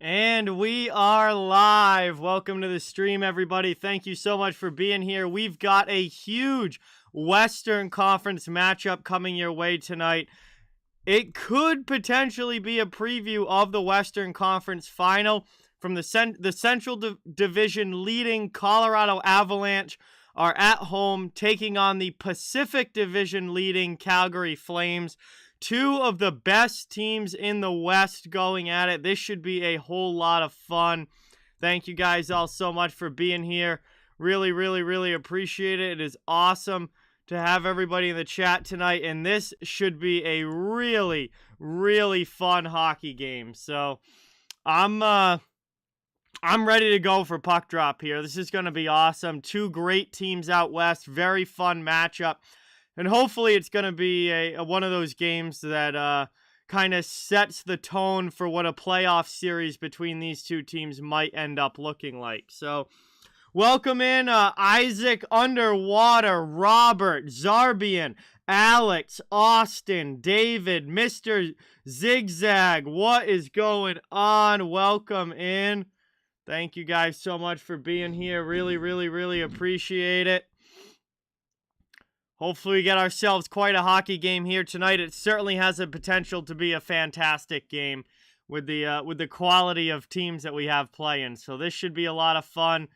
And we are live. Welcome to the stream, everybody. Thank you so much for being here. We've got a huge Western Conference matchup coming your way tonight. It could potentially be a preview of the Western Conference final from the Central Division leading Colorado Avalanche are at home taking on the Pacific Division leading Calgary Flames. Two of the best teams in the West going at it. This should be a whole lot of fun. Thank you guys all so much for being here. Really, really, really appreciate it. It is awesome to have everybody in the chat tonight, and this should be a really, really fun hockey game. So I'm ready to go for puck drop here. This is going to be awesome. Two great teams out west. Very fun matchup. And hopefully it's going to be one of those games that kind of sets the tone for what a playoff series between these two teams might end up looking like. So welcome in Isaac, Underwater, Robert, Zarbian, Alex, Austin, David, Mr. Zigzag. What is going on? Welcome in. Thank you guys so much for being here. Really, really, really appreciate it. Hopefully we get ourselves quite a hockey game here tonight. It certainly has the potential to be a fantastic game with the quality of teams that we have playing. So this should be a lot of fun.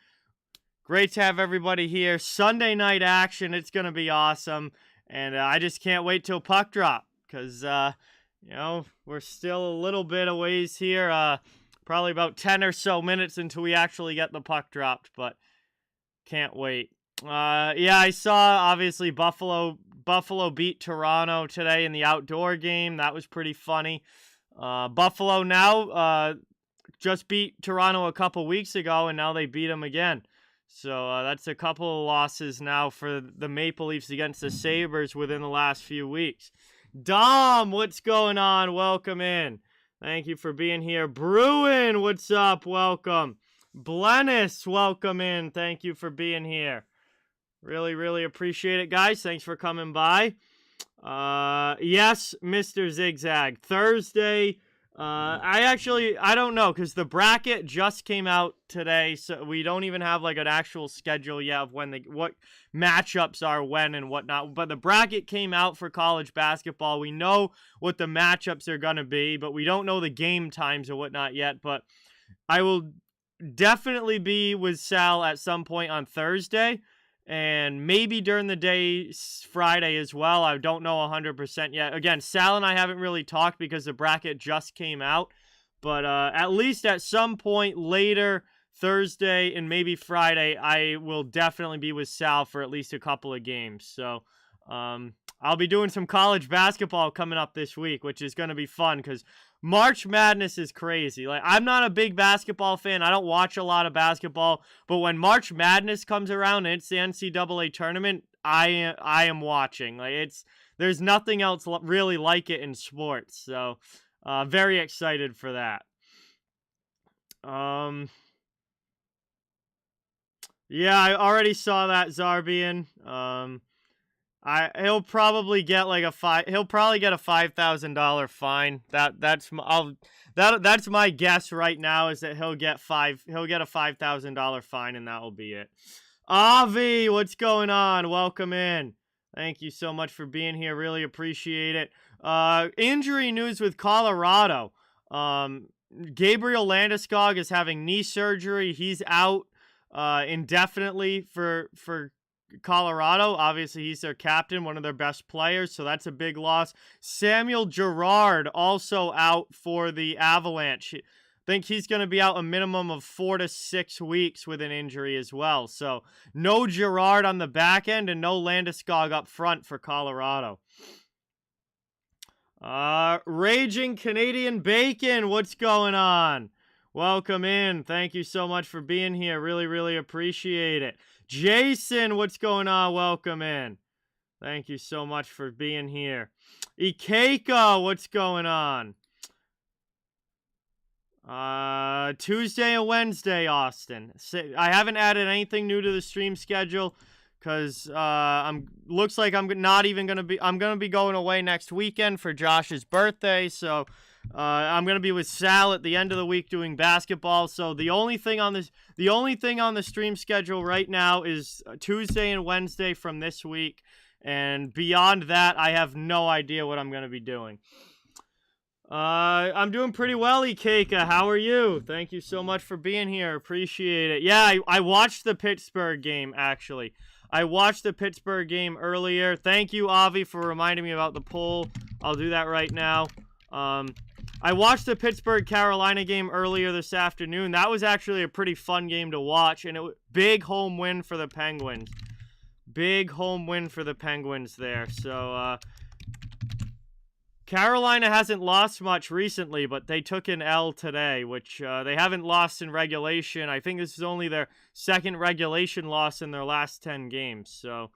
Great to have everybody here. Sunday night action. It's going to be awesome. And I just can't wait till puck drop because, we're still a little bit a ways here. Probably about 10 or so minutes until we actually get the puck dropped, but can't wait. Yeah, I saw, obviously, Buffalo beat Toronto today in the outdoor game. That was pretty funny. Buffalo now just beat Toronto a couple weeks ago, and now they beat them again. So that's a couple of losses now for the Maple Leafs against the Sabres within the last few weeks. Dom, what's going on? Welcome in. Thank you for being here. Bruin, what's up? Welcome. Blennis, welcome in. Thank you for being here. Really, really appreciate it, guys. Thanks for coming by. Yes, Mr. Zigzag. Thursday. I don't know, because the bracket just came out today, so we don't even have like an actual schedule yet of what matchups are when and whatnot. But the bracket came out for college basketball. We know what the matchups are going to be, but we don't know the game times or whatnot yet. But I will definitely be with Sal at some point on Thursday. And maybe during the day Friday as well. I don't know 100% yet. Again, Sal and I haven't really talked because the bracket just came out. But at least at some point later Thursday and maybe Friday, I will definitely be with Sal for at least a couple of games. So I'll be doing some college basketball coming up this week, which is going to be fun because March Madness is crazy. Like, I'm not a big basketball fan. I don't watch a lot of basketball. But when March Madness comes around and it's the NCAA tournament, I am watching. Like, there's nothing else really like it in sports. So, very excited for that. Yeah, I already saw that, Zarbian. He'll probably get like he'll probably get a $5,000 fine. That's my guess right now is that he'll get a $5,000 fine, and that will be it. Avi, what's going on? Welcome in. Thank you so much for being here. Really appreciate it. Injury news with Colorado. Gabriel Landeskog is having knee surgery. He's out indefinitely for Colorado. Obviously, he's their captain, one of their best players, so that's a big loss. Samuel Girard also out for the Avalanche. I think he's going to be out a minimum of 4 to 6 weeks with an injury as well. So no Girard on the back end and no Landeskog up front for Colorado. Raging Canadian Bacon, what's going on? Welcome in. Thank you so much for being here. Really, really appreciate it. Jason, what's going on? Welcome in. Thank you so much for being here. Ikeika, what's going on? Tuesday and Wednesday, Austin. I haven't added anything new to the stream schedule because looks like I'm not even gonna be. I'm gonna be going away next weekend for Josh's birthday, so I'm gonna be with Sal at the end of the week doing basketball. So the only thing on the stream schedule right now is Tuesday and Wednesday from this week, and beyond that, I have no idea what I'm gonna be doing. I'm doing pretty well, Ikeka. How are you? Thank you so much for being here. Appreciate it. Yeah, I watched the Pittsburgh game, actually. I watched the Pittsburgh game earlier. Thank you, Avi, for reminding me about the poll. I'll do that right now. I watched the Pittsburgh-Carolina game earlier this afternoon. That was actually a pretty fun game to watch, and it was big home win for the Penguins. Big home win for the Penguins there. So, Carolina hasn't lost much recently, but they took an L today, which they haven't lost in regulation. I think this is only their second regulation loss in their last 10 games. So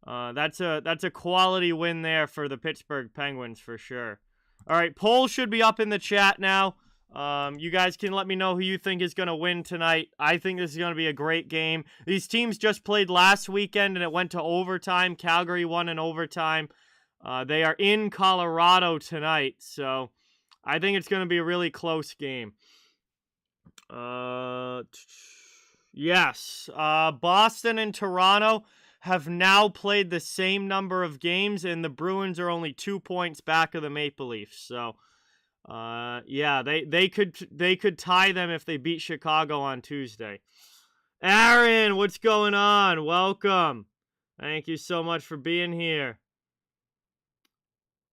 that's a quality win there for the Pittsburgh Penguins for sure. All right, poll should be up in the chat now. You guys can let me know who you think is going to win tonight. I think this is going to be a great game. These teams just played last weekend, and it went to overtime. Calgary won in overtime. They are in Colorado tonight, so I think it's going to be a really close game. Yes. Boston and Toronto have now played the same number of games, and the Bruins are only 2 points back of the Maple Leafs. So, yeah, they could tie them if they beat Chicago on Tuesday. Aaron, what's going on? Welcome. Thank you so much for being here.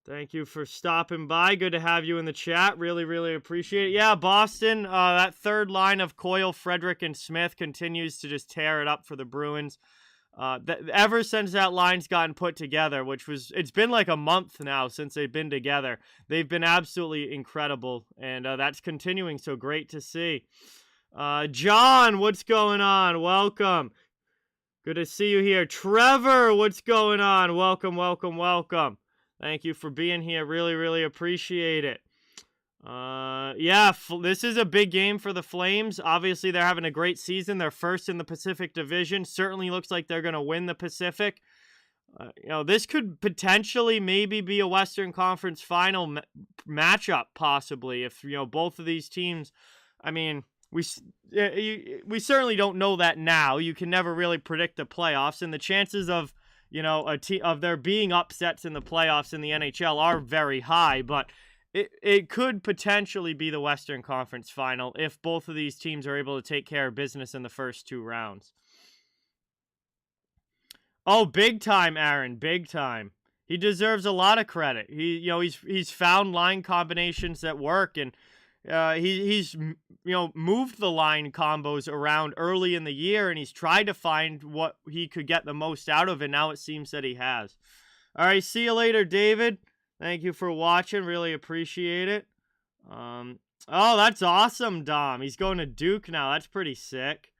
Thank you for stopping by. Good to have you in the chat. Really, really appreciate it. Yeah, Boston, that third line of Coyle, Frederick, and Smith continues to just tear it up for the Bruins. Ever since that line's gotten put together, it's been like a month now since they've been together. They've been absolutely incredible, and that's continuing, so great to see. John, what's going on? Welcome. Good to see you here. Trevor, what's going on? Welcome, welcome, welcome. Thank you for being here. Really, really appreciate it. Yeah, this is a big game for the Flames. Obviously, they're having a great season. They're first in the Pacific Division. Certainly looks like they're going to win the Pacific. This could potentially maybe be a Western Conference final matchup, possibly, if, both of these teams, I mean, we certainly don't know that now. You can never really predict the playoffs, and the chances of of there being upsets in the playoffs in the NHL are very high, but it could potentially be the Western Conference final if both of these teams are able to take care of business in the first two rounds. Oh, big time, Aaron, big time. He deserves a lot of credit. He's found line combinations that work, and he's moved the line combos around early in the year, and he's tried to find what he could get the most out of, and now it seems that he has. All right, see you later, David. Thank you for watching. Really appreciate it. Oh, that's awesome, Dom. He's going to Duke now. That's pretty sick.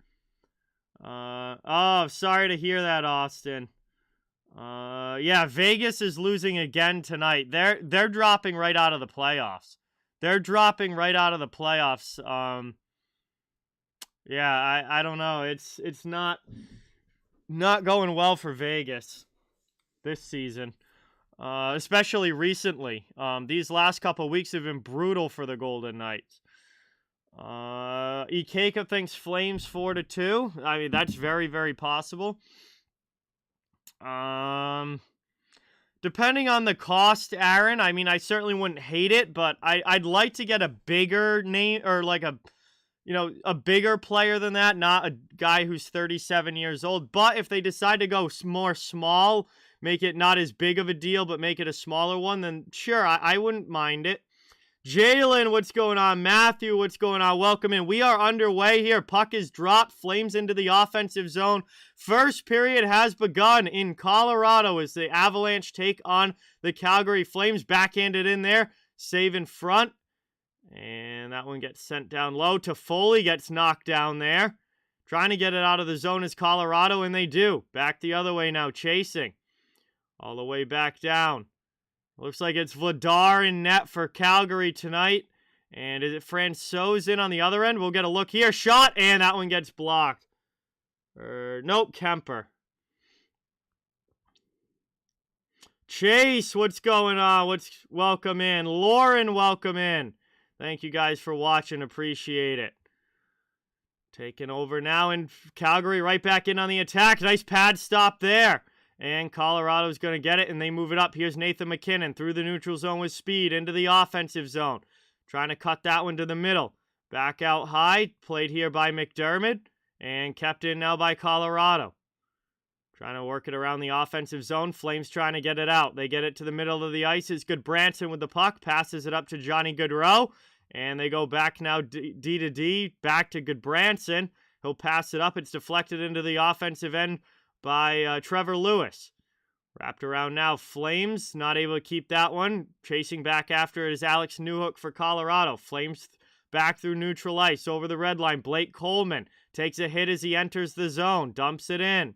Oh, sorry to hear that, Austin. Yeah, Vegas is losing again tonight. They're dropping right out of the playoffs. They're dropping right out of the playoffs. Yeah, I don't know. It's not going well for Vegas this season, especially recently. These last couple of weeks have been brutal for the Golden Knights. Ikeka thinks Flames 4-2. I mean, that's very, very possible. Depending on the cost, Aaron, I mean, I certainly wouldn't hate it, but I'd like to get a bigger name, or like a bigger player than that, not a guy who's 37 years old. But if they decide to go more small, make it not as big of a deal, but make it a smaller one, then sure, I wouldn't mind it. Jalen, what's going on? Matthew, what's going on? Welcome in. We are underway here. Puck is dropped. Flames into the offensive zone. First period has begun in Colorado as the Avalanche take on the Calgary Flames. Backhanded in there. Save in front. And that one gets sent down low. Toffoli gets knocked down there. Trying to get it out of the zone is Colorado, and they do. Back the other way now, chasing. All the way back down. Looks like it's Vladar in net for Calgary tonight. And is it Francouz in on the other end? We'll get a look here. Shot, and that one gets blocked. Nope, Kemper. Chase, what's going on? Welcome in. Lauren, welcome in. Thank you guys for watching. Appreciate it. Taking over now, and Calgary right back in on the attack. Nice pad stop there. And Colorado's going to get it, and they move it up. Here's Nathan MacKinnon through the neutral zone with speed into the offensive zone. Trying to cut that one to the middle. Back out high. Played here by McDermott, and kept in now by Colorado. Trying to work it around the offensive zone. Flames trying to get it out. They get it to the middle of the ice. It's Goodbranson with the puck. Passes it up to Johnny Gaudreau. And they go back now D to D, back to Goodbranson. He'll pass it up. It's deflected into the offensive end by Trevor Lewis. Wrapped around now, Flames, not able to keep that one. Chasing back after it is Alex Newhook for Colorado. Flames back through neutral ice, over the red line. Blake Coleman takes a hit as he enters the zone, dumps it in.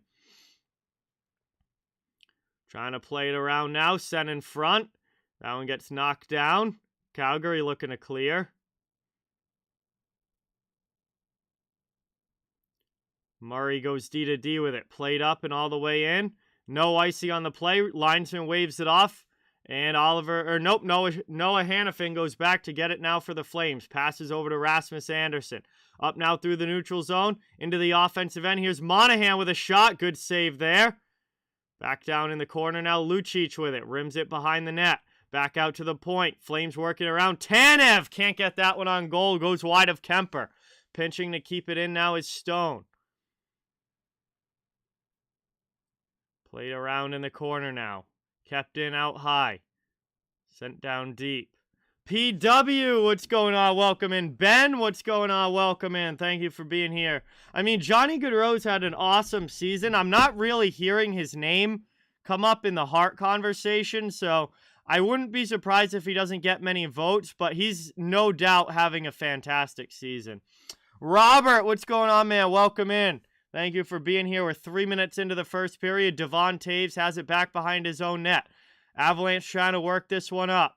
Trying to play it around now, sent in front. That one gets knocked down. Calgary looking to clear. Murray goes D to D with it. Played up and all the way in. No icing on the play. Linesman waves it off. And Noah Hannafin goes back to get it now for the Flames. Passes over to Rasmus Andersson. Up now through the neutral zone. Into the offensive end. Here's Monahan with a shot. Good save there. Back down in the corner now. Lucic with it. Rims it behind the net. Back out to the point. Flames working around. Tanev can't get that one on goal. Goes wide of Kemper. Pinching to keep it in now is Stone. Played around in the corner now. Kept in out high. Sent down deep. PW, what's going on? Welcome in. Ben, what's going on? Welcome in. Thank you for being here. I mean, Johnny Gaudreau's had an awesome season. I'm not really hearing his name come up in the Hart conversation, so I wouldn't be surprised if he doesn't get many votes, but he's no doubt having a fantastic season. Robert, what's going on, man? Welcome in. Thank you for being here. We're 3 minutes into the first period. Devon Taves has it back behind his own net. Avalanche trying to work this one up.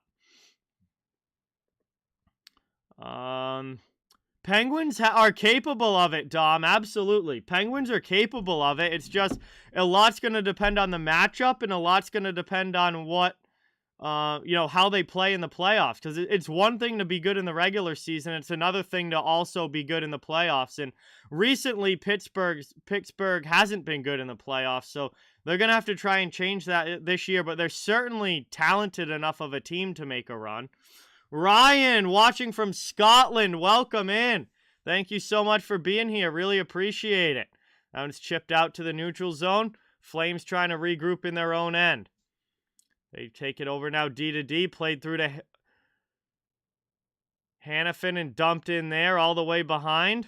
Penguins are capable of it, Dom. Absolutely. Penguins are capable of it. It's just a lot's going to depend on the matchup, and a lot's going to depend on what, how they play in the playoffs. Because it's one thing to be good in the regular season. It's another thing to also be good in the playoffs. And recently, Pittsburgh hasn't been good in the playoffs. So they're going to have to try and change that this year. But they're certainly talented enough of a team to make a run. Ryan, watching from Scotland, welcome in. Thank you so much for being here. Really appreciate it. That one's chipped out to the neutral zone. Flames trying to regroup in their own end. They take it over now D to D. Played through to Hannafin and dumped in there all the way behind.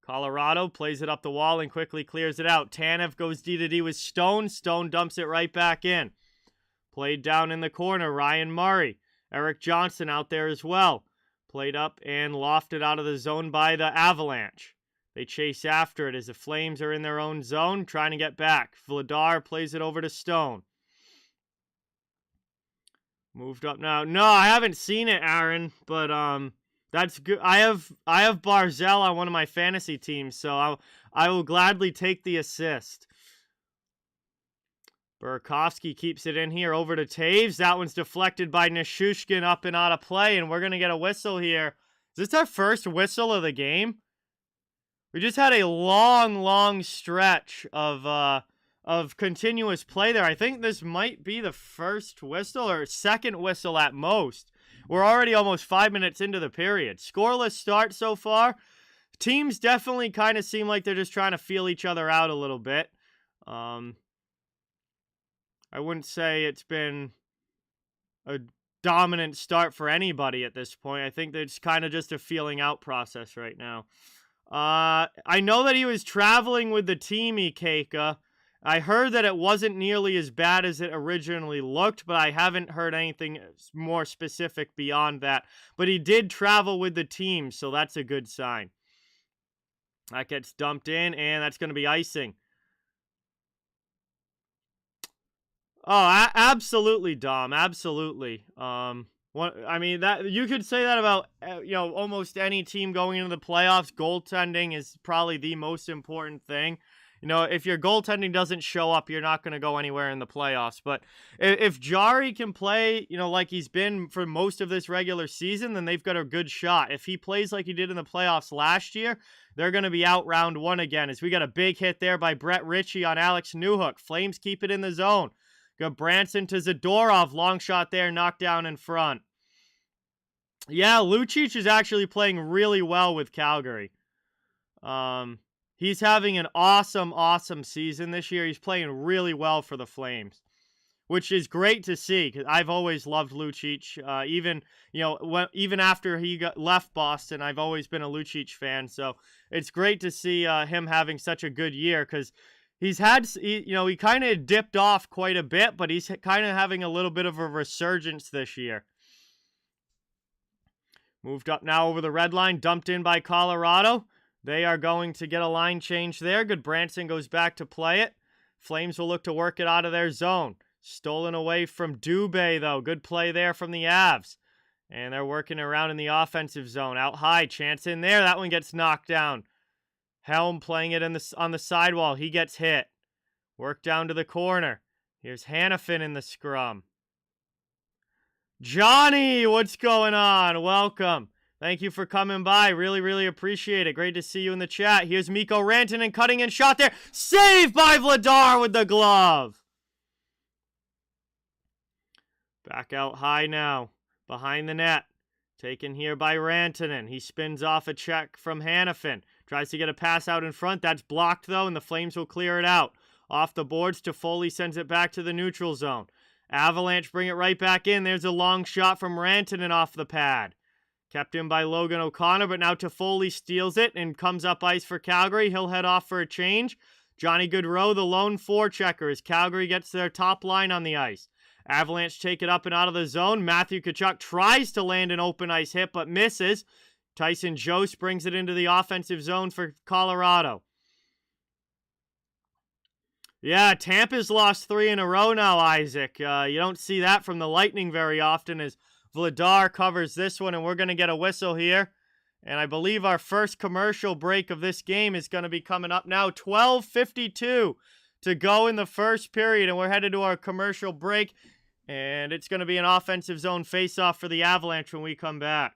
Colorado plays it up the wall and quickly clears it out. Tanev goes D to D with Stone. Stone dumps it right back in. Played down in the corner. Ryan Murray. Eric Johnson out there as well. Played up and lofted out of the zone by the Avalanche. They chase after it as the Flames are in their own zone, trying to get back. Vladar plays it over to Stone. Moved up now. No, I haven't seen it, Aaron, but that's good. I have Barzell on one of my fantasy teams, so I will gladly take the assist. Burakovsky keeps it in here over to Taves. That one's deflected by Nishushkin up and out of play, and we're going to get a whistle here. Is this our first whistle of the game? We just had a long stretch of continuous play there. I think this might be the first whistle or second whistle at most. We're already almost 5 minutes into the period. Scoreless start so far. Teams definitely kind of seem like they're just trying to feel each other out a little bit. I wouldn't say it's been a dominant start for anybody at this point. I think it's kind of just a feeling out process right now. I know that he was traveling with the team, Ikeka. I heard that it wasn't nearly as bad as it originally looked, but I haven't heard anything more specific beyond that. But he did travel with the team, so that's a good sign. That gets dumped in, and that's going to be icing. Oh, absolutely, Dom. Absolutely. That you could say that about almost any team going into the playoffs. Goaltending is probably the most important thing. if your goaltending doesn't show up, you're not going to go anywhere in the playoffs. But if Gerry can play, like he's been for most of this regular season, then they've got a good shot. If he plays like he did in the playoffs last year, they're going to be out round one again, as we got a big hit there by Brett Ritchie on Alex Newhook. Flames keep it in the zone. Got Branson to Zadorov. Long shot there, knocked down in front. Yeah, Lucic is actually playing really well with Calgary. He's having an awesome season this year. He's playing really well for the Flames, which is great to see, because I've always loved Lucic. Even after he left Boston, I've always been a Lucic fan. So it's great to see him having such a good year, because he kind of dipped off quite a bit, but he's kind of having a little bit of a resurgence this year. Moved up now over the red line, dumped in by Colorado. They are going to get a line change there. Good, Branson goes back to play it. Flames will look to work it out of their zone. Stolen away from Dubé, though. Good play there from the Avs. And they're working around in the offensive zone. Out high, chance in there. That one gets knocked down. Helm playing it on the sidewall. He gets hit. Work down to the corner. Here's Hanifin in the scrum. Johnny, what's going on? Welcome. Thank you for coming by. Really appreciate it. Great to see you in the chat. Here's Mikko Rantanen cutting in shot there. Saved by Vladar with the glove. Back out high now. Behind the net. Taken here by Rantanen. He spins off a check from Hanifin. Tries to get a pass out in front. That's blocked, though, and the Flames will clear it out. Off the boards, Toffoli sends it back to the neutral zone. Avalanche bring it right back in. There's a long shot from Rantanen off the pad. Kept in by Logan O'Connor, but now Toffoli steals it and comes up ice for Calgary. He'll head off for a change. Johnny Gaudreau, the lone forechecker, as Calgary gets their top line on the ice. Avalanche take it up and out of the zone. Matthew Tkachuk tries to land an open ice hit, but misses. Tyson Jost brings it into the offensive zone for Colorado. Yeah, Tampa's lost 3 in a row now, Isaac. You don't see that from the Lightning very often, as Vladar covers this one, and we're going to get a whistle here. And I believe our first commercial break of this game is going to be coming up now. 12:52 to go in the first period, and we're headed to our commercial break. And it's going to be an offensive zone faceoff for the Avalanche when we come back.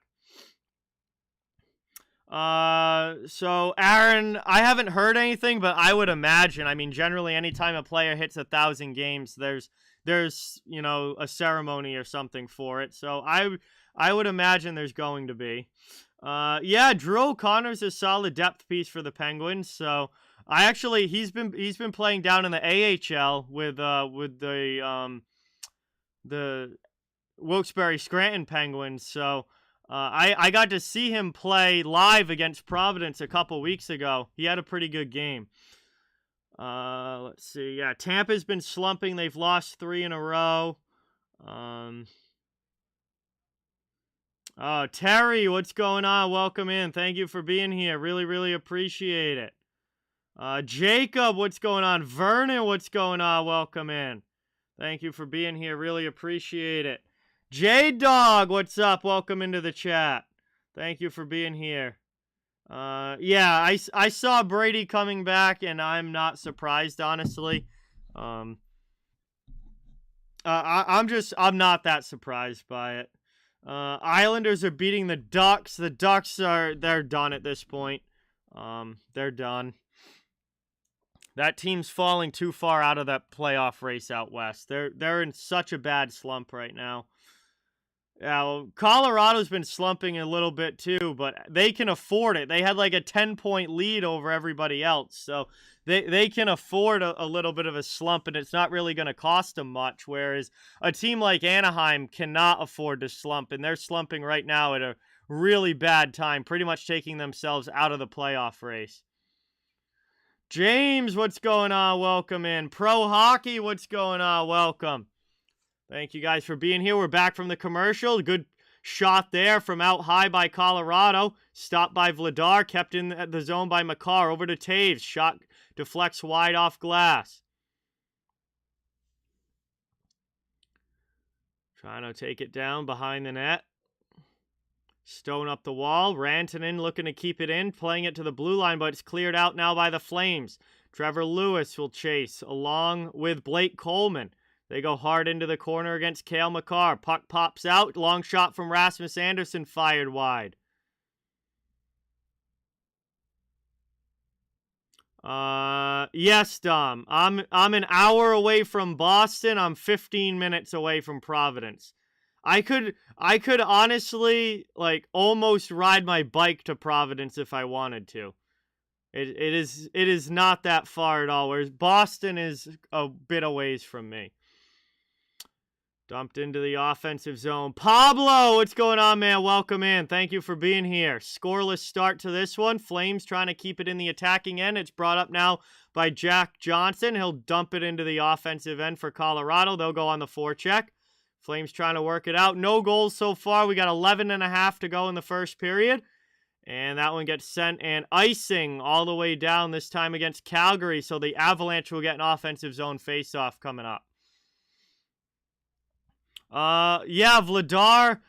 So Aaron, I haven't heard anything, but I would imagine, generally anytime a player hits 1,000 games, there's a ceremony or something for it. So I would imagine there's going to be. Yeah, Drew O'Connor's a solid depth piece for the Penguins. So he's been playing down in the AHL with the Wilkes-Barre Scranton Penguins. So I got to see him play live against Providence a couple weeks ago. He had a pretty good game. Let's see. Yeah, Tampa's been slumping. They've lost 3 in a row. Terry, what's going on? Welcome in. Thank you for being here. Really appreciate it. Jacob, what's going on? Vernon, what's going on? Welcome in. Thank you for being here. Really appreciate it. J-Dog, what's up? Welcome into the chat. Thank you for being here. Yeah, I saw Brady coming back, and I'm not surprised, honestly. I'm not that surprised by it. Islanders are beating the Ducks. The Ducks they're done at this point. They're done. That team's falling too far out of that playoff race out west. They're in such a bad slump right now. Yeah, well, Colorado's been slumping a little bit too, but they can afford it. They had like a 10-point lead over everybody else, so they can afford a little bit of a slump, and it's not really going to cost them much, whereas a team like Anaheim cannot afford to slump, and they're slumping right now at a really bad time, pretty much taking themselves out of the playoff race. James, what's going on? Welcome in. Pro Hockey, what's going on? Welcome. Thank you guys for being here. We're back from the commercial. Good shot there from out high by Colorado. Stopped by Vladar. Kept in the zone by Makar. Over to Taves. Shot deflects wide off glass. Trying to take it down behind the net. Stone up the wall. Rantanen looking to keep it in. Playing it to the blue line, but it's cleared out now by the Flames. Trevor Lewis will chase along with Blake Coleman. They go hard into the corner against Cale Makar. Puck pops out. Long shot from Rasmus Andersson fired wide. Yes, Dom. I'm an hour away from Boston. I'm 15 minutes away from Providence. I could honestly almost ride my bike to Providence if I wanted to. It is not that far at all. Whereas Boston is a bit a ways from me. Dumped into the offensive zone. Pablo, what's going on, man? Welcome in. Thank you for being here. Scoreless start to this one. Flames trying to keep it in the attacking end. It's brought up now by Jack Johnson. He'll dump it into the offensive end for Colorado. They'll go on the forecheck. Flames trying to work it out. No goals so far. We got 11.5 to go in the first period. And that one gets sent and icing all the way down, this time against Calgary. So the Avalanche will get an offensive zone faceoff coming up. Yeah, Vladar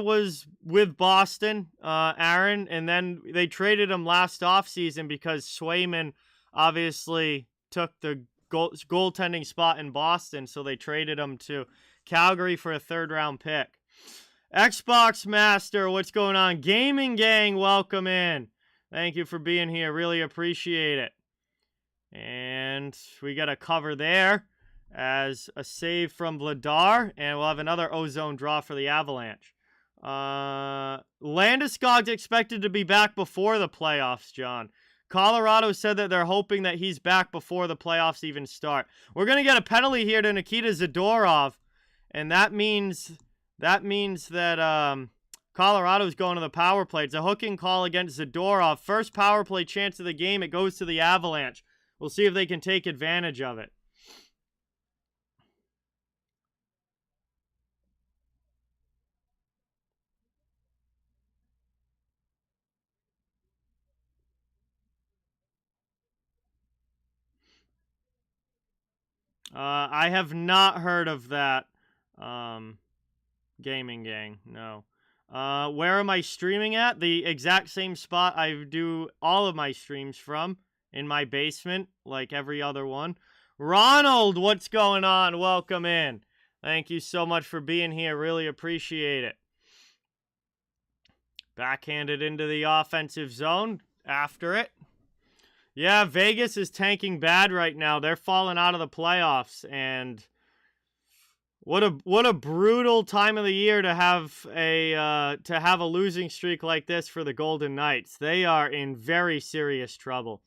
was with Boston, Aaron, and then they traded him last offseason because Swayman obviously took the goaltending spot in Boston, so they traded him to Calgary for a third-round pick. Xbox Master, what's going on? Gaming Gang, welcome in. Thank you for being here. Really appreciate it. And we got a cover there as a save from Vladar, and we'll have another ozone draw for the Avalanche. Landeskog's expected to be back before the playoffs, John. Colorado said that they're hoping that he's back before the playoffs even start. We're going to get a penalty here to Nikita Zadorov, and that means that Colorado's going to the power play. It's a hooking call against Zadorov. First power play chance of the game. It goes to the Avalanche. We'll see if they can take advantage of it. I have not heard of that. Gaming Gang, no. Where am I streaming at? The exact same spot I do all of my streams from, in my basement, like every other one. Ronald, what's going on? Welcome in. Thank you so much for being here. Really appreciate it. Backhanded into the offensive zone. After it. Yeah, Vegas is tanking bad right now. They're falling out of the playoffs, and what a brutal time of the year to have a losing streak like this for the Golden Knights. They are in very serious trouble.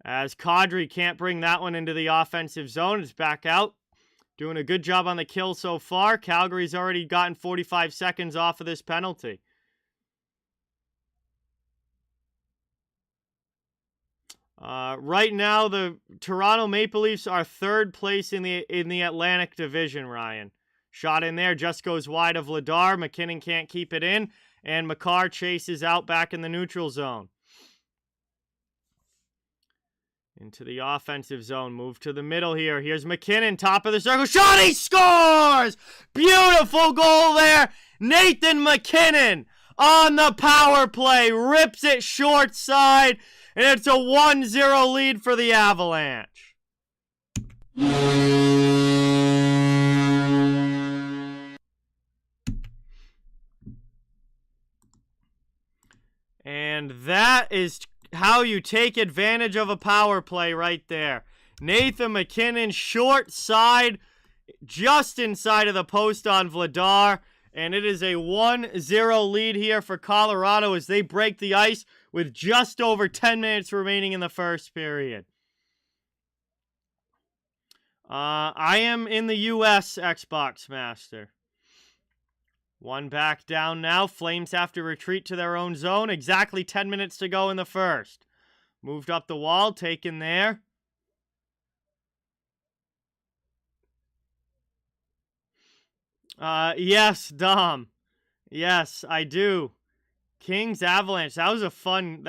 As Kadri can't bring that one into the offensive zone, it's back out. Doing a good job on the kill so far. Calgary's already gotten 45 seconds off of this penalty. Right now, the Toronto Maple Leafs are third place in the Atlantic Division, Ryan. Shot in there, just goes wide of Vladar. McKinnon can't keep it in, and Makar chases out back in the neutral zone. Into the offensive zone, move to the middle here. Here's McKinnon, top of the circle, shot, he scores! Beautiful goal there. Nathan McKinnon on the power play, rips it short side. And it's a 1-0 lead for the Avalanche. And that is how you take advantage of a power play right there. Nathan McKinnon, short side, just inside of the post on Vladar. And it is a 1-0 lead here for Colorado as they break the ice with just over 10 minutes remaining in the first period. I am in the U.S. Xbox Master. One back down now. Flames have to retreat to their own zone. Exactly 10 minutes to go in the first. Moved up the wall, taken there. Yes, Dom. Yes, I do. Kings Avalanche. That was a fun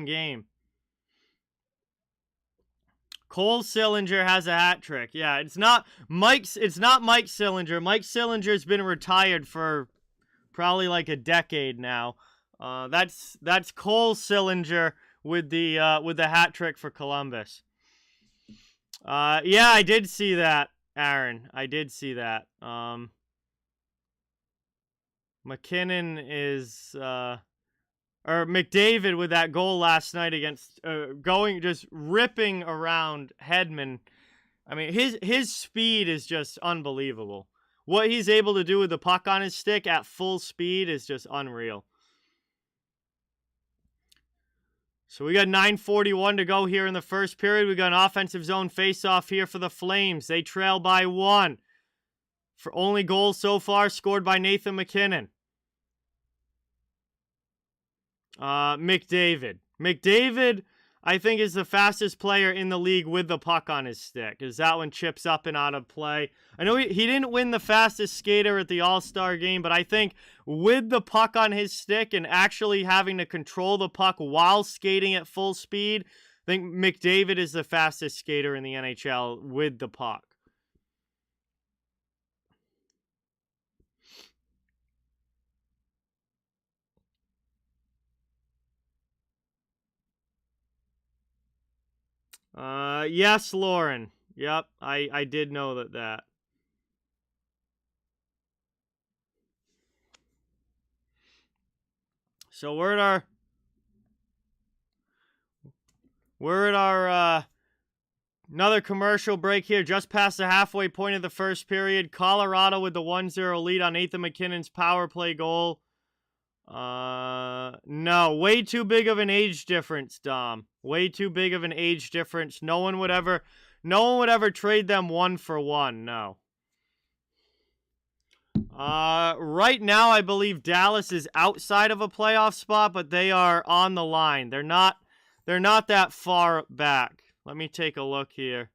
game. Cole Sillinger has a hat trick. Yeah, it's not Mike Sillinger. Mike Sillinger's been retired for probably like a decade now. That's Cole Sillinger with the hat trick for Columbus. Yeah, I did see that, Aaron. I did see that. McKinnon is or McDavid with that goal last night against just ripping around Hedman. I mean, his speed is just unbelievable. What he's able to do with the puck on his stick at full speed is just unreal. So we got 9:41 to go here in the first period. We got an offensive zone face-off here for the Flames. They trail by 1. For only goal so far scored by Nathan McKinnon. McDavid. McDavid, I think, is the fastest player in the league with the puck on his stick, as that one chips up and out of play. I know he didn't win the fastest skater at the All-Star game, but I think with the puck on his stick and actually having to control the puck while skating at full speed, I think McDavid is the fastest skater in the NHL with the puck. Yes, Lauren. Yep, I did know that. So we're at our another commercial break here, just past the halfway point of the first period. Colorado with the 1-0 lead on Nathan McKinnon's power play goal. No, way too big of an age difference, Dom. Way too big of an age difference. No one would ever trade them 1-for-1. No. Right now, I believe Dallas is outside of a playoff spot, but they are on the line. They're not that far back. Let me take a look here.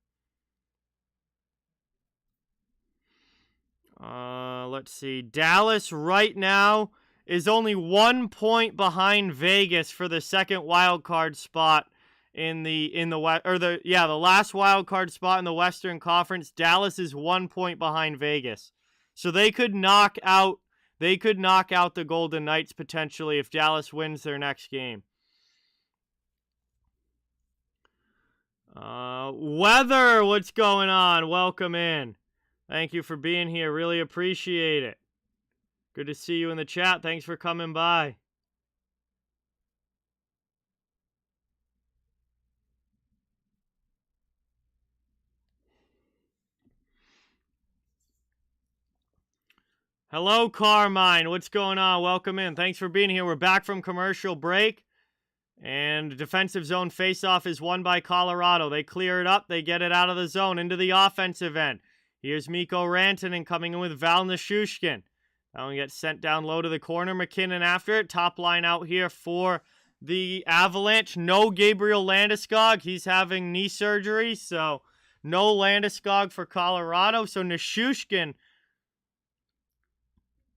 Let's see. Dallas right now is only 1 point behind Vegas for the second wild card spot the last wild card spot in the Western Conference. Dallas is 1 point behind Vegas. So they could knock out the Golden Knights potentially if Dallas wins their next game. Weather, what's going on? Welcome in. Thank you for being here. Really appreciate it. Good to see you in the chat. Thanks for coming by. Hello, Carmine. What's going on? Welcome in. Thanks for being here. We're back from commercial break. And defensive zone faceoff is won by Colorado. They clear it up. They get it out of the zone into the offensive end. Here's Mikko Rantanen coming in with Val Nichushkin. That one gets sent down low to the corner. McKinnon after it. Top line out here for the Avalanche. No Gabriel Landeskog. He's having knee surgery, so no Landeskog for Colorado. So Nichushkin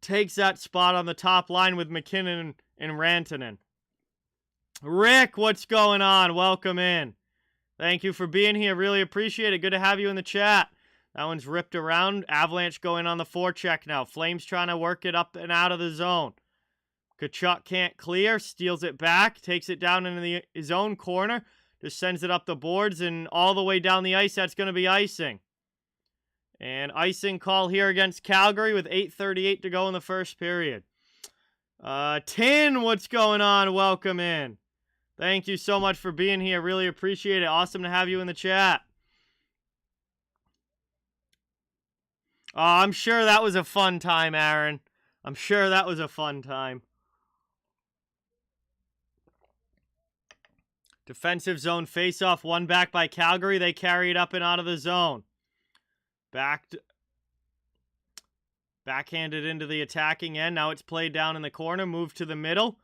takes that spot on the top line with McKinnon and Rantanen. Rick, what's going on? Welcome in. Thank you for being here. Really appreciate it. Good to have you in the chat. That one's ripped around. Avalanche going on the forecheck now. Flames trying to work it up and out of the zone. Tkachuk can't clear. Steals it back. Takes it down into his own corner. Just sends it up the boards and all the way down the ice. That's going to be icing. And icing call here against Calgary with 8:38 to go in the first period. Tin, what's going on? Welcome in. Thank you so much for being here. Really appreciate it. Awesome to have you in the chat. I'm sure that was a fun time, Aaron. I'm sure that was a fun time. Defensive zone faceoff, won back by Calgary. They carry it up and out of the zone. Backhanded into the attacking end. Now it's played down in the corner. Moved to the middle.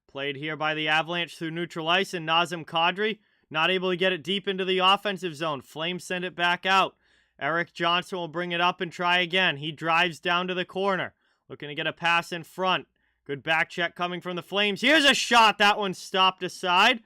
Played here by the Avalanche through neutral ice. And Nazem Kadri not able to get it deep into the offensive zone. Flames send it back out. Eric Johnson will bring it up and try again. He drives down to the corner. Looking to get a pass in front. Good back check coming from the Flames. Here's a shot. That one stopped aside.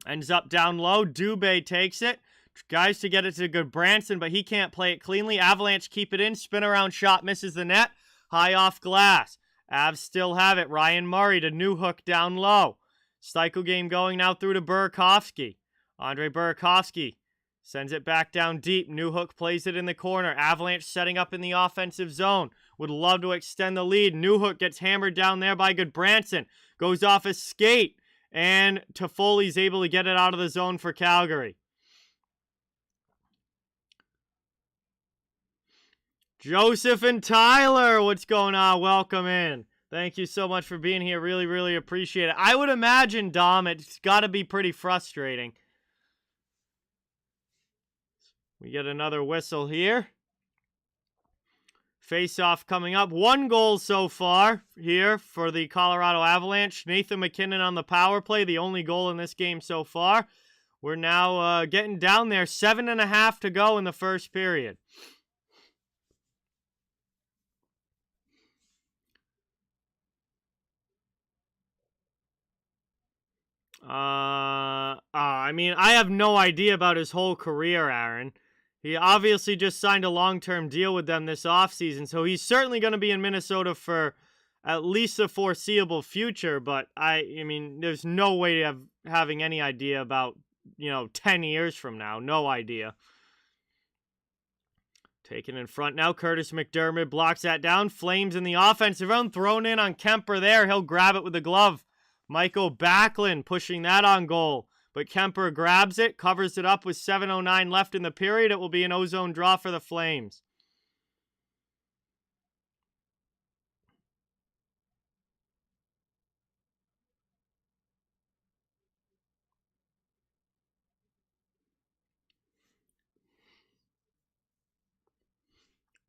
Ends up down low. Dubé takes it. Guys to get it to good Branson, but he can't play it cleanly. Avalanche keep it in. Spin around shot. Misses the net. High off glass. Avs still have it. Ryan Murray to Newhook down low. Cycle game going now through to Burakovsky. Andre Burakovsky sends it back down deep. Newhook plays it in the corner. Avalanche setting up in the offensive zone. Would love to extend the lead. Newhook gets hammered down there by Goodbranson. Goes off a skate. And Toffoli's able to get it out of the zone for Calgary. Joseph and Tyler, what's going on? Welcome in. Thank you so much for being here. Really, really appreciate it. I would imagine, Dom, it's got to be pretty frustrating. We get another whistle here. Face-off coming up. 1 goal so far here for the Colorado Avalanche. Nathan MacKinnon on the power play, the only goal in this game so far. We're now getting down there. 7.5 to go in the first period. I mean, I have no idea about his whole career, Aaron. He obviously just signed a long-term deal with them this offseason, so he's certainly going to be in Minnesota for at least the foreseeable future, but I mean, there's no way of having any idea about, 10 years from now. No idea. Taken in front now. Curtis McDermott blocks that down. Flames in the offensive zone. Thrown in on Kemper there. He'll grab it with the glove. Michael Backlund pushing that on goal. But Kemper grabs it, covers it up with 7:09 left in the period. It will be an ozone draw for the Flames.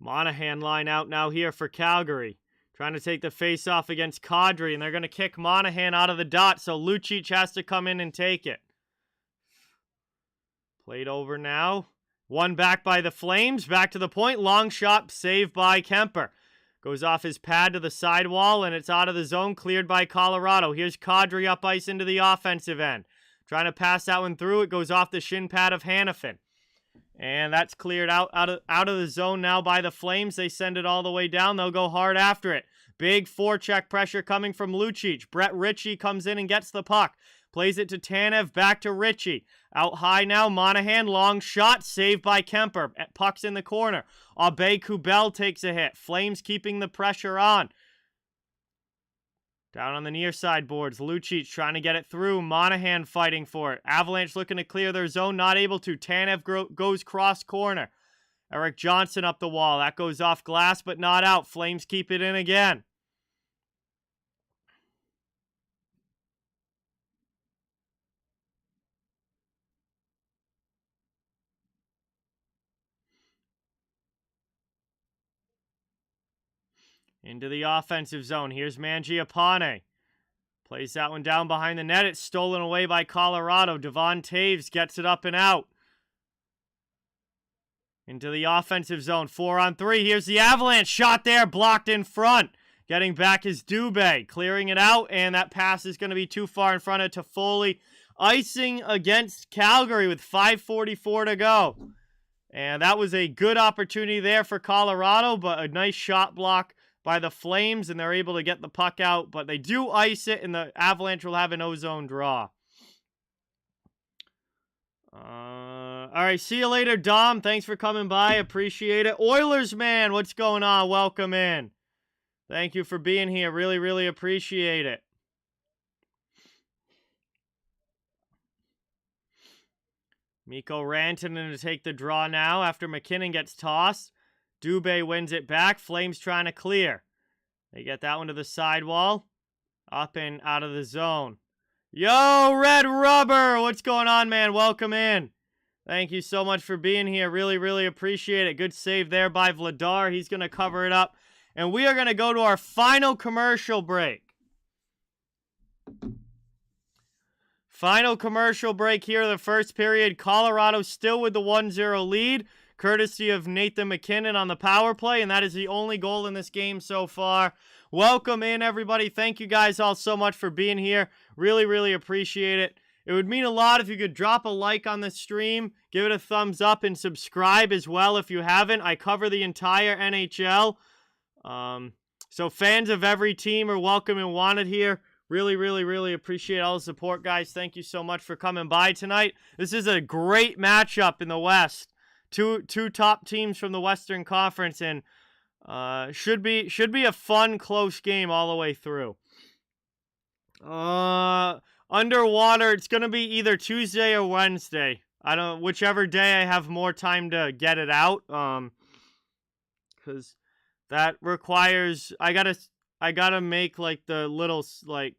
Monahan line out now here for Calgary. Trying to take the face-off against Kadri, and they're going to kick Monahan out of the dot, so Lucic has to come in and take it. Played over now. One back by the Flames. Back to the point. Long shot saved by Kemper. Goes off his pad to the sidewall, and it's out of the zone. Cleared by Colorado. Here's Kadri up ice into the offensive end. Trying to pass that one through. It goes off the shin pad of Hanifin. And that's cleared out of the zone now by the Flames. They send it all the way down. They'll go hard after it. Big forecheck pressure coming from Lucic. Brett Ritchie comes in and gets the puck. Plays it to Tanev, back to Ritchie. Out high now, Monahan, long shot, saved by Kemper. Puck's in the corner. Abe Kubel takes a hit. Flames keeping the pressure on. Down on the near side boards, Lucic trying to get it through. Monahan fighting for it. Avalanche looking to clear their zone, not able to. Tanev goes cross corner. Eric Johnson up the wall. That goes off glass, but not out. Flames keep it in again. Into the offensive zone. Here's Mangiapane. Plays that one down behind the net. It's stolen away by Colorado. Devon Taves gets it up and out. Into the offensive zone. 4-on-3. Here's the Avalanche. Shot there. Blocked in front. Getting back is Dubé. Clearing it out. And that pass is going to be too far in front of Toffoli. Icing against Calgary with 5:44 to go. And that was a good opportunity there for Colorado. But a nice shot block by the Flames, and they're able to get the puck out, but they do ice it, and the Avalanche will have an ozone draw. All right, see you later, Dom. Thanks for coming by. Appreciate it. Oilers, man, what's going on? Welcome in. Thank you for being here. Really, really appreciate it. Mikko Rantanen to take the draw now after MacKinnon gets tossed. Dubé wins it back. Flames trying to clear. They get that one to the sidewall. Up and out of the zone. Yo, Red Rubber! What's going on, man? Welcome in. Thank you so much for being here. Really, really appreciate it. Good save there by Vladar. He's going to cover it up. And we are going to go to our final commercial break. Final commercial break here in the first period. Colorado still with the 1-0 lead, courtesy of Nathan MacKinnon on the power play, and that is the only goal in this game so far. Welcome in, everybody. Thank you guys all so much for being here. Really, really appreciate it. It would mean a lot if you could drop a like on the stream, give it a thumbs up, and subscribe as well if you haven't. I cover the entire NHL. So fans of every team are welcome and wanted here. Really, really, really appreciate all the support, guys. Thank you so much for coming by tonight. This is a great matchup in the West. Two top teams from the Western Conference, and should be a fun, close game all the way through. Underwater, it's gonna be either Tuesday or Wednesday. Whichever day I have more time to get it out. Because that requires I gotta make like the little like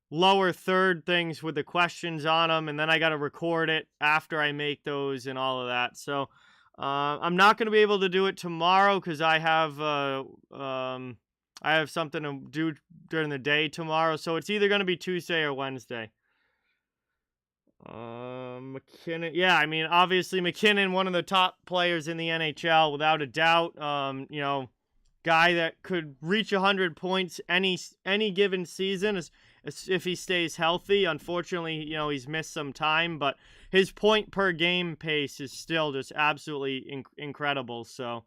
lower third things with the questions on them, and then I gotta record it after I make those and all of that. So I'm not gonna be able to do it tomorrow because I have something to do during the day tomorrow. So it's either gonna be Tuesday or Wednesday. McKinnon, yeah, I mean, obviously McKinnon, one of the top players in the NHL, without a doubt. You know, guy that could reach 100 points any given season if he stays healthy. Unfortunately, you know, he's missed some time, but his point per game pace is still just absolutely incredible. So,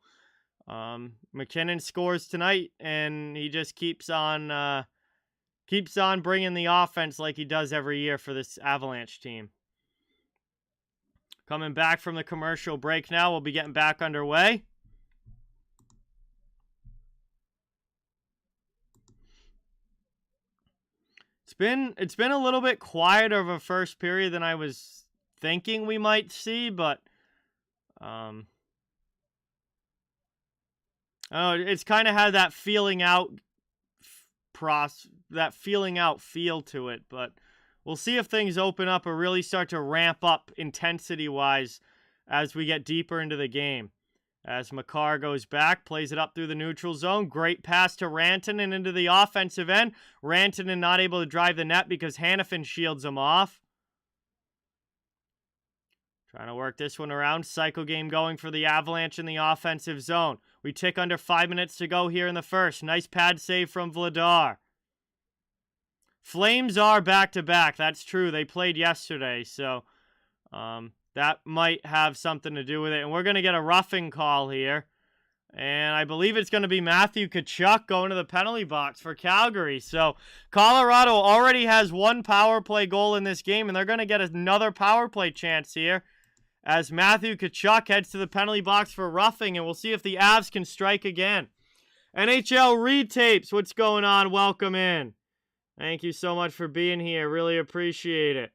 McKinnon scores tonight, and he just keeps on bringing the offense like he does every year for this Avalanche team. Coming back from the commercial break now, we'll be getting back underway. It's been a little bit quieter of a first period than I was thinking we might see, but it's kind of had that feeling out feel to it, but we'll see if things open up or really start to ramp up intensity-wise as we get deeper into the game. As Makar goes back, plays it up through the neutral zone. Great pass to Rantanen into the offensive end. Rantanen not able to drive the net because Hanifin shields him off. Trying to work this one around. Cycle game going for the Avalanche in the offensive zone. We tick under 5 minutes to go here in the first. Nice pad save from Vladar. Flames are back-to-back. That's true. They played yesterday, so that might have something to do with it. And we're going to get a roughing call here. And I believe it's going to be Matthew Tkachuk going to the penalty box for Calgary. So Colorado already has one power play goal in this game, and they're going to get another power play chance here as Matthew Tkachuk heads to the penalty box for roughing, and we'll see if the Avs can strike again. NHL retapes, what's going on? Welcome in. Thank you so much for being here. Really appreciate it.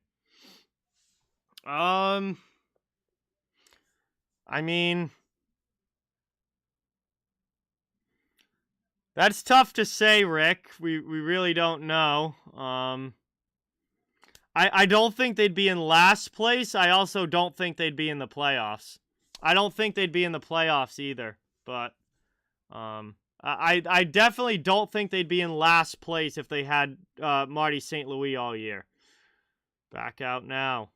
I mean, that's tough to say, Rick. We really don't know. I don't think they'd be in last place. I also don't think they'd be in the playoffs. I don't think they'd be in the playoffs either. But I definitely don't think they'd be in last place if they had Marty St. Louis all year. Back out now.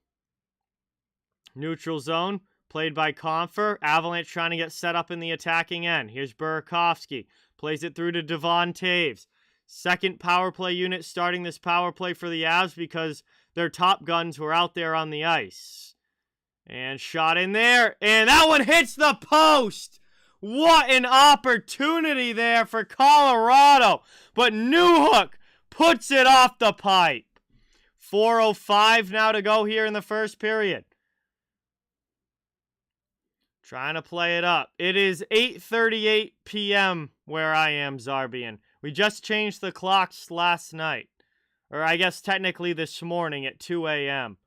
Neutral zone, played by Confer. Avalanche trying to get set up in the attacking end. Here's Burakovsky. Plays it through to Devon Taves. Second power play unit starting this power play for the Avs because their top guns were out there on the ice. And shot in there. And that one hits the post. What an opportunity there for Colorado. But Newhook puts it off the pipe. 4:05 now to go here in the first period. Trying to play it up. It is 8:38 p.m. where I am, Zarbian. We just changed the clocks last night. Or I guess technically this morning at 2 a.m.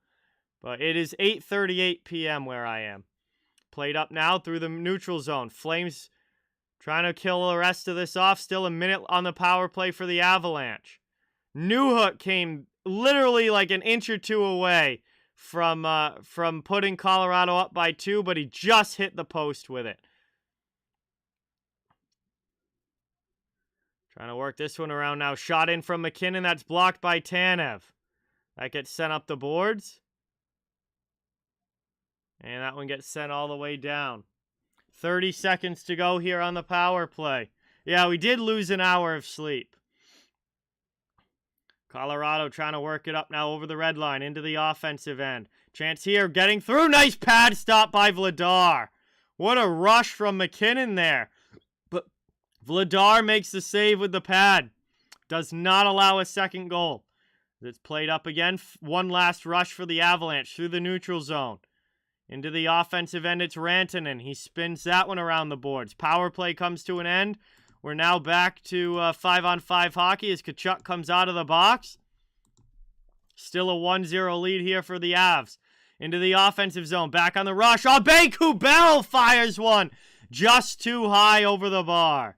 But it is 8:38 p.m. where I am. Played up now through the neutral zone. Flames trying to kill the rest of this off. Still a minute on the power play for the Avalanche. Newhook came literally like an inch or two away from putting Colorado up by 2, but he just hit the post with it. Trying to work this one around now. Shot in from McKinnon. That's blocked by Tanev. That gets sent up the boards. And that one gets sent all the way down. 30 seconds to go here on the power play. Yeah, we did lose an hour of sleep. Colorado trying to work it up now over the red line into the offensive end. Chance here, getting through. Nice pad stop by Vladar. What a rush from McKinnon there. But Vladar makes the save with the pad. Does not allow a second goal. It's played up again. One last rush for the Avalanche through the neutral zone. Into the offensive end, it's Rantanen. He spins that one around the boards. Power play comes to an end. We're now back to 5-on-5 hockey as Tkachuk comes out of the box. Still a 1-0 lead here for the Avs. Into the offensive zone. Back on the rush. Aube-Kubel fires one. Just too high over the bar.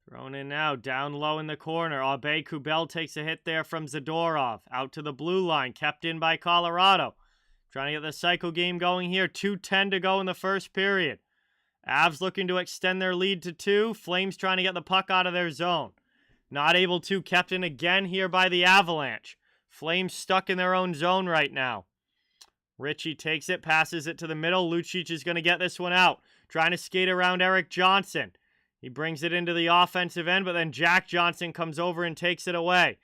Thrown in now, down low in the corner. Aube-Kubel takes a hit there from Zadorov. Out to the blue line, kept in by Colorado. Trying to get the cycle game going here. 2:10 to go in the first period. Avs looking to extend their lead to 2. Flames trying to get the puck out of their zone. Not able to, kept in again here by the Avalanche. Flames stuck in their own zone right now. Ritchie takes it, passes it to the middle. Lucic is going to get this one out. Trying to skate around Erik Johnson. He brings it into the offensive end, but then Jack Johnson comes over and takes it away.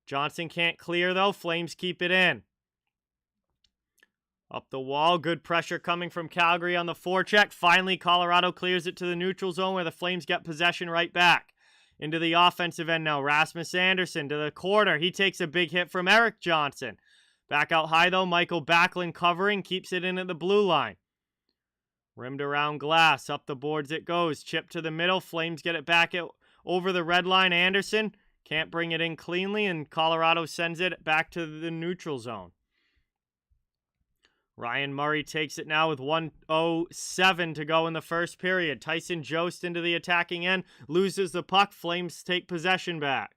Johnson can't clear, though. Flames keep it in. Up the wall. Good pressure coming from Calgary on the forecheck. Finally, Colorado clears it to the neutral zone where the Flames get possession right back. Into the offensive end now. Rasmus Andersson to the corner. He takes a big hit from Erik Johnson. Back out high, though. Michael Backlund covering. Keeps it in at the blue line. Rimmed around glass. Up the boards it goes. Chip to the middle. Flames get it back over the red line. Anderson can't bring it in cleanly, and Colorado sends it back to the neutral zone. Ryan Murray takes it now with 1:07 to go in the first period. Tyson Jost into the attacking end. Loses the puck. Flames take possession back.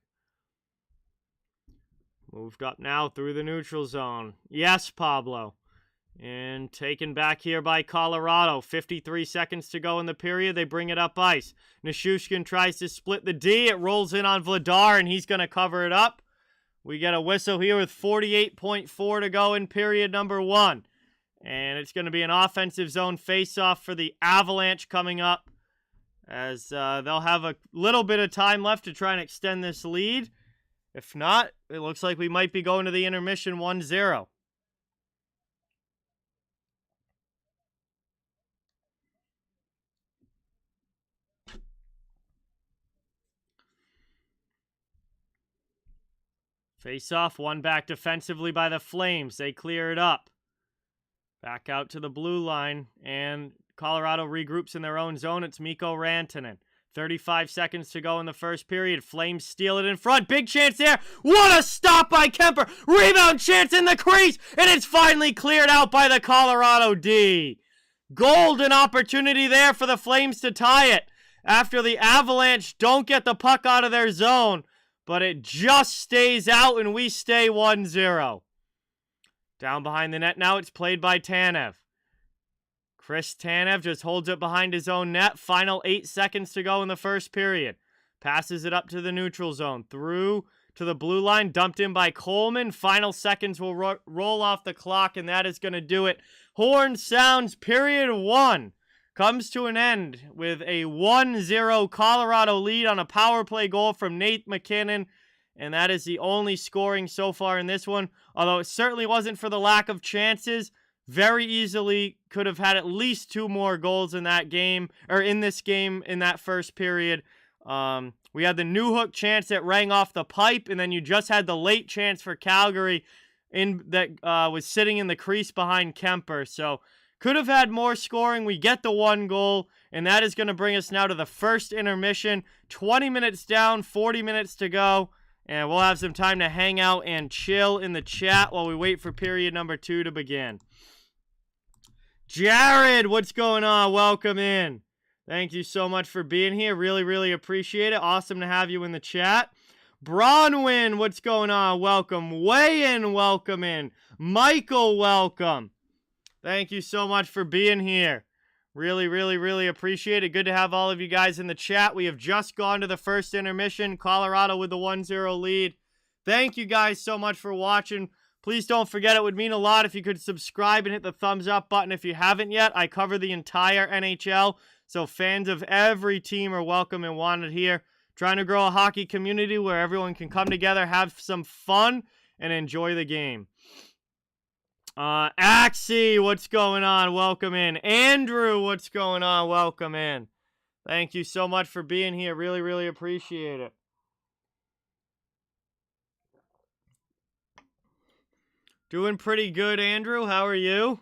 Moved up now through the neutral zone. Yes, Pablo. And taken back here by Colorado. 53 seconds to go in the period. They bring it up ice. Nichushkin tries to split the D. It rolls in on Vladar, and he's going to cover it up. We get a whistle here with 48.4 to go in period number 1. And it's going to be an offensive zone face-off for the Avalanche coming up, as they'll have a little bit of time left to try and extend this lead. If not, it looks like we might be going to the intermission 1-0. Face-off, one back defensively by the Flames. They clear it up. Back out to the blue line, and Colorado regroups in their own zone. It's Mikko Rantanen. 35 seconds to go in the first period. Flames steal it in front. Big chance there. What a stop by Kemper. Rebound chance in the crease, and it's finally cleared out by the Colorado D. Golden opportunity there for the Flames to tie it after the Avalanche don't get the puck out of their zone. But it just stays out, and we stay 1-0. Down behind the net now, it's played by Tanev. Chris Tanev just holds it behind his own net. Final 8 seconds to go in the first period. Passes it up to the neutral zone. Through to the blue line, dumped in by Coleman. Final seconds will roll off the clock, and that is going to do it. Horn sounds, period 1. Comes to an end with a 1-0 Colorado lead on a power play goal from Nate McKinnon. And that is the only scoring so far in this one. Although it certainly wasn't for the lack of chances. Very easily could have had at least 2 more goals in that game, or in this game in that first period. We had the Newhook chance that rang off the pipe, and then you just had the late chance for Calgary that was sitting in the crease behind Kemper. So could have had more scoring. We get the 1 goal, and that is going to bring us now to the first intermission. 20 minutes down, 40 minutes to go, and we'll have some time to hang out and chill in the chat while we wait for period number 2 to begin. Jared, what's going on? Welcome in. Thank you so much for being here. Really, really appreciate it. Awesome to have you in the chat. Bronwyn, what's going on? Welcome. Weigh-in, welcome in. Michael, welcome. Thank you so much for being here. Really, really, really appreciate it. Good to have all of you guys in the chat. We have just gone to the first intermission. Colorado with the 1-0 lead. Thank you guys so much for watching. Please don't forget, it would mean a lot if you could subscribe and hit the thumbs up button if you haven't yet. I cover the entire NHL, so fans of every team are welcome and wanted here. Trying to grow a hockey community where everyone can come together, have some fun, and enjoy the game. Axie, what's going on? Welcome in. Andrew, what's going on? Welcome in. Thank you so much for being here. Really, really appreciate it. Doing pretty good, Andrew. How are you?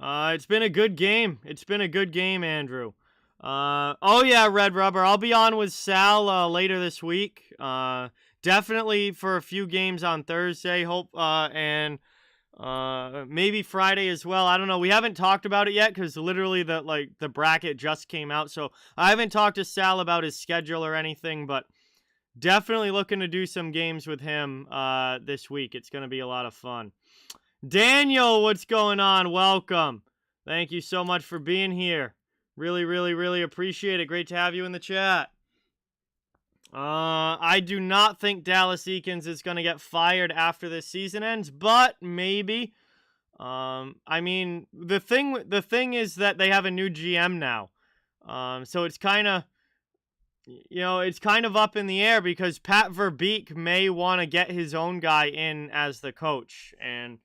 It's been a good game. It's been a good game, Andrew. Oh yeah, Red Rubber. I'll be on with Sal later this week. Definitely for a few games on Thursday. Hope and maybe Friday as well. I don't know. We haven't talked about it yet because literally the bracket just came out. So I haven't talked to Sal about his schedule or anything, but definitely looking to do some games with him this week. It's going to be a lot of fun. Daniel, what's going on? Welcome. Thank you so much for being here. Really, really, really appreciate it. Great to have you in the chat. I do not think Dallas Eakins is going to get fired after this season ends, but maybe. I mean, the thing is that they have a new GM now. So it's kind of, it's kind of up in the air because Pat Verbeek may want to get his own guy in as the coach. And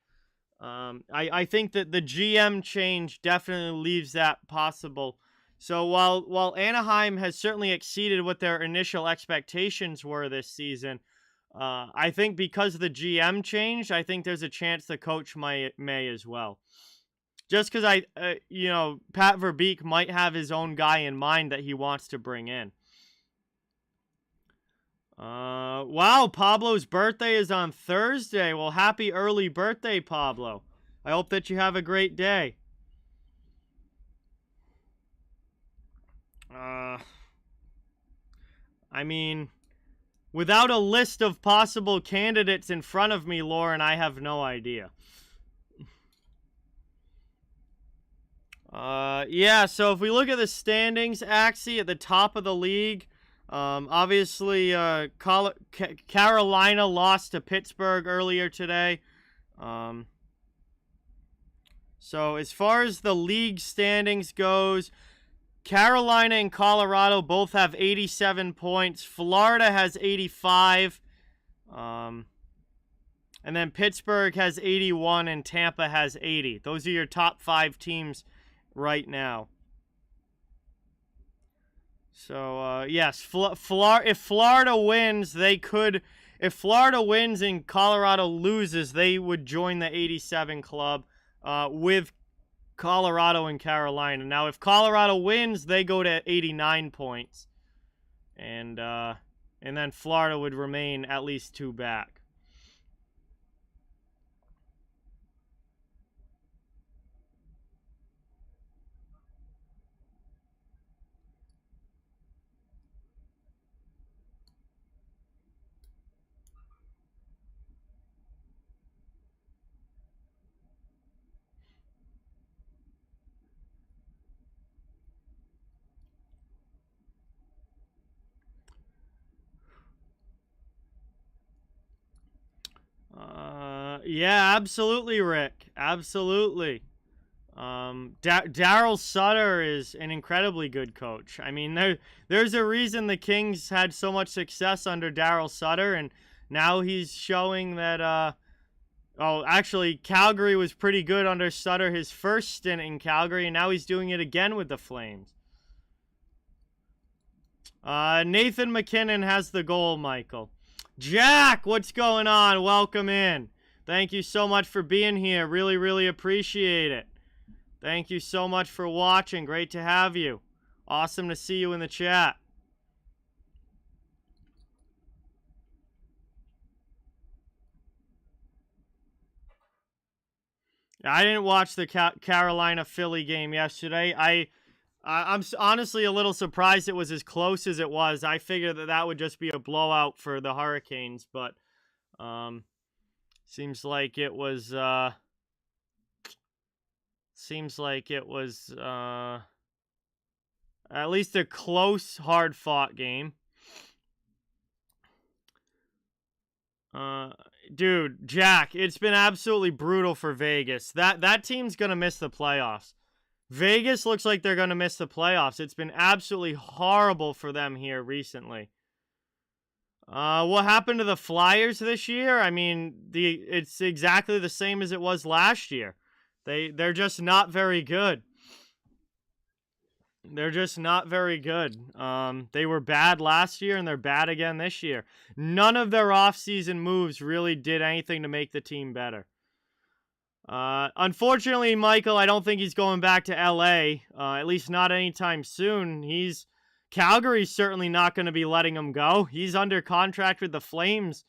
I think that the GM change definitely leaves that possible. So while Anaheim has certainly exceeded what their initial expectations were this season, I think because of the GM change, I think there's a chance the coach may as well. Just because Pat Verbeek might have his own guy in mind that he wants to bring in. Wow, Pablo's birthday is on Thursday. Well, happy early birthday, Pablo. I hope that you have a great day. I mean, without a list of possible candidates in front of me, Lauren, I have no idea. Yeah, so if we look at the standings, Axie at the top of the league, obviously, Carolina lost to Pittsburgh earlier today. So as far as the league standings goes, Carolina and Colorado both have 87 points. Florida has 85. And then Pittsburgh has 81 and Tampa has 80. Those are your top 5 teams right now. So, yes, if Florida wins, they could... If Florida wins and Colorado loses, they would join the 87 club with Colorado and Carolina. Now, if Colorado wins, they go to 89 points. And then Florida would remain at least 2 back. Yeah, absolutely, Rick. Absolutely. Daryl Sutter is an incredibly good coach. I mean, there's a reason the Kings had so much success under Daryl Sutter, and now he's showing that, actually, Calgary was pretty good under Sutter his first stint in Calgary, and now he's doing it again with the Flames. Nathan McKinnon has the goal, Michael. Jack, what's going on? Welcome in. Thank you so much for being here. Really, really appreciate it. Thank you so much for watching. Great to have you. Awesome to see you in the chat. I didn't watch the Carolina-Philly game yesterday. I'm honestly a little surprised it was as close as it was. I figured that would just be a blowout for the Hurricanes, but seems like it was at least a close, hard-fought game. Dude, Jack, it's been absolutely brutal for Vegas. That team's gonna miss the playoffs. Vegas looks like they're gonna miss the playoffs. It's been absolutely horrible for them here recently. What happened to the Flyers this year? I mean, it's exactly the same as it was last year. They're just not very good. They're just not very good. They were bad last year, and they're bad again this year. None of their offseason moves really did anything to make the team better. Unfortunately, Michael, I don't think he's going back to LA, at least not anytime soon. Calgary's certainly not going to be letting him go. He's under contract with the Flames,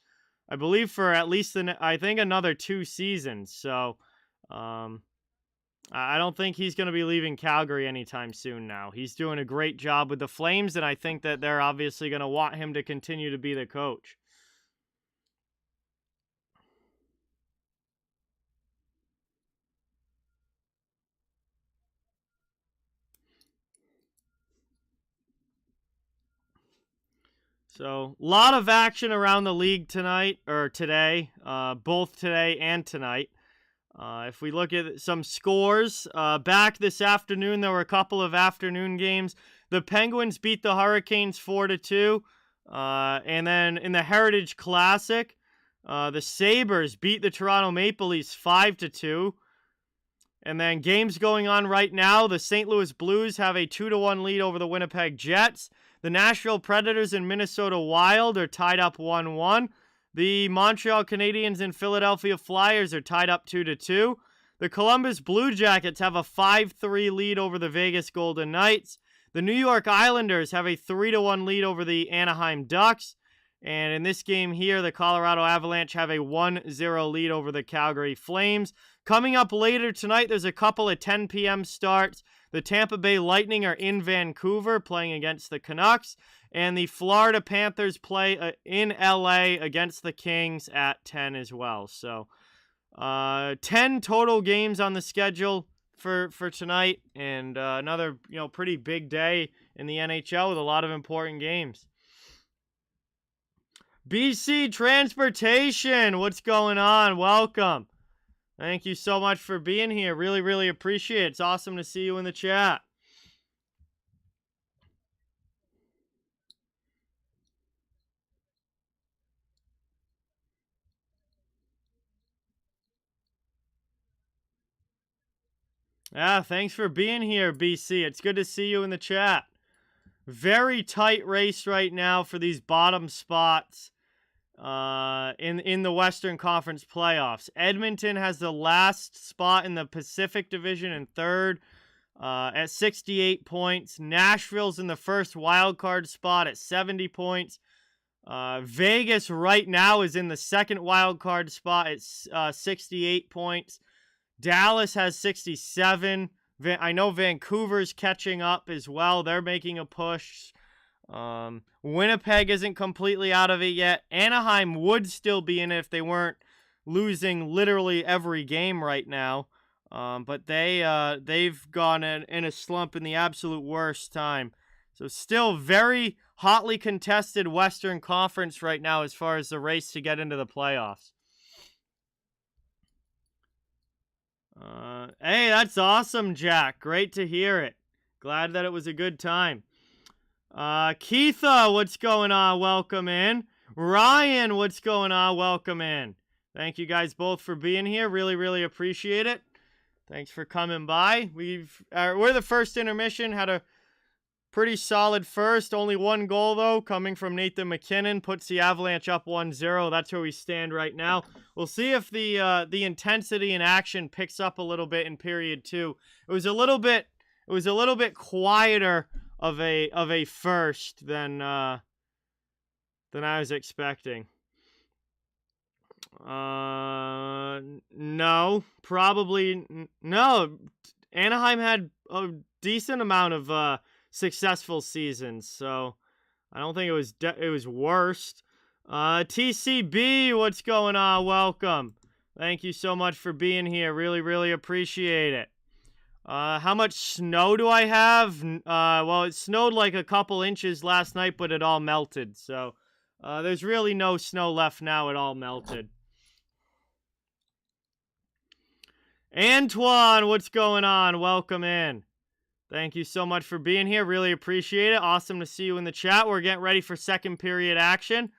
I believe, for at least, I think, another 2 seasons. So, I don't think he's going to be leaving Calgary anytime soon now. He's doing a great job with the Flames, and I think that they're obviously going to want him to continue to be the coach. So, a lot of action around the league tonight, or today, both today and tonight. If we look at some scores, back this afternoon, there were a couple of afternoon games. The Penguins beat the Hurricanes 4-2. And then in the Heritage Classic, the Sabres beat the Toronto Maple Leafs 5-2. And then games going on right now, the St. Louis Blues have a 2-1 lead over the Winnipeg Jets. The Nashville Predators and Minnesota Wild are tied up 1-1. The Montreal Canadiens and Philadelphia Flyers are tied up 2-2. The Columbus Blue Jackets have a 5-3 lead over the Vegas Golden Knights. The New York Islanders have a 3-1 lead over the Anaheim Ducks. And in this game here, the Colorado Avalanche have a 1-0 lead over the Calgary Flames. Coming up later tonight, there's a couple of 10 p.m. starts. The Tampa Bay Lightning are in Vancouver playing against the Canucks. And the Florida Panthers play in LA against the Kings at 10 as well. So 10 total games on the schedule for tonight. And another pretty big day in the NHL with a lot of important games. BC Transportation, what's going on? Welcome. Thank you so much for being here. Really, really appreciate it. It's awesome to see you in the chat. Yeah, thanks for being here, BC. It's good to see you in the chat. Very tight race right now for these bottom spots in the Western Conference playoffs. Edmonton has the last spot in the Pacific Division in third at 68 points. Nashville's in the first wild card spot at 70 points. Vegas right now is in the second wild card spot at 68 points. Dallas has 67. I know Vancouver's catching up as well. They're making a push. Winnipeg isn't completely out of it yet. Anaheim would still be in it if they weren't losing literally every game right now. But they've gone in a slump in the absolute worst time. So still very hotly contested Western Conference right now as far as the race to get into the playoffs. Hey, that's awesome, Jack. Great to hear it. Glad that it was a good time. Keitha, what's going on? Welcome in. Ryan, what's going on? Welcome in. Thank you guys both for being here. Really, really appreciate it. Thanks for coming by. We're the first intermission. Had a pretty solid first. Only one goal, though, coming from Nathan McKinnon. Puts the Avalanche up 1-0. That's where we stand right now. We'll see if the intensity and action picks up a little bit in period 2. It was a little bit quieter of a first than I was expecting. No, probably no. Anaheim had a decent amount of successful seasons, so I don't think it was worst. TCB, what's going on? Welcome. Thank you so much for being here. Really, really appreciate it. How much snow do I have? Well, it snowed like a couple inches last night, but it all melted. So there's really no snow left now. It all melted. Antoine, what's going on? Welcome in. Thank you so much for being here. Really appreciate it. Awesome to see you in the chat. We're getting ready for second period action.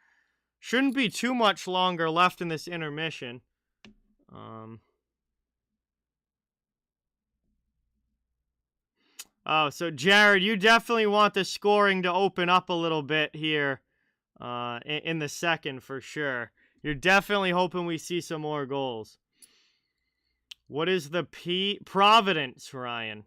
Shouldn't be too much longer left in this intermission. Oh, so Jared, you definitely want the scoring to open up a little bit here in the second for sure. You're definitely hoping we see some more goals. What is the Providence, Ryan?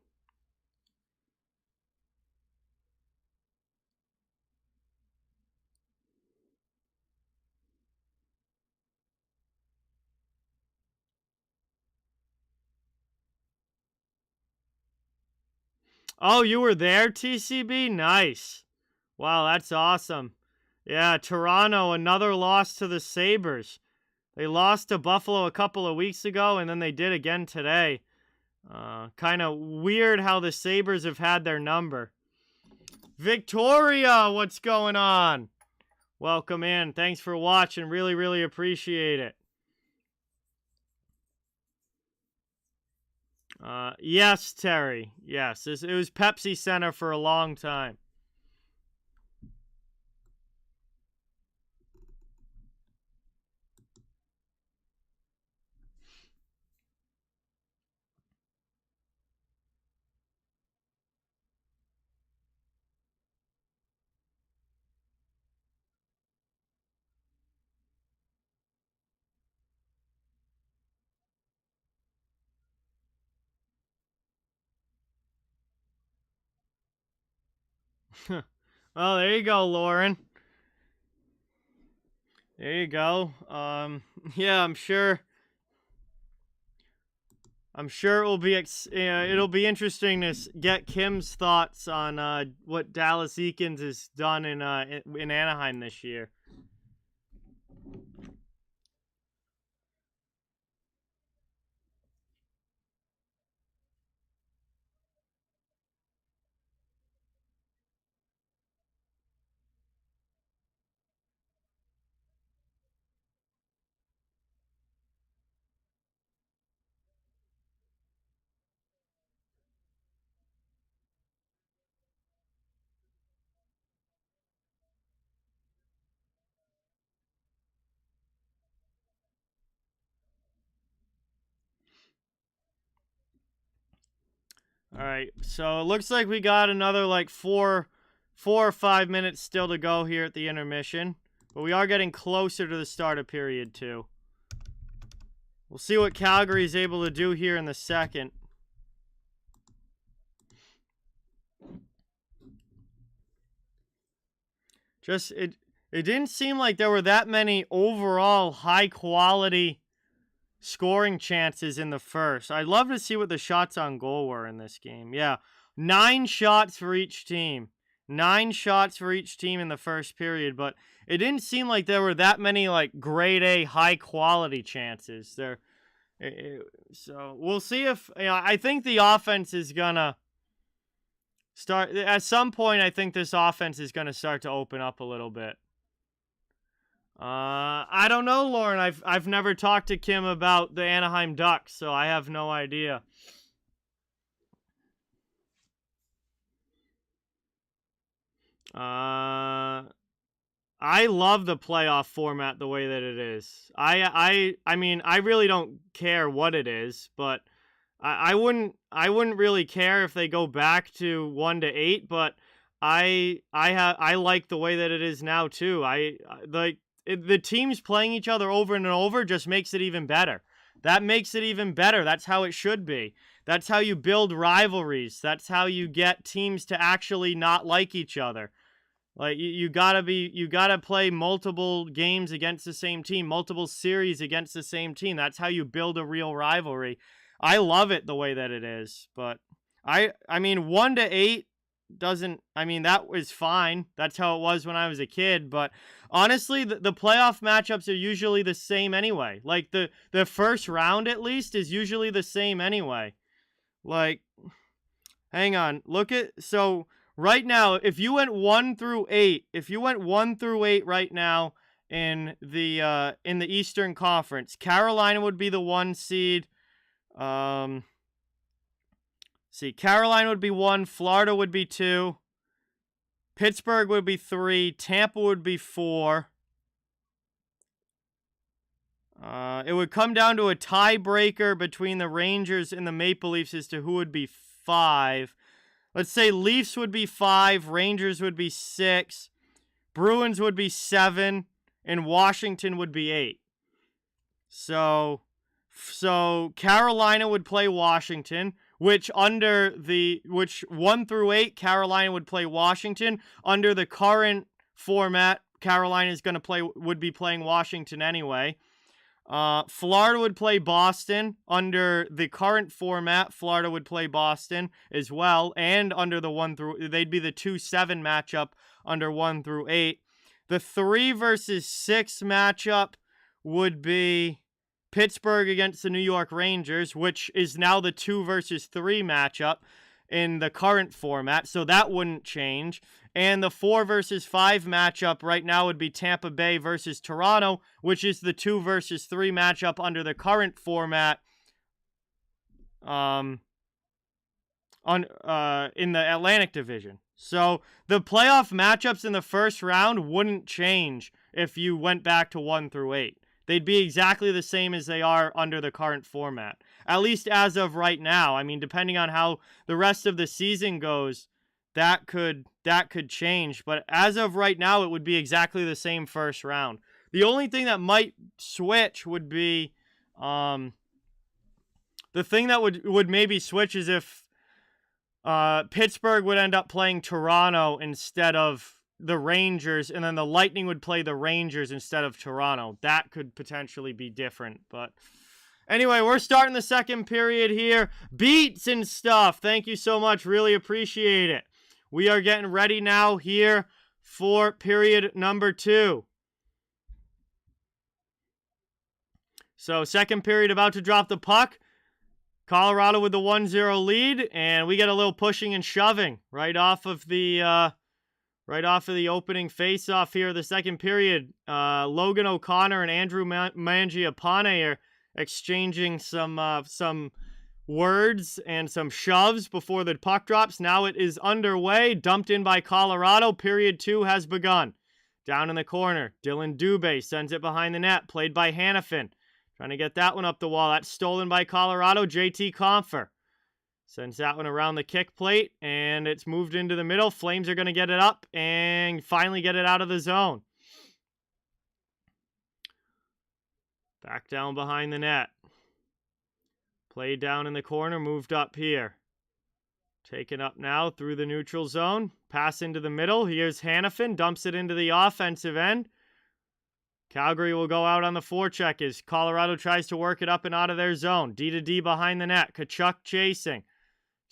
Oh, you were there, TCB? Nice. Wow, that's awesome. Yeah, Toronto, another loss to the Sabres. They lost to Buffalo a couple of weeks ago, and then they did again today. Kind of weird how the Sabres have had their number. Victoria, what's going on? Welcome in. Thanks for watching. Really, really appreciate it. Yes, Terry. Yes, it was Pepsi Center for a long time. Well, there you go, Lauren. There you go. Yeah, I'm sure it'll be interesting to get Kim's thoughts on what Dallas Eakins has done in Anaheim this year. All right, so it looks like we got another like four or 5 minutes still to go here at the intermission, but we are getting closer to the start of period 2. We'll see what Calgary is able to do here in the second. It didn't seem like there were that many overall high quality scoring chances in the first. I'd love to see what the shots on goal were in this game. Yeah, 9 shots for each team. 9 shots for each team in the first period, but it didn't seem like there were that many like grade A high quality chances there. So we'll see if I think the offense is gonna start at some point. I think this offense is gonna start to open up a little bit. I don't know, Lauren. I've never talked to Kim about the Anaheim Ducks, so I have no idea. I love the playoff format the way that it is. I mean, I really don't care what it is, but I wouldn't really care if they go back to 1 to 8, but I like the way that it is now too. The teams playing each other over and over just makes it even better. That makes it even better. That's how it should be. That's how you build rivalries. That's how you get teams to actually not like each other. Like you gotta play multiple games against the same team, multiple series against the same team. That's how you build a real rivalry. I love it the way that it is, but I mean 1 to 8 doesn't, I mean, that was fine. That's how it was when I was a kid. But honestly, the playoff matchups are usually the same anyway. Like the first round at least is usually the same anyway. Like, hang on, so right now, if you went 1 through 8, right now in the Eastern Conference, Carolina would be the 1 seed. Carolina would be 1, Florida would be 2, Pittsburgh would be 3, Tampa would be 4, It would come down to a tiebreaker between the Rangers and the Maple Leafs as to who would be 5. Let's say Leafs would be 5, Rangers would be 6, Bruins would be 7, and Washington would be 8. So Carolina would play Washington, which 1 through 8 Carolina would play Washington. Under the current format, Carolina would be playing Washington anyway. Florida would play Boston. Under the current format, Florida would play Boston as well, and under the they'd be the 2-7 matchup under 1 through 8. The 3 versus 6 matchup would be Pittsburgh against the New York Rangers, which is now the 2 versus 3 matchup in the current format, so that wouldn't change. And the 4 versus 5 matchup right now would be Tampa Bay versus Toronto, which is the 2 versus 3 matchup under the current format in the Atlantic Division. So the playoff matchups in the first round wouldn't change if you went back to 1 through 8. They'd be exactly the same as they are under the current format, at least as of right now. I mean, depending on how the rest of the season goes, that could change. But as of right now, it would be exactly the same first round. The only thing that might switch would be the thing that would maybe switch is if Pittsburgh would end up playing Toronto instead of the Rangers, and then the Lightning would play the Rangers instead of Toronto. That could potentially be different. But anyway, we're starting the second period here. Beats and stuff. Thank you so much. Really appreciate it. We are getting ready now here for period number 2. So second period about to drop the puck. Colorado with the 1-0 lead, and we get a little pushing and shoving right off of the opening face-off here of the second period. Logan O'Connor and Andrew Mangiapane are exchanging some words and some shoves before the puck drops. Now it is underway, dumped in by Colorado. Period 2 has begun. Down in the corner, Dylan Dubé sends it behind the net, played by Hanifin. Trying to get that one up the wall. That's stolen by Colorado. JT Compher sends that one around the kick plate, and it's moved into the middle. Flames are going to get it up and finally get it out of the zone. Back down behind the net. Played down in the corner, moved up here. Taken up now through the neutral zone. Pass into the middle. Here's Hanifin, dumps it into the offensive end. Calgary will go out on the forecheck as Colorado tries to work it up and out of their zone. D-to-D behind the net. Tkachuk chasing.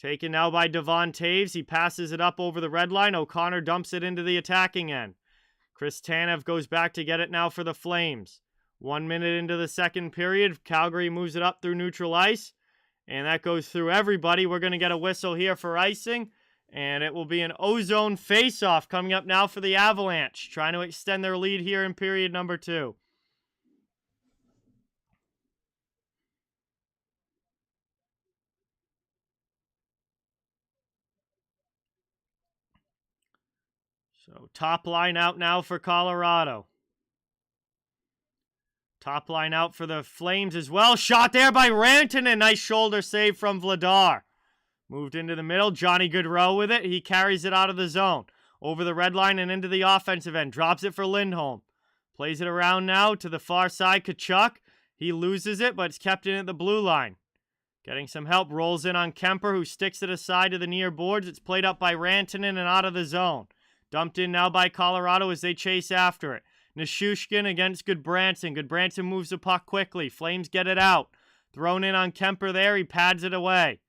Taken now by Devon Taves. He passes it up over the red line. O'Connor dumps it into the attacking end. Chris Tanev goes back to get it now for the Flames. 1 minute into the second period. Calgary moves it up through neutral ice. And that goes through everybody. We're going to get a whistle here for icing. And it will be an ozone face-off coming up now for the Avalanche, trying to extend their lead here in period number 2. So top line out now for Colorado. Top line out for the Flames as well. Shot there by Rantanen. Nice shoulder save from Vladar. Moved into the middle. Johnny Gaudreau with it. He carries it out of the zone. Over the red line and into the offensive end. Drops it for Lindholm. Plays it around now to the far side. Tkachuk. He loses it, but it's kept in at the blue line. Getting some help. Rolls in on Kemper, who sticks it aside to the near boards. It's played up by Rantanen and out of the zone. Dumped in now by Colorado as they chase after it. Nichushkin against Goodbranson. Goodbranson moves the puck quickly. Flames get it out. Thrown in on Kemper there. He pads it away.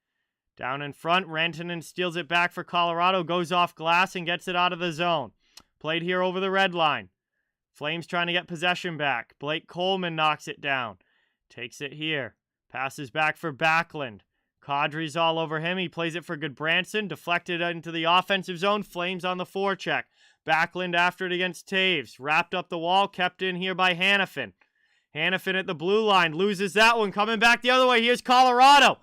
Down in front, Rantanen steals it back for Colorado, goes off glass and gets it out of the zone. Played here over the red line. Flames trying to get possession back. Blake Coleman knocks it down. Takes it here. Passes back for Backlund. Kadri's all over him. He plays it for Goodbranson. Deflected into the offensive zone. Flames on the forecheck. Backlund after it against Taves. Wrapped up the wall. Kept in here by Hanifin. Hanifin at the blue line. Loses that one. Coming back the other way. Here's Colorado.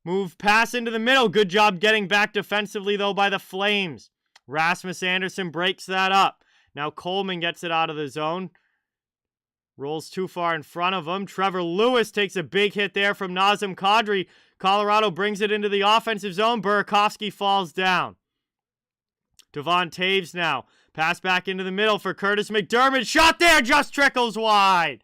Move pass into the middle. Good job getting back defensively, though, by the Flames. Rasmus Anderson breaks that up. Now Coleman gets it out of the zone. Rolls too far in front of him. Trevor Lewis takes a big hit there from Nazem Kadri. Colorado brings it into the offensive zone. Burakovsky falls down. Devon Taves now. Pass back into the middle for Curtis McDermott. Shot there, just trickles wide.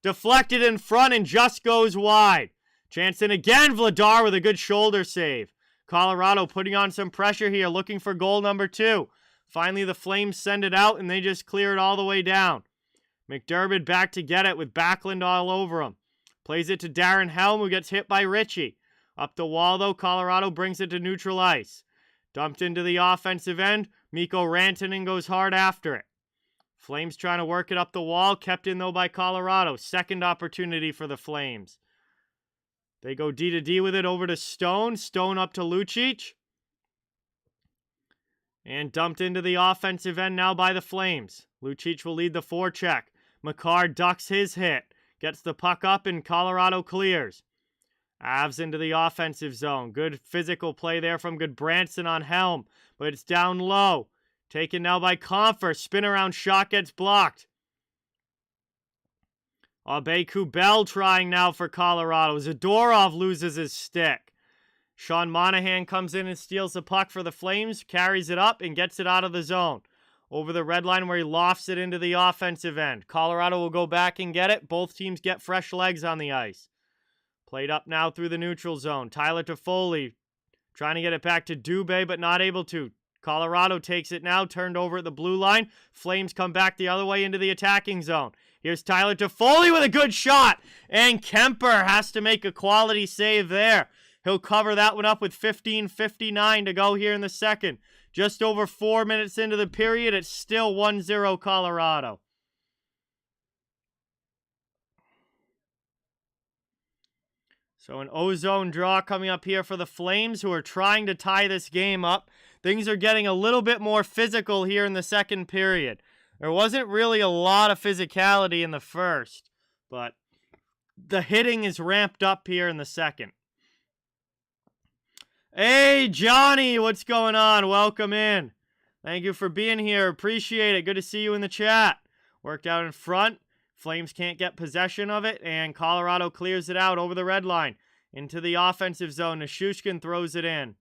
Deflected in front and just goes wide. Jansen again. Vladar with a good shoulder save. Colorado putting on some pressure here, looking for goal number 2. Finally, the Flames send it out, and they just clear it all the way down. McDermott back to get it with Backlund all over him. Plays it to Darren Helm, who gets hit by Ritchie. Up the wall, though, Colorado brings it to neutral ice. Dumped into the offensive end. Mikko Rantanen goes hard after it. Flames trying to work it up the wall. Kept in, though, by Colorado. Second opportunity for the Flames. They go D to D with it over to Stone. Stone up to Lucic. And dumped into the offensive end now by the Flames. Lucic will lead the forecheck. McCarr ducks his hit. Gets the puck up and Colorado clears. Avs into the offensive zone. Good physical play there from Goodbranson on Helm. But it's down low. Taken now by Comfer. Spin around shot gets blocked. Abe-Kubel trying now for Colorado. Zadorov loses his stick. Sean Monahan comes in and steals the puck for the Flames. Carries it up and gets it out of the zone. Over the red line where he lofts it into the offensive end. Colorado will go back and get it. Both teams get fresh legs on the ice. Played up now through the neutral zone. Tyler Toffoli trying to get it back to Dubé, but not able to. Colorado takes it now, turned over at the blue line. Flames come back the other way into the attacking zone. Here's Tyler Toffoli with a good shot. And Kemper has to make a quality save there. He'll cover that one up with 15:59 to go here in the second. Just over 4 minutes into the period, it's still 1-0 Colorado. So an O-zone draw coming up here for the Flames, who are trying to tie this game up. Things are getting a little bit more physical here in the second period. There wasn't really a lot of physicality in the first, but the hitting is ramped up here in the second. Hey, Johnny, what's going on? Welcome in. Thank you for being here. Appreciate it. Good to see you in the chat. Worked out in front. Flames can't get possession of it, and Colorado clears it out over the red line. Into the offensive zone. Nichushkin throws it in.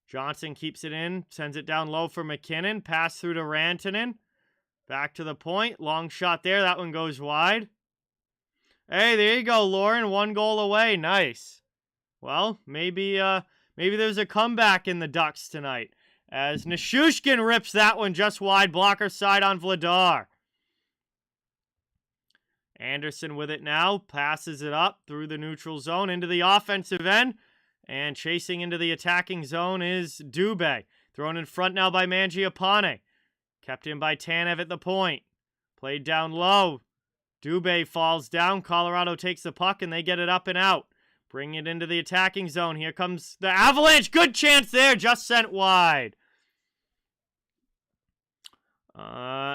Johnson keeps it in. Sends it down low for McKinnon. Pass through to Rantanen. Back to the point. Long shot there. That one goes wide. Hey, there you go, Lauren. 1 goal away. Nice. Well, maybe there's a comeback in the Ducks tonight. As Nichushkin rips that one just wide. Blocker side on Vladar. Anderson with it now. Passes it up through the neutral zone into the offensive end. And chasing into the attacking zone is Dubé. Thrown in front now by Mangiapane. Kept in by Tanev at the point. Played down low. Dubé falls down. Colorado takes the puck and they get it up and out. Bring it into the attacking zone. Here comes the Avalanche. Good chance there. Just sent wide.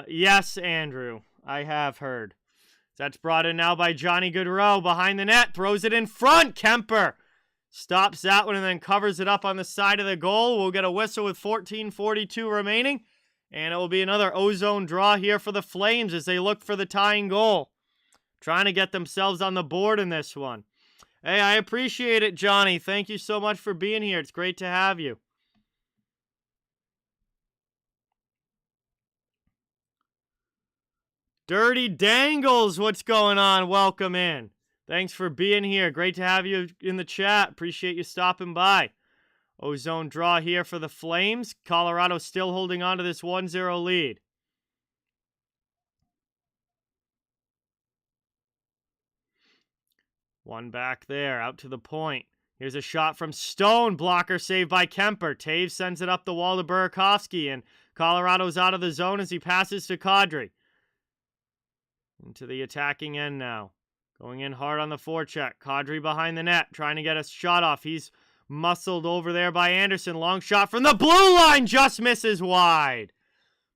Yes, Andrew. I have heard. That's brought in now by Johnny Gaudreau. Behind the net. Throws it in front. Kemper stops that one and then covers it up on the side of the goal. We'll get a whistle with 14:42 remaining. And it will be another O-zone draw here for the Flames as they look for the tying goal. Trying to get themselves on the board in this one. Hey, I appreciate it, Johnny. Thank you so much for being here. It's great to have you. Dirty Dangles, what's going on? Welcome in. Thanks for being here. Great to have you in the chat. Appreciate you stopping by. O-zone draw here for the Flames. Colorado still holding on to this 1-0 lead. One back there, out to the point. Here's a shot from Stone. Blocker saved by Kemper. Taves sends it up the wall to Burakovsky, and Colorado's out of the zone as he passes to Kadri. Into the attacking end now. Going in hard on the forecheck. Kadri behind the net, trying to get a shot off. He's muscled over there by Anderson. Long shot from the blue line, just misses wide.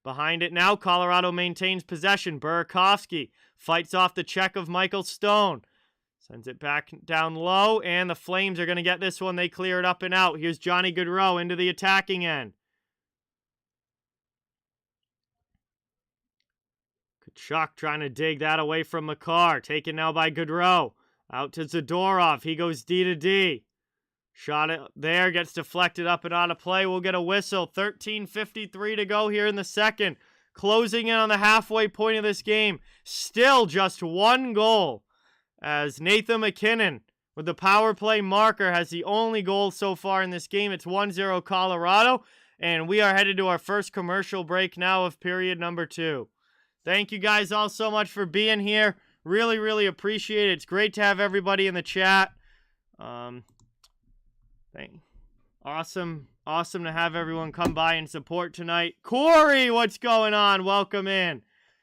Behind it now, Colorado maintains possession. Burakovsky fights off the check of Michael Stone. Sends it back down low, and the Flames are going to get this one. They clear it up and out. Here's Johnny Gaudreau into the attacking end. Chuck trying to dig that away from Makar. Taken now by Gaudreau. Out to Zadorov. He goes D to D. Shot it there. Gets deflected up and out of play. We'll get a whistle. 13:53 to go here in the second. Closing in on the halfway point of this game. Still just one goal. As Nathan McKinnon, with the power play marker, has the only goal so far in this game. It's 1-0 Colorado. And we are headed to our first commercial break now of period number 2. Thank you guys all so much for being here. Really, really appreciate it. It's great to have everybody in the chat. Awesome to have everyone come by and support tonight. Corey, what's going on? Welcome in.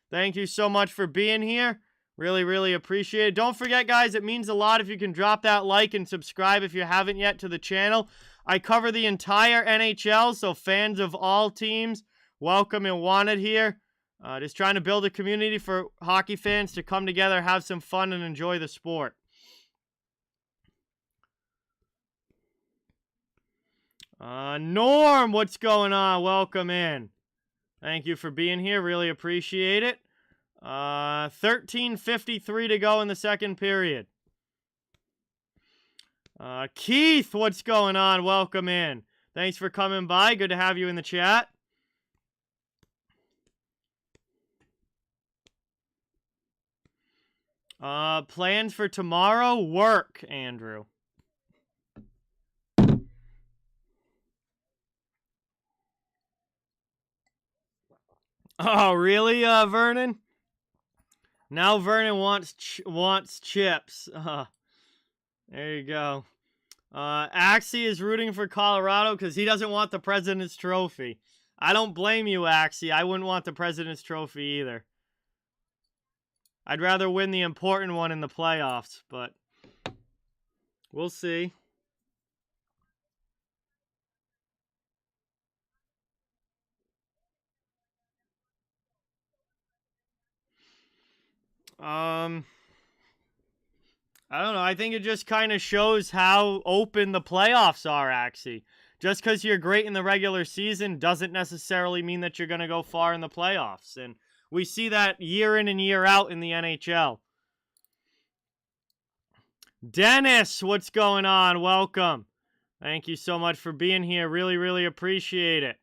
Thank you so much for being here. Really, really appreciate it. Don't forget, guys, it means a lot if you can drop that like and subscribe if you haven't yet to the channel. I cover the entire NHL, so fans of all teams, welcome and wanted here. Just trying to build a community for hockey fans to come together, have some fun, and enjoy the sport. Norm, what's going on? Welcome in. Thank you for being here. Really appreciate it. 13:53 to go in the second period. Keith, what's going on? Welcome in. Thanks for coming by. Good to have you in the chat. Plans for tomorrow? Work, Andrew. Oh, really, Vernon? Now Vernon wants chips. There you go. Axie is rooting for Colorado because he doesn't want the President's Trophy. I don't blame you, Axie. I wouldn't want the President's Trophy either. I'd rather win the important one in the playoffs, but we'll see. I don't know. I think it just kind of shows how open the playoffs are, Axie. Just because you're great in the regular season doesn't necessarily mean that you're going to go far in the playoffs. And we see that year in and year out in the NHL. Dennis, what's going on? Welcome. Thank you so much for being here. Really, really appreciate it.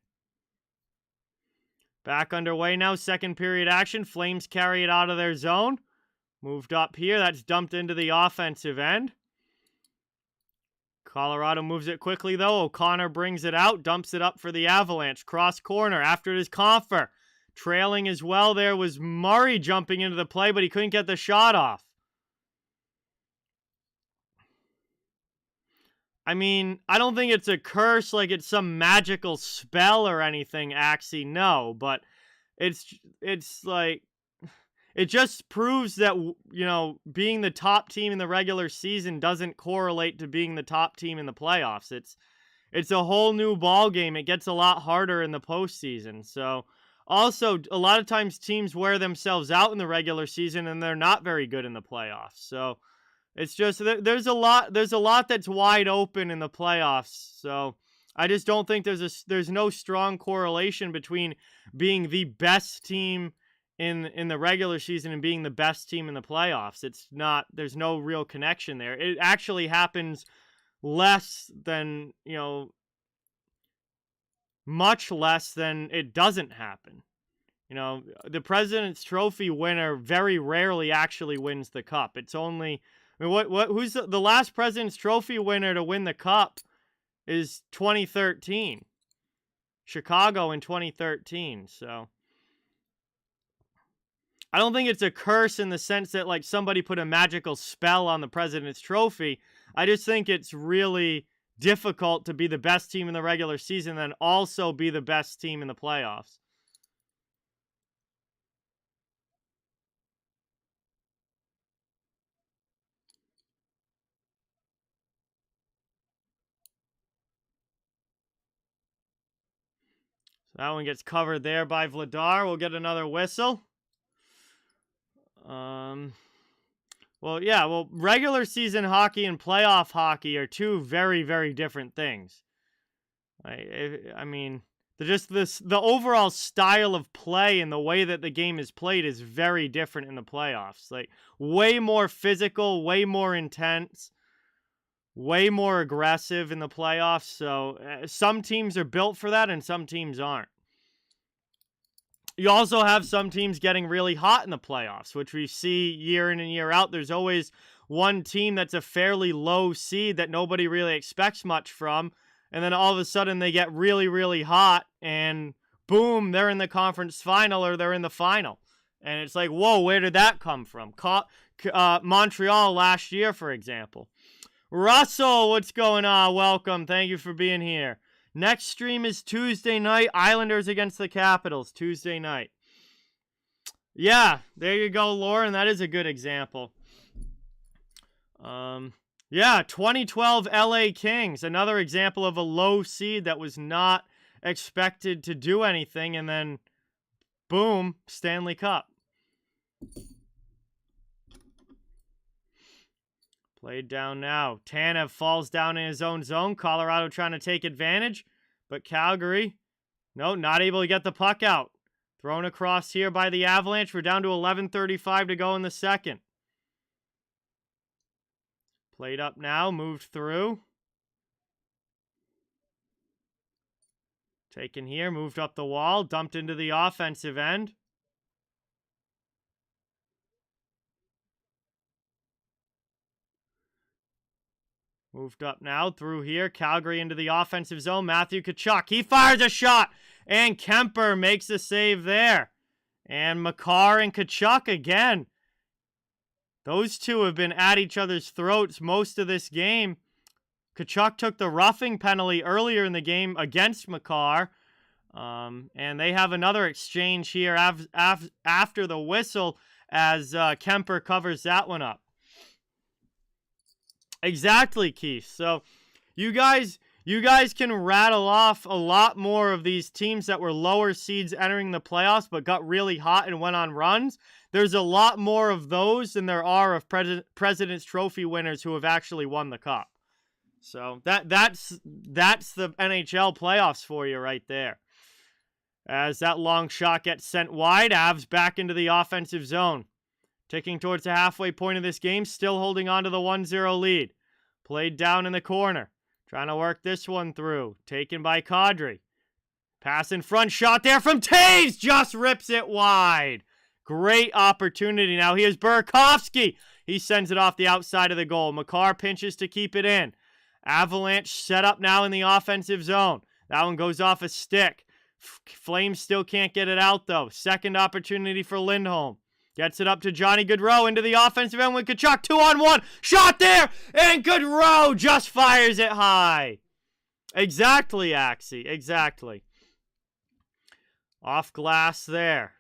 Back underway now. Second period action. Flames carry it out of their zone. Moved up here. That's dumped into the offensive end. Colorado moves it quickly, though. O'Connor brings it out. Dumps it up for the Avalanche. Cross corner. After it is Confer. Trailing as well there was Murray jumping into the play, but he couldn't get the shot off. I mean, I don't think it's a curse like it's some magical spell or anything, Axie, no. But it's like, it just proves that, you know, being the top team in the regular season doesn't correlate to being the top team in the playoffs. It's a whole new ball game. It gets a lot harder in the postseason. So, also, a lot of times teams wear themselves out in the regular season and they're not very good in the playoffs. So, it's just there's a lot that's wide open in the playoffs. So, I just don't think there's no strong correlation between being the best team in the regular season and being the best team in the playoffs. It's not, there's no real connection there. It actually happens less than, you know, much less than it doesn't happen. You know, the President's Trophy winner very rarely actually wins the cup. It's only, I mean, who's the last President's Trophy winner to win the cup is 2013. Chicago in 2013, so I don't think it's a curse in the sense that, like, somebody put a magical spell on the President's Trophy. I just think it's really difficult to be the best team in the regular season and also be the best team in the playoffs. So that one gets covered there by Vladar. We'll get another whistle. Well, regular season hockey and playoff hockey are two very, very different things. I mean, The overall style of play and the way that the game is played is very different in the playoffs. Like, way more physical, way more intense, way more aggressive in the playoffs. So some teams are built for that and some teams aren't. You also have some teams getting really hot in the playoffs, which we see year in and year out. There's always one team that's a fairly low seed that nobody really expects much from, and then all of a sudden they get really, really hot, and boom, they're in the conference final or they're in the final. And it's like, whoa, where did that come from? Montreal last year, for example. Russell, what's going on? Welcome. Thank you for being here. Next stream is Tuesday night. Islanders against the Capitals, Tuesday night. Yeah, there you go, Lauren. That is a good example. Yeah, 2012 LA Kings. Another example of a low seed that was not expected to do anything. And then, boom, Stanley Cup. Played down now. Tanev falls down in his own zone. Colorado trying to take advantage. But Calgary, no, not able to get the puck out. Thrown across here by the Avalanche. We're down to 11:35 to go in the second. Played up now. Moved through. Taken here. Moved up the wall. Dumped into the offensive end. Moved up now, through here. Calgary into the offensive zone. Matthew Tkachuk, he fires a shot. And Kemper makes a save there. And Makar and Tkachuk again. Those two have been at each other's throats most of this game. Tkachuk took the roughing penalty earlier in the game against Makar. And they have another exchange here after the whistle as Kemper covers that one up. Exactly, Keith. So you guys can rattle off a lot more of these teams that were lower seeds entering the playoffs but got really hot and went on runs. There's a lot more of those than there are of President's Trophy winners who have actually won the cup. So that's the NHL playoffs for you right there. As that long shot gets sent wide, Avs back into the offensive zone. Ticking towards the halfway point of this game, still holding on to the 1-0 lead. Played down in the corner. Trying to work this one through. Taken by Kadri. Pass in front, shot there from Taves! Just rips it wide. Great opportunity. Now here's Burakovsky. He sends it off the outside of the goal. Makar pinches to keep it in. Avalanche set up now in the offensive zone. That one goes off a stick. Flames still can't get it out, though. Second opportunity for Lindholm. Gets it up to Johnny Gaudreau into the offensive end with Tkachuk. 2-on-1. Shot there! And Gaudreau just fires it high. Exactly, Axie. Exactly. Off glass there.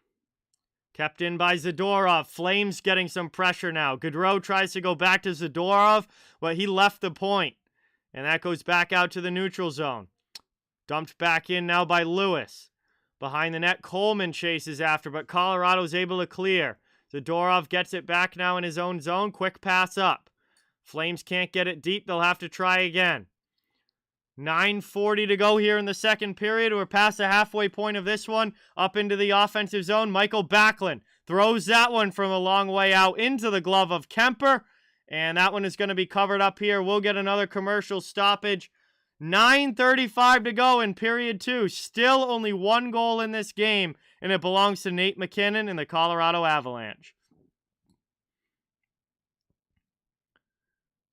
Kept in by Zadorov. Flames getting some pressure now. Gaudreau tries to go back to Zadorov, but he left the point. And that goes back out to the neutral zone. Dumped back in now by Lewis. Behind the net, Coleman chases after, but Colorado's able to clear. Zadorov gets it back now in his own zone. Quick pass up. Flames can't get it deep. They'll have to try again. 9:40 to go here in the second period. We're past the halfway point of this one. Up into the offensive zone. Michael Backlund throws that one from a long way out into the glove of Kemper. And that one is going to be covered up here. We'll get another commercial stoppage. 9:35 to go in period 2. Still only one goal in this game, and it belongs to Nate McKinnon and the Colorado Avalanche.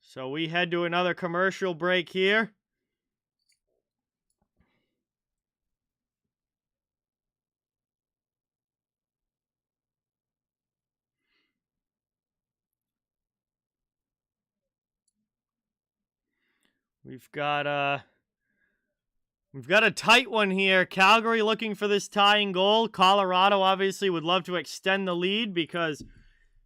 So we head to another commercial break here. We've got a tight one here. Calgary looking for this tying goal. Colorado obviously would love to extend the lead because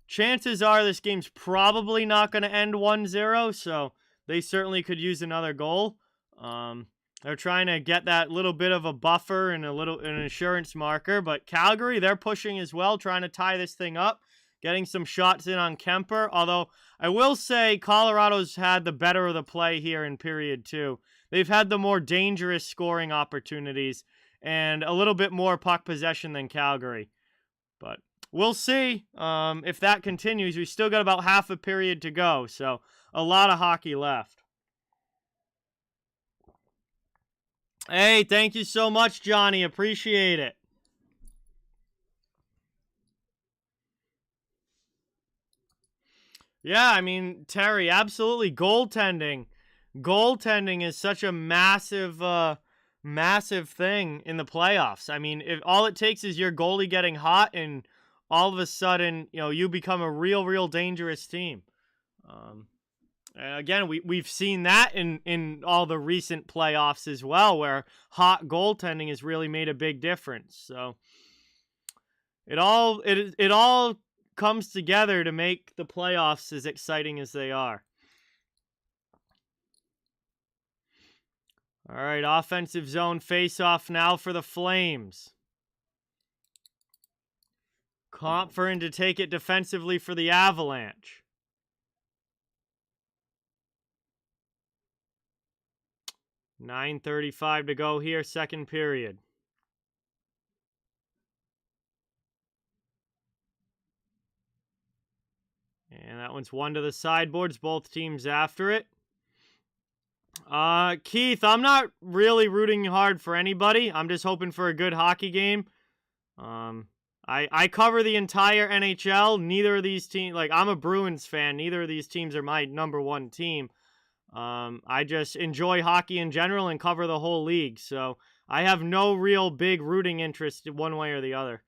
chances are this game's probably not going to end 1-0, so they certainly could use another goal. They're trying to get that little bit of a buffer and an insurance marker, but Calgary, they're pushing as well, trying to tie this thing up. Getting some shots in on Kemper, although I will say Colorado's had the better of the play here in period 2. They've had the more dangerous scoring opportunities, and a little bit more puck possession than Calgary. But we'll see if that continues. We still got about half a period to go, so a lot of hockey left. Hey, thank you so much, Johnny. Appreciate it. Yeah, I mean, Terry, absolutely. Goaltending. Goaltending is such a massive, massive thing in the playoffs. I mean, if all it takes is your goalie getting hot and all of a sudden, you become a real dangerous team. Again, we've seen that in all the recent playoffs as well, where hot goaltending has really made a big difference. So it all comes together to make the playoffs as exciting as they are. All right, offensive zone face-off now for the Flames. Compher to take it defensively for the Avalanche. .9:35 to go here, second period. And that one's one to the sideboards, both teams after it. Keith, I'm not really rooting hard for anybody. I'm just hoping for a good hockey game. I cover the entire NHL. Neither of these teams, I'm a Bruins fan. Neither of these teams are my number one team. I just enjoy hockey in general and cover the whole league. So I have no real big rooting interest one way or the other.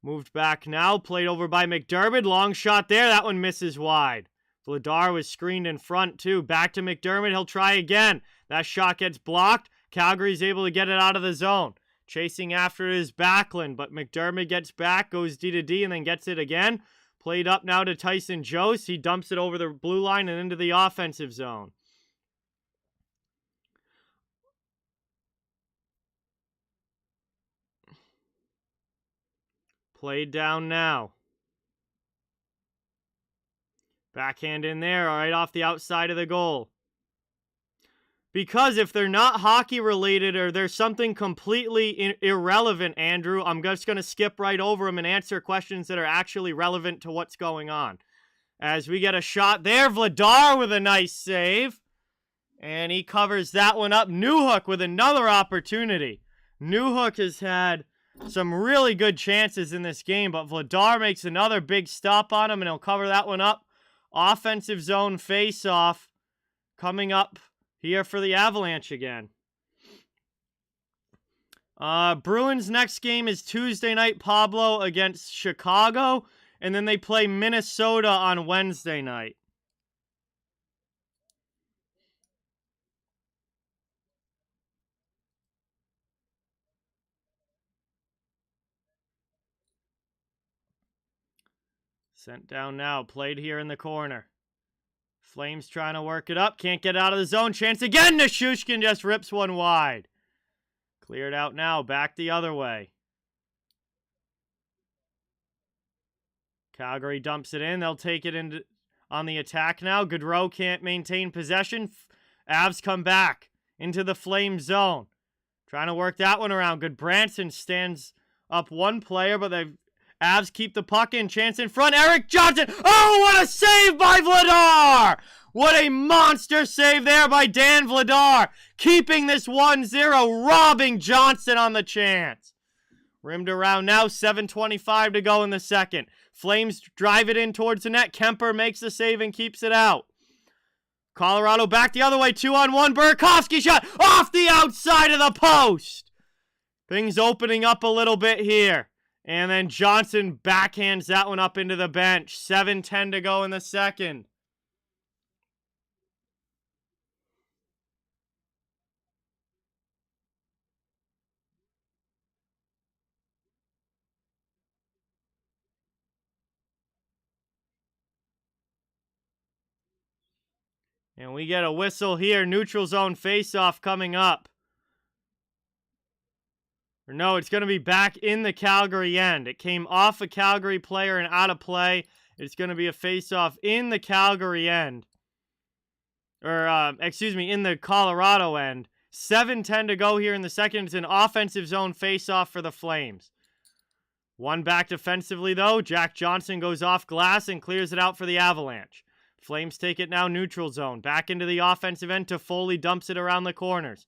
Moved back now, played over by McDermott. Long shot there. That one misses wide. Vladar was screened in front, too. Back to McDermott. He'll try again. That shot gets blocked. Calgary's able to get it out of the zone. Chasing after it is Backlund, but McDermott gets back, goes D to D, and then gets it again. Played up now to Tyson Jost. He dumps it over the blue line and into the offensive zone. Played down now. Backhand in there, right off the outside of the goal. Because if they're not hockey related or there's something completely irrelevant, Andrew, I'm just going to skip right over them and answer questions that are actually relevant to what's going on. As we get a shot there, Vladar with a nice save. And he covers that one up. Newhook with another opportunity. Newhook has had some really good chances in this game, but Vladar makes another big stop on him, and he'll cover that one up. Offensive zone face-off coming up here for the Avalanche again. Bruins' next game is Tuesday night, Pablo, against Chicago, and then they play Minnesota on Wednesday night. Sent down now, played here in the corner. Flames trying to work it up, can't get out of the zone. Chance again, Nichushkin just rips one wide. Cleared out now, back the other way. Calgary dumps it in, they'll take it into on the attack now. Gaudreau can't maintain possession. Avs come back into the Flames zone. Trying to work that one around. Goodbranson stands up one player, but they've Avs keep the puck in. Chance in front. Eric Johnson. Oh, what a save by Vladar! What a monster save there by Dan Vladar. Keeping this 1-0. Robbing Johnson on the chance. Rimmed around now. 7:25 to go in the second. Flames drive it in towards the net. Kemper makes the save and keeps it out. Colorado back the other way. 2-on-1. Burakovsky shot off the outside of the post. Things opening up a little bit here. And then Johnson backhands that one up into the bench. 7:10 to go in the second. And we get a whistle here. Neutral zone faceoff coming up. Or no, it's going to be back in the Calgary end. It came off a Calgary player and out of play. It's going to be a faceoff in the Calgary end. Or, excuse me, in the Colorado end. 7:10 to go here in the second. It's an offensive zone face-off for the Flames. One back defensively, though. Jack Johnson goes off glass and clears it out for the Avalanche. Flames take it now neutral zone. Back into the offensive end. Toffoli dumps it around the corners.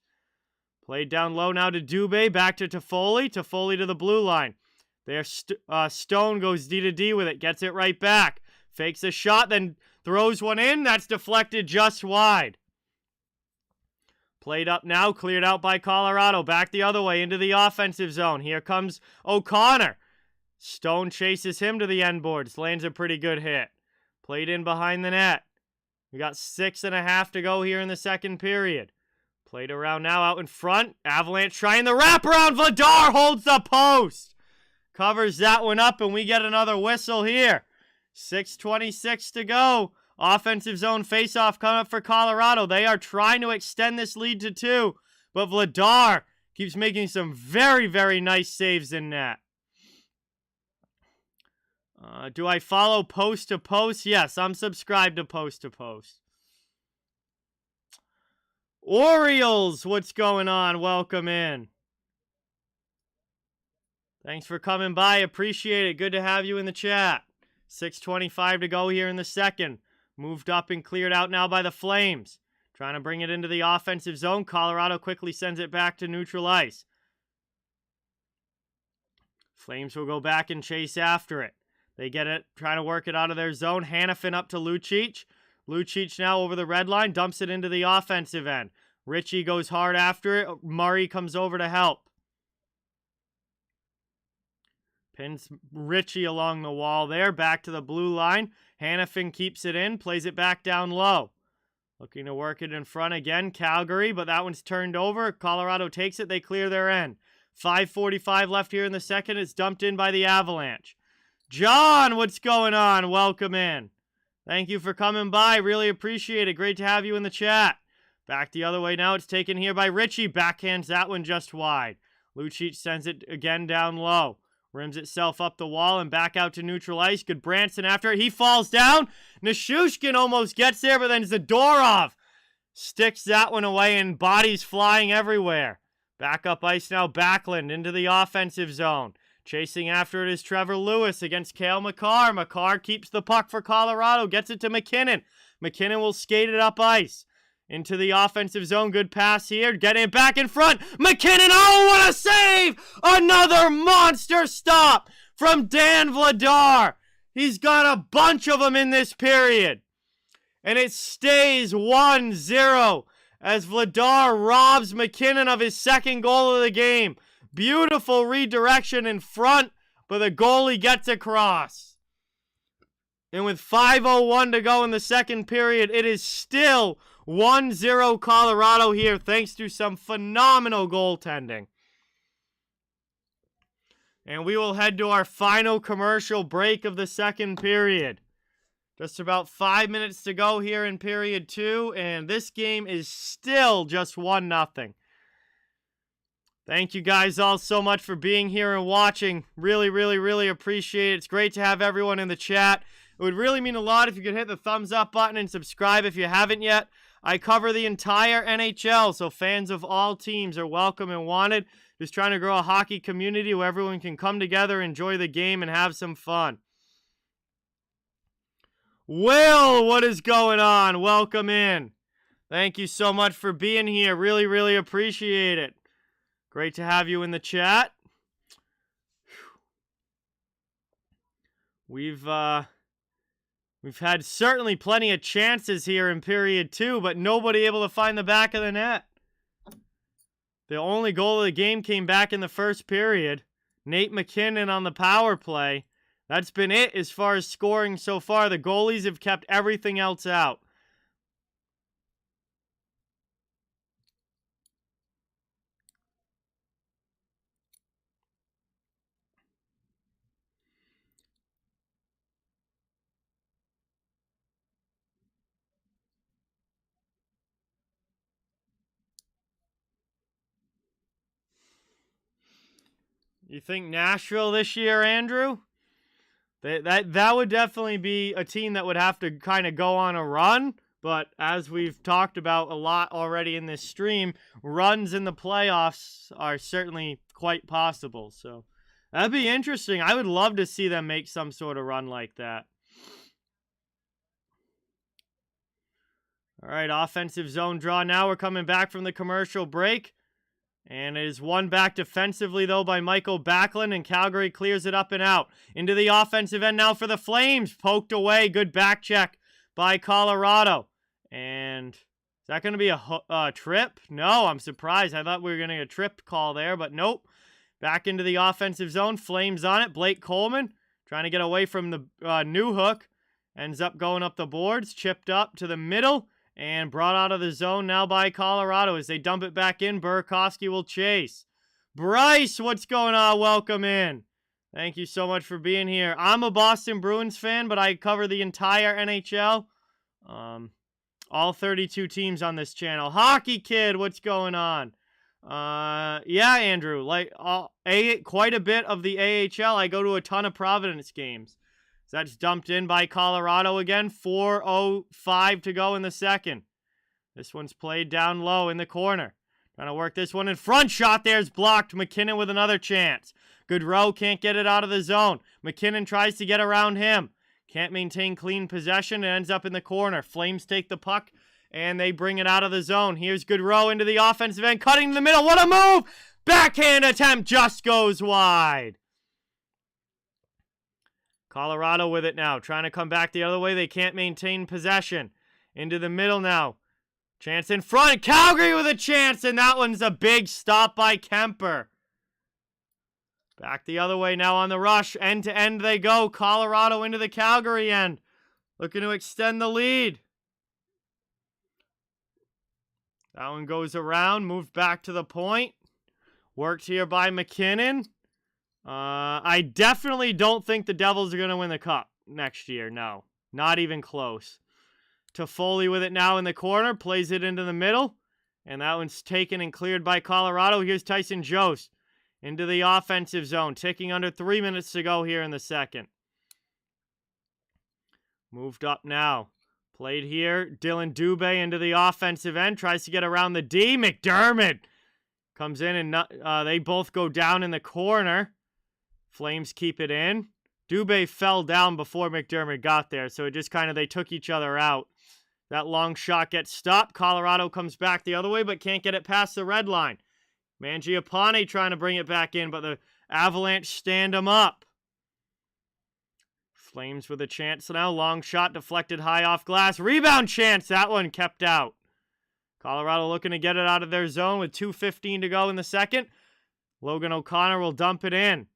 Played down low now to Dubé. Back to Toffoli. Toffoli to the blue line. There, Stone goes D to D with it. Gets it right back. Fakes a shot, then throws one in. That's deflected just wide. Played up now. Cleared out by Colorado. Back the other way into the offensive zone. Here comes O'Connor. Stone chases him to the end boards. Lands a pretty good hit. Played in behind the net. We got 6.5 to go here in the second period. Played around now out in front. Avalanche trying the wraparound. Vladar holds the post. Covers that one up, and we get another whistle here. 6:26 to go. Offensive zone faceoff coming up for Colorado. They are trying to extend this lead to 2, but Vladar keeps making some very, very nice saves in net. Do I follow post to post? Yes, I'm subscribed to post to post. Orioles, what's going on? Welcome in. Thanks for coming by. Appreciate it. Good to have you in the chat. 6:25 to go here in the second. Moved up and cleared out now by the Flames. Trying to bring it into the offensive zone. Colorado quickly sends it back to neutral ice. Flames will go back and chase after it. They get it, trying to work it out of their zone. Hanifin up to Lucic. Lucic now over the red line, dumps it into the offensive end. Ritchie goes hard after it. Murray comes over to help. Pins Ritchie along the wall there. Back to the blue line. Hanifin keeps it in, plays it back down low. Looking to work it in front again. Calgary, but that one's turned over. Colorado takes it. They clear their end. 5:45 left here in the second. It's dumped in by the Avalanche. John, what's going on? Welcome in. Thank you for coming by. Really appreciate it. Great to have you in the chat. Back the other way now. It's taken here by Ritchie. Backhands that one just wide. Lucic sends it again down low. Rims itself up the wall and back out to neutral ice. Good Branson after it. He falls down. Nishushkin almost gets there, but then Zadorov sticks that one away and bodies flying everywhere. Back up ice now. Backlund into the offensive zone. Chasing after it is Trevor Lewis against Cale Makar. Makar keeps the puck for Colorado. Gets it to McKinnon. McKinnon will skate it up ice. Into the offensive zone. Good pass here. Getting it back in front. McKinnon. Oh, what a save! Another monster stop from Dan Vladar. He's got a bunch of them in this period. And it stays 1-0 as Vladar robs McKinnon of his second goal of the game. Beautiful redirection in front, but the goalie gets across. And with 5:01 to go in the second period, it is still 1-0 Colorado here, thanks to some phenomenal goaltending. And we will head to our final commercial break of the second period. Just about 5 minutes to go here in period 2, and this game is still just 1-0. Thank you guys all so much for being here and watching. Really, really, really appreciate it. It's great to have everyone in the chat. It would really mean a lot if you could hit the thumbs up button and subscribe if you haven't yet. I cover the entire NHL, so fans of all teams are welcome and wanted. Just trying to grow a hockey community where everyone can come together, enjoy the game, and have some fun. Will, what is going on? Welcome in. Thank you so much for being here. Really, really appreciate it. Great to have you in the chat. We've had certainly plenty of chances here in period 2, but nobody able to find the back of the net. The only goal of the game came back in the first period. Nate McKinnon on the power play. That's been it as far as scoring so far. The goalies have kept everything else out. You think Nashville this year, Andrew? That would definitely be a team that would have to kind of go on a run. But as we've talked about a lot already in this stream, runs in the playoffs are certainly quite possible. So that'd be interesting. I would love to see them make some sort of run like that. All right, offensive zone draw now. We're coming back from the commercial break. And it is won back defensively, though, by Michael Backlund, and Calgary clears it up and out. Into the offensive end now for the Flames. Poked away. Good back check by Colorado. And is that going to be a trip? No, I'm surprised. I thought we were going to get a trip call there, but nope. Back into the offensive zone. Flames on it. Blake Coleman trying to get away from the new hook. Ends up going up the boards. Chipped up to the middle. And brought out of the zone now by Colorado. As they dump it back in, Burakovsky will chase. Bryce, what's going on? Welcome in. Thank you so much for being here. I'm a Boston Bruins fan, but I cover the entire NHL. All 32 teams on this channel. Hockey Kid, what's going on? Yeah, Andrew, quite a bit of the AHL. I go to a ton of Providence games. So that's dumped in by Colorado again. 4:05 to go in the second. This one's played down low in the corner. Trying to work this one in front. Shot there's blocked. McKinnon with another chance. Goodrow can't get it out of the zone. McKinnon tries to get around him. Can't maintain clean possession. It ends up in the corner. Flames take the puck, and they bring it out of the zone. Here's Goodrow into the offensive end. Cutting to the middle. What a move! Backhand attempt just goes wide. Colorado with it now. Trying to come back the other way. They can't maintain possession. Into the middle now. Chance in front. Calgary with a chance, and that one's a big stop by Kemper. Back the other way now on the rush. End to end they go. Colorado into the Calgary end. Looking to extend the lead. That one goes around. Moved back to the point. Worked here by McKinnon. I definitely don't think the Devils are going to win the Cup next year. No, not even close. Toffoli with it now in the corner. Plays it into the middle. And that one's taken and cleared by Colorado. Here's Tyson Jost into the offensive zone. Ticking under 3 minutes to go here in the second. Moved up now. Played here. Dylan Dubé into the offensive end. Tries to get around the D. McDermott comes in and they both go down in the corner. Flames keep it in. Dubé fell down before McDermott got there, so it just kind of, they took each other out. That long shot gets stopped. Colorado comes back the other way, but can't get it past the red line. Mangiapane trying to bring it back in, but the Avalanche stand him up. Flames with a chance now. Long shot deflected high off glass. Rebound chance. That one kept out. Colorado looking to get it out of their zone with 2:15 to go in the second. Logan O'Connor will dump it in.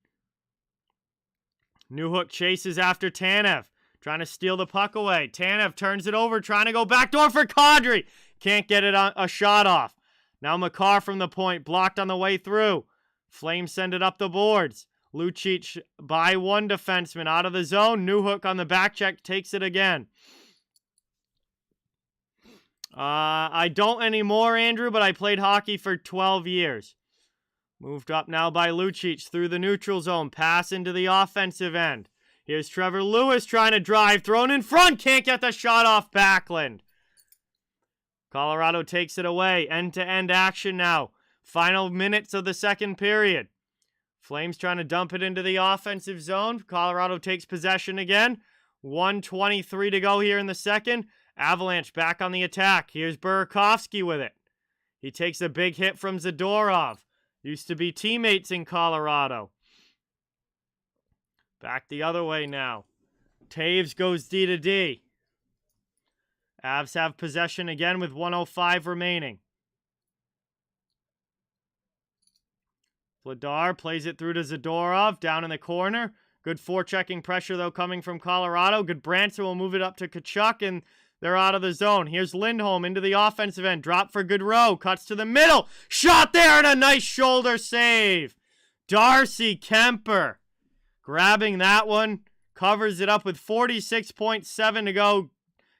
Newhook chases after Tanev. Trying to steal the puck away. Tanev turns it over, trying to go backdoor for Kadri. Can't get it on a shot off. Now Makar from the point, blocked on the way through. Flames send it up the boards. Lucic by one defenseman out of the zone. Newhook on the back check, takes it again. I don't anymore, Andrew, but I played hockey for 12 years. Moved up now by Lucic through the neutral zone. Pass into the offensive end. Here's Trevor Lewis trying to drive. Thrown in front. Can't get the shot off Backlund. Colorado takes it away. End-to-end action now. Final minutes of the second period. Flames trying to dump it into the offensive zone. Colorado takes possession again. 1:23 to go here in the second. Avalanche back on the attack. Here's Burakovsky with it. He takes a big hit from Zadorov. Used to be teammates in Colorado. Back the other way now. Taves goes D to D. Avs have possession again with 1:05 remaining. Vladar plays it through to Zadorov down in the corner. Good forechecking pressure, though, coming from Colorado. Good Branson will move it up to Tkachuk, and they're out of the zone. Here's Lindholm into the offensive end. Drop for Goodrow. Cuts to the middle. Shot there, and a nice shoulder save. Darcy Kemper grabbing that one. Covers it up with 46.7 to go.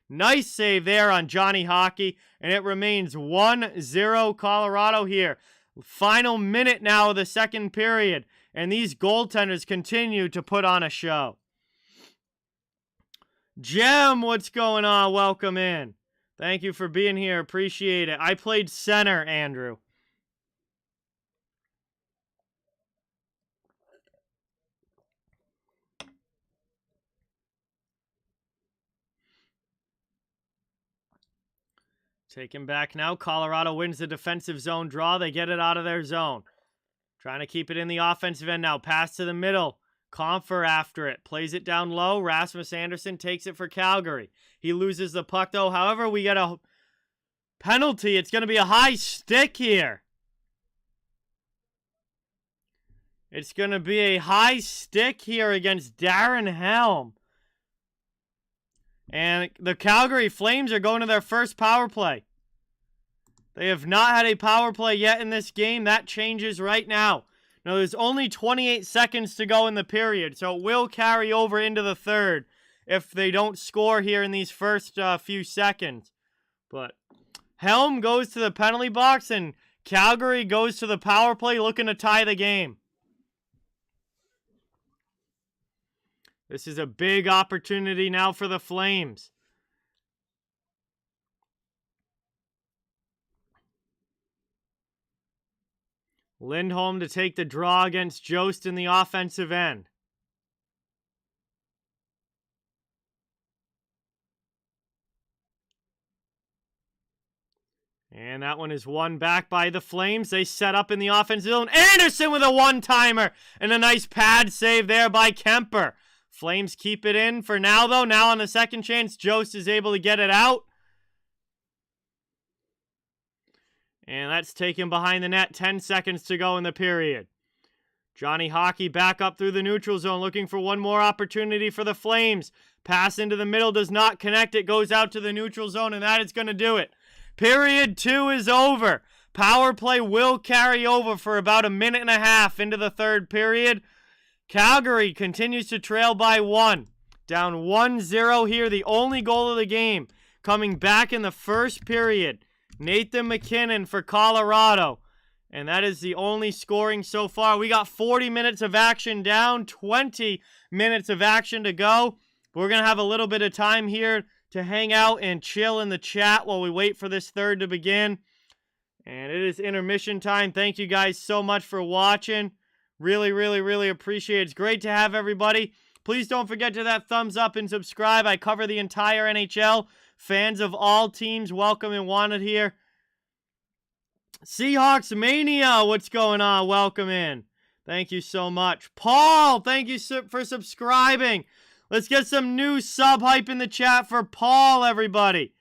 Nice save there on Johnny Hockey. And it remains 1-0 Colorado here. Final minute now of the second period. And these goaltenders continue to put on a show. Jem, what's going on? Welcome in. Thank you for being here. Appreciate it. I played center, Andrew. Taken back now. Colorado wins the defensive zone draw. They get it out of their zone. Trying to keep it in the offensive end now. Pass to the middle. Comfer after it. Plays it down low. Rasmus Andersson takes it for Calgary. He loses the puck, though. However, we get a penalty. It's going to be a high stick here. It's going to be a high stick here against Darren Helm. And the Calgary Flames are going to their first power play. They have not had a power play yet in this game. That changes right now. Now, there's only 28 seconds to go in the period, so it will carry over into the third if they don't score here in these first few seconds. But Helm goes to the penalty box, and Calgary goes to the power play looking to tie the game. This is a big opportunity now for the Flames. Lindholm to take the draw against Jost in the offensive end. And that one is won back by the Flames. They set up in the offensive zone. Andersson with a one-timer. And a nice pad save there by Kemper. Flames keep it in for now, though. Now on the second chance, Jost is able to get it out. And that's taken behind the net. 10 seconds to go in the period. Johnny Hockey back up through the neutral zone, looking for one more opportunity for the Flames. Pass into the middle does not connect. It goes out to the neutral zone, and that is going to do it. Period 2 is over. Power play will carry over for about a minute and a half into the third period. Calgary continues to trail by 1. Down 1-0 here, the only goal of the game. Coming back in the first period. Nathan McKinnon for Colorado. And that is the only scoring so far. We got 40 minutes of action down, 20 minutes of action to go. We're going to have a little bit of time here to hang out and chill in the chat while we wait for this third to begin. And it is intermission time. Thank you guys so much for watching. Really, really, really appreciate it. It's great to have everybody. Please don't forget to that thumbs up and subscribe. I cover the entire NHL. Fans of all teams, welcome and wanted here. Seahawks Mania, what's going on? Welcome in. Thank you so much. Paul, thank you for subscribing. Let's get some new sub hype in the chat for Paul, everybody.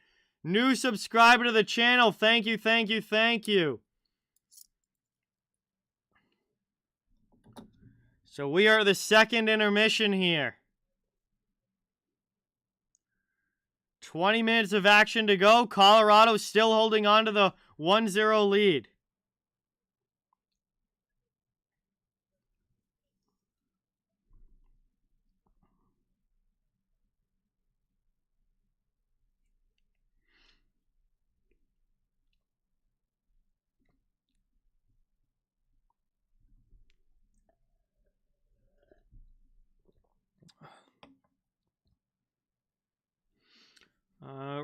New subscriber to the channel. Thank you, thank you, thank you. So we are the second intermission here. 20 minutes of action to go. Colorado still holding on to the 1-0 lead.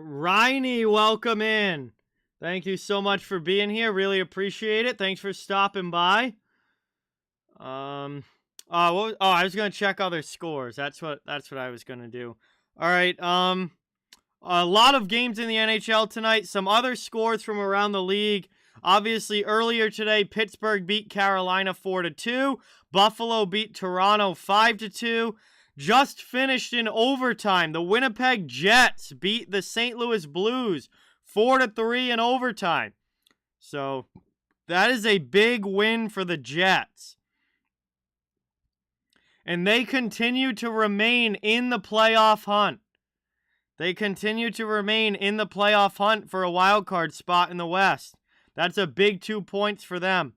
Riney, welcome in. Thank you so much for being here. Really appreciate it. Thanks for stopping by. I was gonna check other scores. That's what I was gonna do. All right. A lot of games in the NHL tonight. Some other scores from around the league. Obviously, earlier today, Pittsburgh beat Carolina 4-2. Buffalo beat Toronto 5-2. Just finished in overtime. The Winnipeg Jets beat the St. Louis Blues 4-3 in overtime. So that is a big win for the Jets. And they continue to remain in the playoff hunt. They continue to remain in the playoff hunt for a wild card spot in the West. That's a big 2 points for them.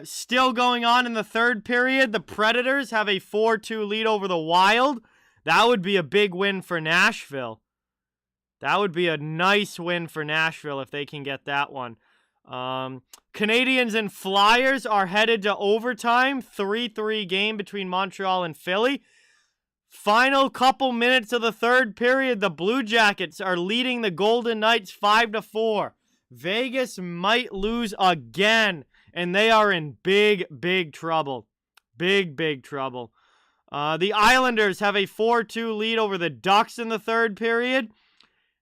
Still going on in the third period. The Predators have a 4-2 lead over the Wild. That would be a big win for Nashville. That would be a nice win for Nashville if they can get that one. Canadiens and Flyers are headed to overtime. 3-3 game between Montreal and Philly. Final couple minutes of the third period, the Blue Jackets are leading the Golden Knights 5-4. Vegas might lose again, and they are in big, big trouble. Big, big trouble. The Islanders have a 4-2 lead over the Ducks in the third period.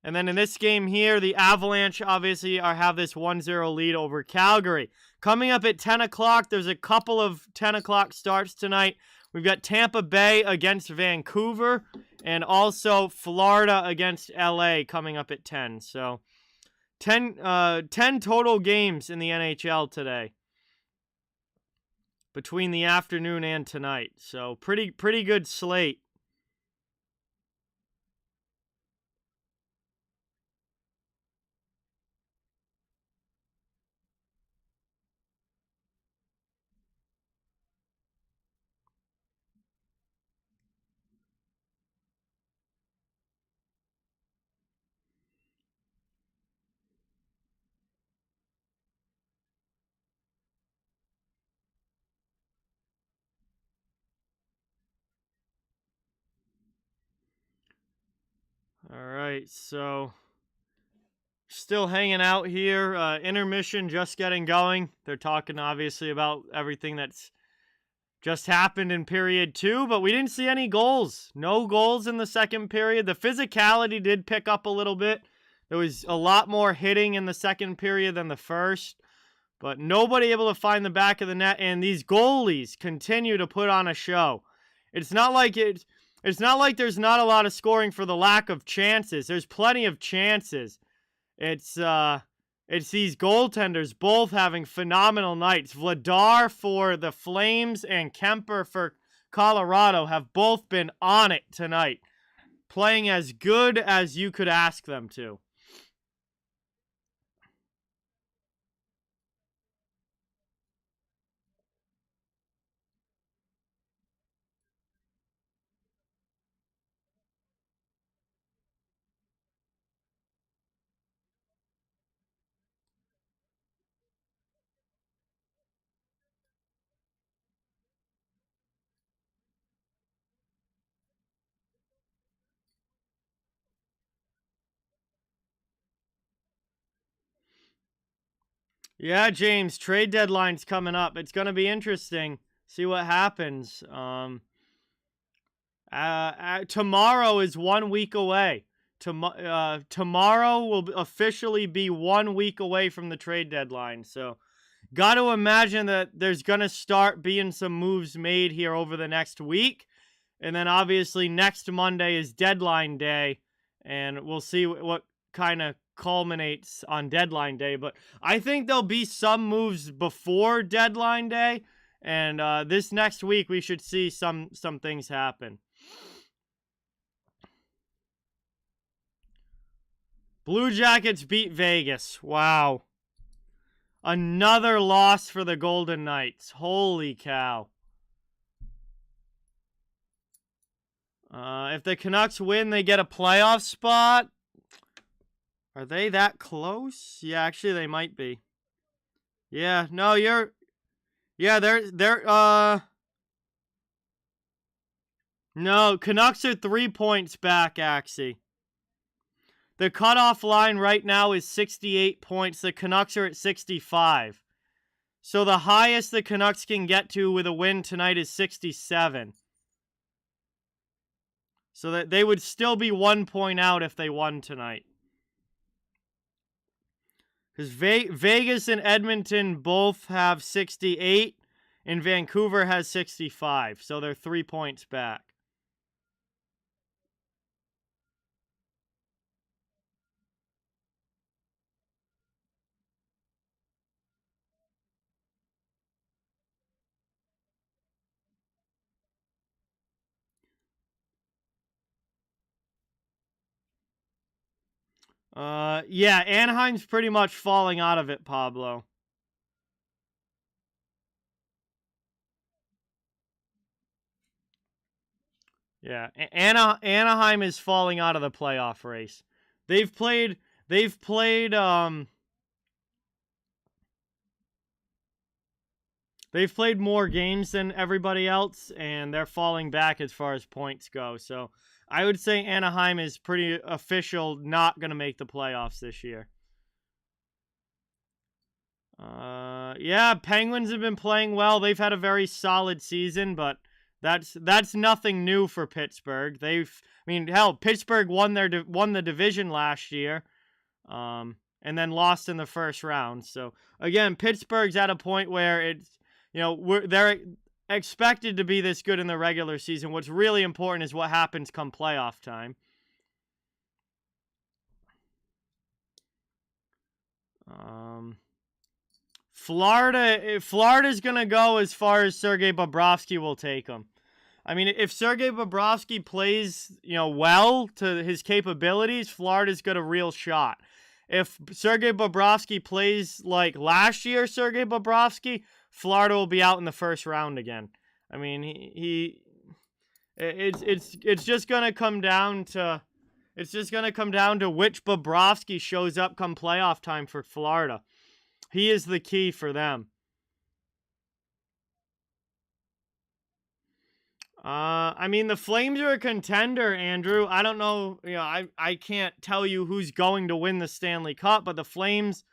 And then in this game here, the Avalanche obviously have this 1-0 lead over Calgary. Coming up at 10 o'clock, there's a couple of 10 o'clock starts tonight. We've got Tampa Bay against Vancouver and also Florida against LA coming up at 10. So 10 total games in the NHL today between the afternoon and tonight. So pretty good slate. All right, so still hanging out here. Intermission just getting going. They're talking obviously about everything that's just happened in period 2, but we didn't see any goals. No goals in the second period. The physicality did pick up a little bit. There was a lot more hitting in the second period than the first, but nobody able to find the back of the net, and these goalies continue to put on a show. It's not like there's not a lot of scoring for the lack of chances. There's plenty of chances. It's these goaltenders both having phenomenal nights. Vladar for the Flames and Kemper for Colorado have both been on it tonight, playing as good as you could ask them to. Yeah, James, trade deadline's coming up. It's going to be interesting. See what happens. Tomorrow is 1 week away. Tomorrow will officially be 1 week away from the trade deadline. So, got to imagine that there's going to start being some moves made here over the next week. And then obviously next Monday is deadline day. And we'll see what kind of culminates on deadline day. But I think there'll be some moves before deadline day. And this next week we should see some things happen. Blue Jackets beat Vegas. Wow. Another loss for the Golden Knights. Holy cow. If the Canucks win, they get a playoff spot. Are they that close? Yeah, actually they might be. Yeah, no, they're no, Canucks are 3 points back, Axie. The cutoff line right now is 68 points. The Canucks are at 65. So the highest the Canucks can get to with a win tonight is 67. So that they would still be 1 point out if they won tonight. Because Vegas and Edmonton both have 68, and Vancouver has 65. So they're 3 points back. Yeah, Anaheim's pretty much falling out of it, Pablo. Yeah, Anaheim is falling out of the playoff race. They've played They've played more games than everybody else, and they're falling back as far as points go. So I would say Anaheim is pretty official not going to make the playoffs this year. Yeah, Penguins have been playing well. They've had a very solid season, but that's nothing new for Pittsburgh. Hell, Pittsburgh won the division last year, and then lost in the first round. So again, Pittsburgh's at a point where it's, they're expected to be this good in the regular season. What's really important is what happens come playoff time. Florida's going to go as far as Sergei Bobrovsky will take them. I mean, if Sergei Bobrovsky plays, well to his capabilities, Florida's got a real shot. If Sergei Bobrovsky plays like last year, Sergei Bobrovsky, Florida will be out in the first round again. I mean, it's just going to come down to which Bobrovsky shows up come playoff time for Florida. He is the key for them. The Flames are a contender, Andrew. I don't know, I can't tell you who's going to win the Stanley Cup, but the Flames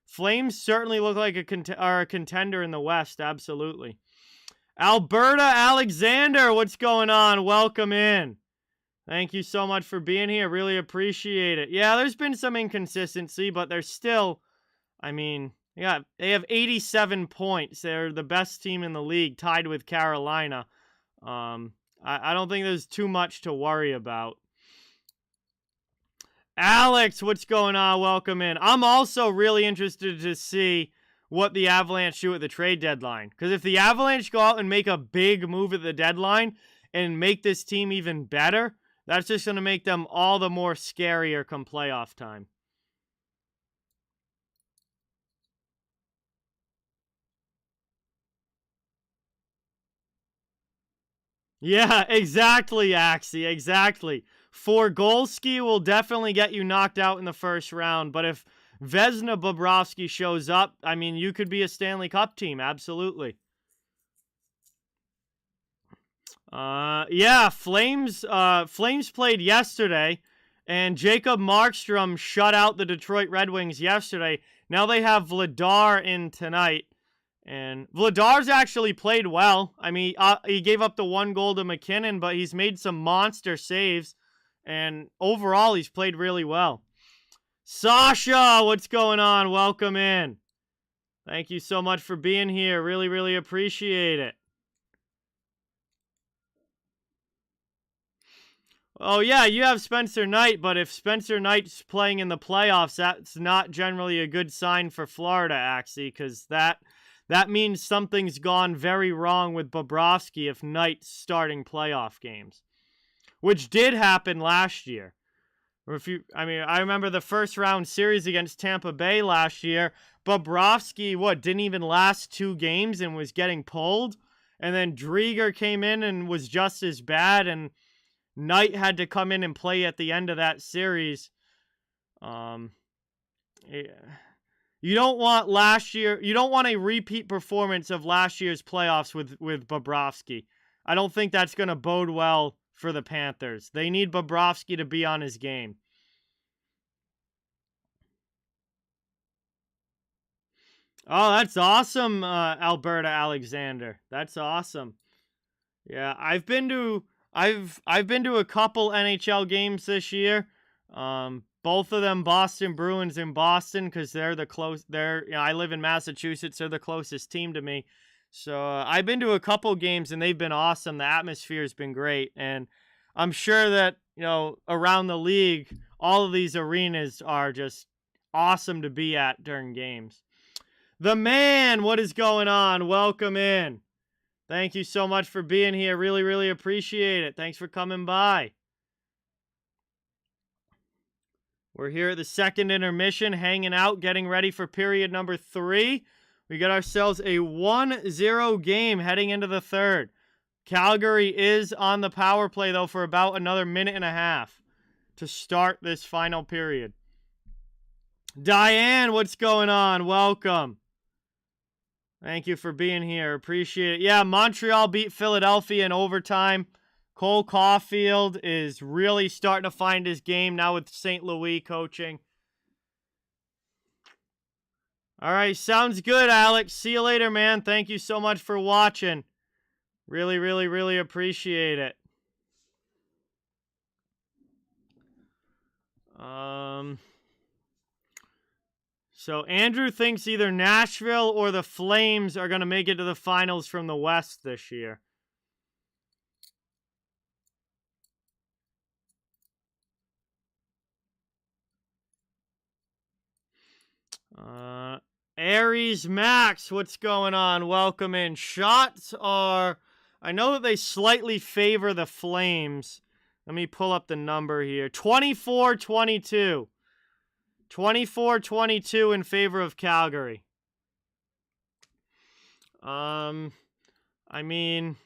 certainly look like a contender in the West, absolutely. Alberta Alexander, what's going on? Welcome in. Thank you so much for being here. Really appreciate it. Yeah, there's been some inconsistency, but they're still, they have 87 points. They're the best team in the league, tied with Carolina. I don't think there's too much to worry about. Alex, what's going on? Welcome in. I'm also really interested to see what the Avalanche do at the trade deadline. Because if the Avalanche go out and make a big move at the deadline and make this team even better, that's just going to make them all the more scarier come playoff time. Yeah, exactly, Axie, exactly. Forgolski will definitely get you knocked out in the first round, but if Vezina Bobrovsky shows up, you could be a Stanley Cup team, absolutely. Yeah, Flames played yesterday, and Jacob Markstrom shut out the Detroit Red Wings yesterday. Now they have Vladar in tonight. And Vladar's actually played well. He gave up the 1 goal to McKinnon, but he's made some monster saves. And overall, he's played really well. Sasha, what's going on? Welcome in. Thank you so much for being here. Really, really appreciate it. Oh, yeah, you have Spencer Knight, but if Spencer Knight's playing in the playoffs, that's not generally a good sign for Florida, actually, because that means something's gone very wrong with Bobrovsky if Knight's starting playoff games, which did happen last year. I remember the first round series against Tampa Bay last year. Bobrovsky, didn't even last 2 games and was getting pulled, and then Drieger came in and was just as bad, and Knight had to come in and play at the end of that series. Yeah. You don't want a repeat performance of last year's playoffs with Bobrovsky. I don't think that's going to bode well for the Panthers. They need Bobrovsky to be on his game. Oh, that's awesome, Alberta Alexander. That's awesome. Yeah, I've been to a couple NHL games this year. Both of them Boston Bruins in Boston, because I live in Massachusetts. They're the closest team to me. So I've been to a couple games, and they've been awesome. The atmosphere has been great. And I'm sure that, around the league, all of these arenas are just awesome to be at during games. The man, what is going on? Welcome in. Thank you so much for being here. Really, really appreciate it. Thanks for coming by. We're here at the second intermission, hanging out, getting ready for period number 3. We got ourselves a 1-0 game heading into the third. Calgary is on the power play, though, for about another minute and a half to start this final period. Diane, what's going on? Welcome. Thank you for being here. Appreciate it. Yeah, Montreal beat Philadelphia in overtime. Cole Caulfield is really starting to find his game now with St. Louis coaching. All right, sounds good, Alex. See you later, man. Thank you so much for watching. Really, really, really appreciate it. So Andrew thinks either Nashville or the Flames are going to make it to the finals from the West this year. Aries Max, what's going on? Welcome in. Shots are, I know that they slightly favor the Flames. Let me pull up the number here. 24-22. 24-22 in favor of Calgary. I mean,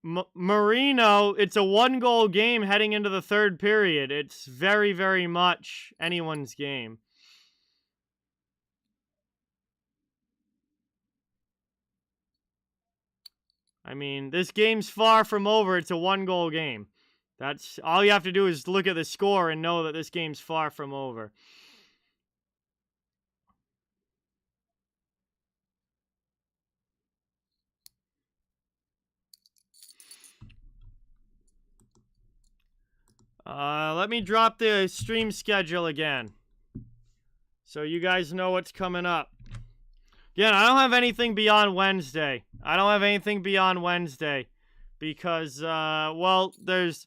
Marino, it's a one-goal game heading into the third period. It's very, very much anyone's game. I mean, this game's far from over. It's a one-goal game. That's all you have to do is look at the score and know that this game's far from over. Let me drop the stream schedule again, so you guys know what's coming up. Again, I don't have anything beyond Wednesday. Because, well, there's...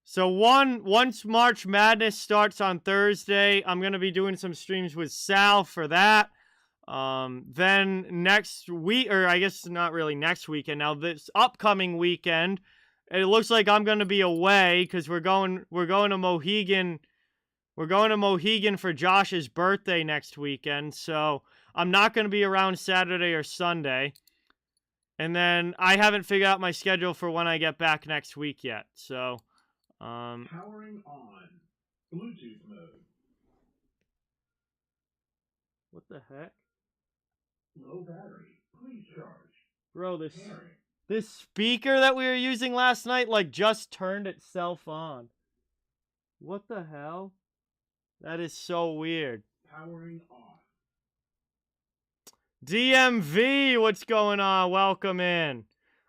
So once March Madness starts on Thursday, I'm going to be doing some streams with Sal for that. Then next week, or I guess not really next weekend, now this upcoming weekend, it looks like I'm going to be away because we're going to Mohegan. We're going to Mohegan for Josh's birthday next weekend, so I'm not going to be around Saturday or Sunday. And then I haven't figured out my schedule for when I get back next week yet. So, powering on Bluetooth mode. What the heck? Low battery. Please charge. Bro, this speaker that we were using last night, like, just turned itself on. What the hell? That is so weird. Powering off. DMV, what's going on? Welcome in.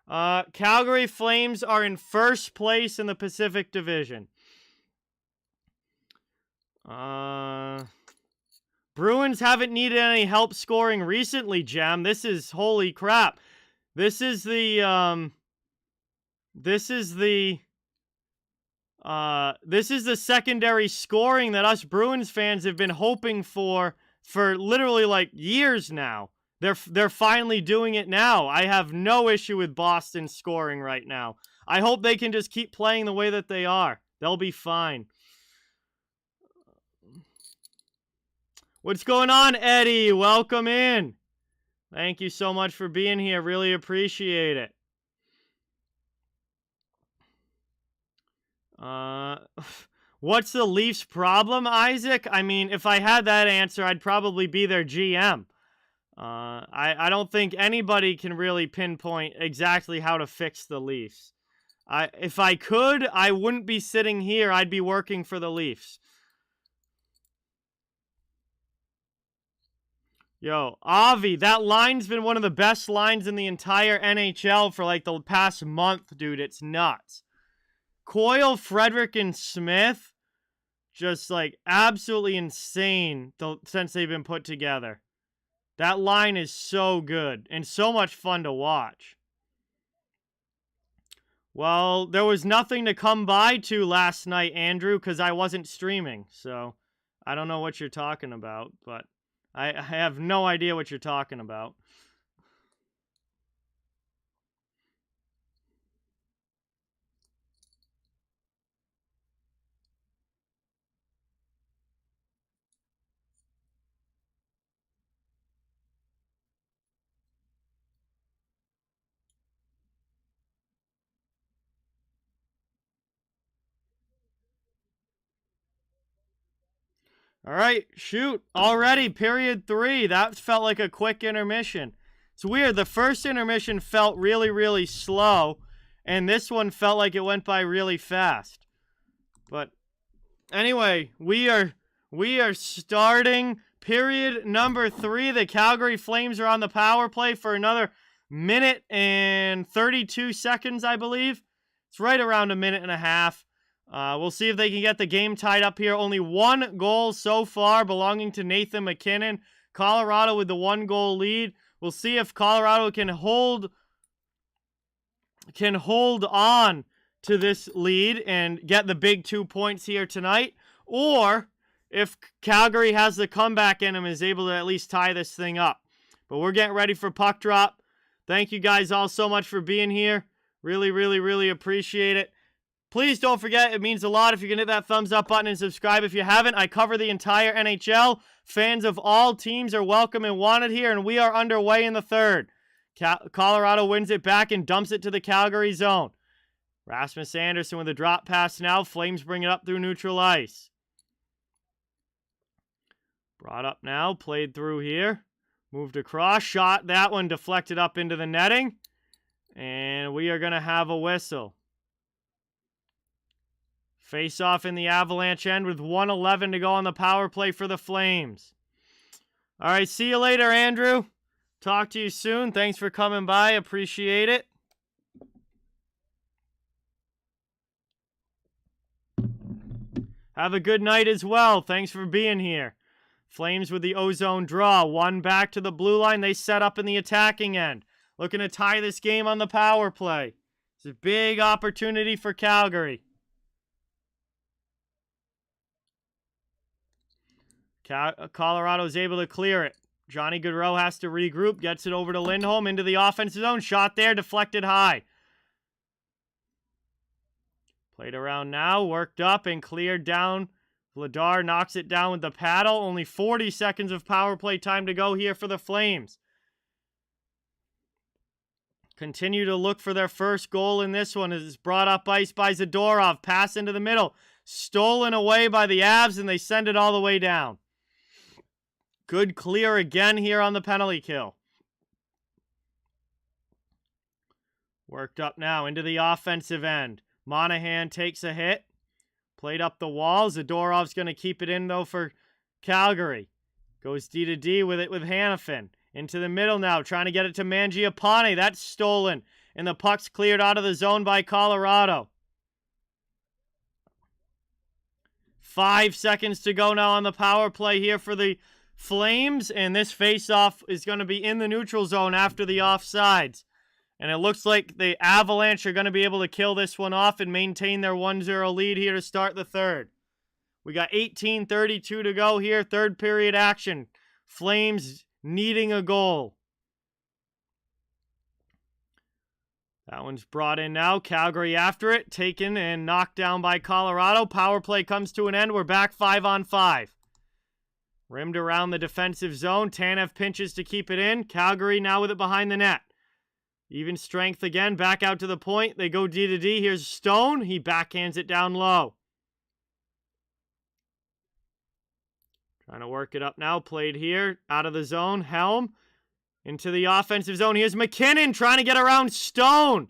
Calgary Flames are in first place in the Pacific Division. Bruins haven't needed any help scoring recently, Jam. This is holy crap. This is the secondary scoring that us Bruins fans have been hoping for literally like years now. They're finally doing it now. I have no issue with Boston scoring right now. I hope they can just keep playing the way that they are. They'll be fine. What's going on, Eddie? Welcome in. Thank you so much for being here. Really appreciate it. What's the Leafs' problem, Isaac? I mean, if I had that answer, I'd probably be their GM. I don't think anybody can really pinpoint exactly how to fix the Leafs. If I could, I wouldn't be sitting here. I'd be working for the Leafs. Yo, Avi, that line's been one of the best lines in the entire NHL for like the past month, dude. It's nuts. Coyle, Frederick, and Smith, just like absolutely insane since they've been put together. That line is so good and so much fun to watch. Well, there was nothing to come by to last night, Andrew, because I wasn't streaming. So I don't know what you're talking about, but I have no idea what you're talking about. All right, shoot. Already, period 3. That felt like a quick intermission. It's weird. The first intermission felt really, really slow, and this one felt like it went by really fast. But anyway, we are starting period number 3. The Calgary Flames are on the power play for another minute and 32 seconds, I believe. It's right around a minute and a half. We'll see if they can get the game tied up here. Only 1 goal so far belonging to Nathan MacKinnon. Colorado with the 1-goal lead. We'll see if Colorado can hold on to this lead and get the big 2 points here tonight, or if Calgary has the comeback in him and is able to at least tie this thing up. But we're getting ready for puck drop. Thank you guys all so much for being here. Really, really, really appreciate it. Please don't forget, it means a lot if you can hit that thumbs up button and subscribe if you haven't. I cover the entire NHL. Fans of all teams are welcome and wanted here, and we are underway in the third. Colorado wins it back and dumps it to the Calgary zone. Rasmus Andersson with a drop pass now. Flames bring it up through neutral ice. Brought up now, played through here. Moved across, shot, that one deflected up into the netting. And we are going to have a whistle. Face off in the Avalanche end with 1:11 to go on the power play for the Flames. All right, see you later, Andrew. Talk to you soon. Thanks for coming by. Appreciate it. Have a good night as well. Thanks for being here. Flames with the ozone draw. 1 back to the blue line. They set up in the attacking end. Looking to tie this game on the power play. It's a big opportunity for Calgary. Colorado's able to clear it. Johnny Gaudreau has to regroup. Gets it over to Lindholm into the offensive zone. Shot there, deflected high. Played around now, worked up and cleared down. Vladar knocks it down with the paddle. Only 40 seconds of power play time to go here for the Flames. Continue to look for their first goal in this one as it's brought up ice by Zadorov. Pass into the middle. Stolen away by the Avs, and they send it all the way down. Good clear again here on the penalty kill. Worked up now into the offensive end. Monahan takes a hit. Played up the wall. Zadorov's going to keep it in, though, for Calgary. Goes D to D with it with Hanifin. Into the middle now, trying to get it to Mangiapane. That's stolen. And the puck's cleared out of the zone by Colorado. 5 seconds to go now on the power play here for the Flames. And this face-off is going to be in the neutral zone after the offsides. And it looks like the Avalanche are going to be able to kill this one off and maintain their 1-0 lead here to start the third. We got 18:32 to go here. Third period action. Flames needing a goal. That one's brought in now. Calgary after it. Taken and knocked down by Colorado. Power play comes to an end. We're back 5-on-5. Rimmed around the defensive zone. Tanev pinches to keep it in. Calgary now with it behind the net. Even strength again. Back out to the point. They go D to D. Here's Stone. He backhands it down low. Trying to work it up now. Played here. Out of the zone. Helm. Into the offensive zone. Here's MacKinnon trying to get around Stone.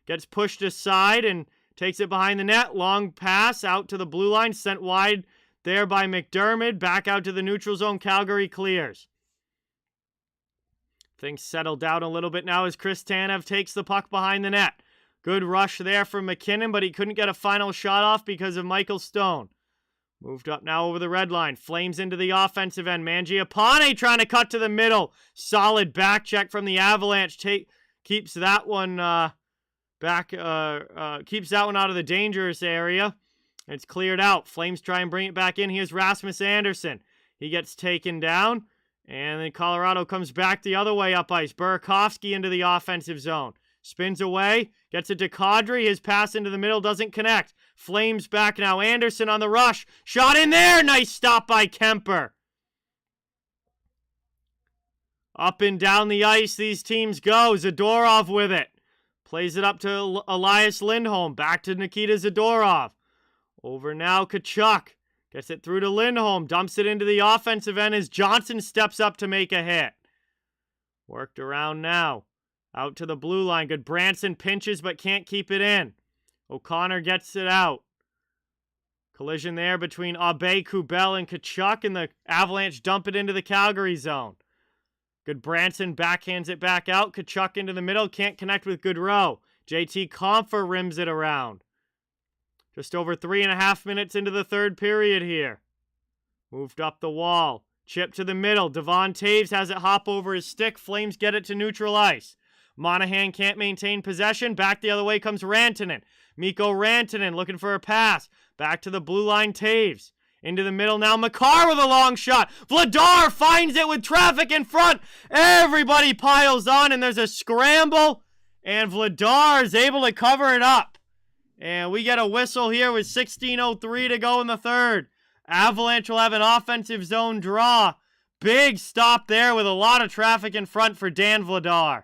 Gets pushed aside and takes it behind the net. Long pass out to the blue line. Sent wide there by McDermott. Back out to the neutral zone. Calgary clears. Things settled down a little bit now as Chris Tanev takes the puck behind the net. Good rush there from MacKinnon, but he couldn't get a final shot off because of Michael Stone. Moved up now over the red line. Flames into the offensive end. Mangiapane trying to cut to the middle. Solid back check from the Avalanche. Keeps that one keeps that one out of the dangerous area. It's cleared out. Flames try and bring it back in. Here's Rasmus Andersson. He gets taken down. And then Colorado comes back the other way up ice. Burakovsky into the offensive zone. Spins away. Gets it to Kadri. His pass into the middle doesn't connect. Flames back now. Andersson on the rush. Shot in there. Nice stop by Kemper. Up and down the ice these teams go. Zadorov with it. Plays it up to Elias Lindholm. Back to Nikita Zadorov. Over now Tkachuk. Gets it through to Lindholm. Dumps it into the offensive end as Johnson steps up to make a hit. Worked around now. Out to the blue line. Good Branson pinches but can't keep it in. O'Connor gets it out. Collision there between Abe, Kubel, and Tkachuk, and the Avalanche dump it into the Calgary zone. Good Branson backhands it back out. Tkachuk into the middle. Can't connect with Goodrow. JT Compher rims it around. Just over 3.5 minutes into the third period here. Moved up the wall. Chip to the middle. Devon Taves has it hop over his stick. Flames get it to neutral ice. Monahan can't maintain possession. Back the other way comes Rantanen. Mikko Rantanen looking for a pass. Back to the blue line, Taves. Into the middle now, Makar with a long shot. Vladar finds it with traffic in front. Everybody piles on, and there's a scramble. And Vladar is able to cover it up. And we get a whistle here with 16:03 to go in the third. Avalanche will have an offensive zone draw. Big stop there with a lot of traffic in front for Dan Vladar.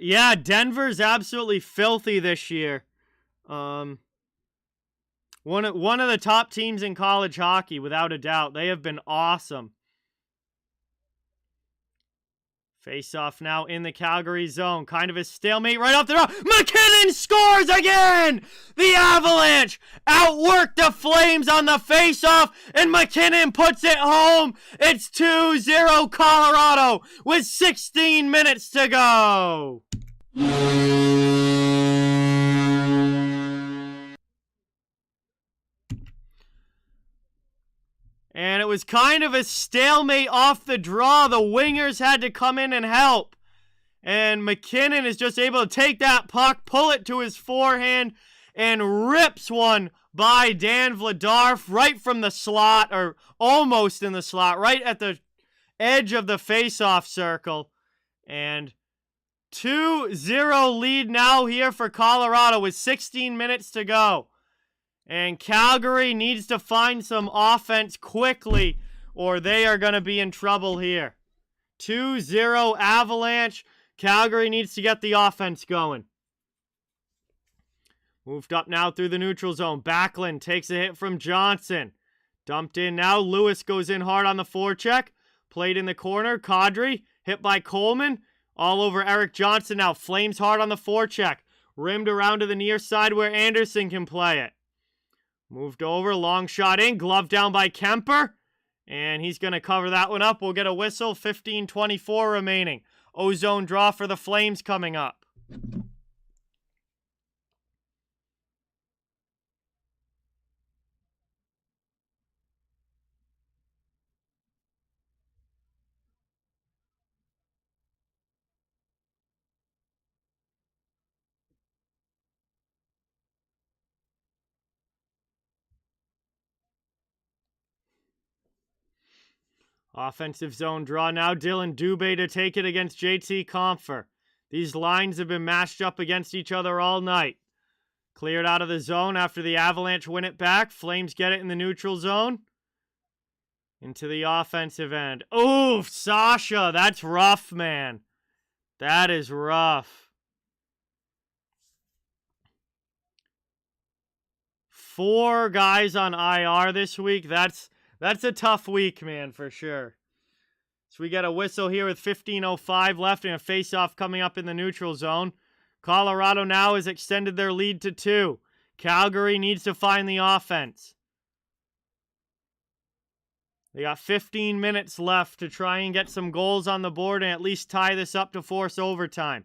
Yeah, Denver's absolutely filthy this year. One of the top teams in college hockey, without a doubt. They have been awesome. Face-off now in the Calgary zone. Kind of a stalemate right off the top. McKinnon scores again! The Avalanche outwork the Flames on the face-off, and McKinnon puts it home. It's 2-0 Colorado with 16 minutes to go. And it was kind of a stalemate off the draw. The wingers had to come in and help. And McKinnon is just able to take that puck, pull it to his forehand, and rips one by Dan Vladar right from the slot, or almost in the slot, right at the edge of the face-off circle. And 2-0 lead now here for Colorado with 16 minutes to go. And Calgary needs to find some offense quickly, or they are going to be in trouble here. 2-0 Avalanche. Calgary needs to get the offense going. Moved up now through the neutral zone. Backlund takes a hit from Johnson. Dumped in now. Lewis goes in hard on the forecheck. Played in the corner. Kadri hit by Coleman. All over Eric Johnson now. Flames hard on the forecheck. Rimmed around to the near side where Anderson can play it. Moved over, long shot in, glove down by Kemper. And he's going to cover that one up. We'll get a whistle, 15:24 remaining. Ozone draw for the Flames coming up. Offensive zone draw now. Dylan Dubé to take it against JT Compher. These lines have been matched up against each other all night. Cleared out of the zone after the Avalanche win it back. Flames get it in the neutral zone. Into the offensive end. Oof, Sasha, that's rough, man. That is rough. 4 guys on IR this week. That's a tough week, man, for sure. So we got a whistle here with 15:05 left and a face-off coming up in the neutral zone. Colorado now has extended their lead to 2. Calgary needs to find the offense. They got 15 minutes left to try and get some goals on the board and at least tie this up to force overtime.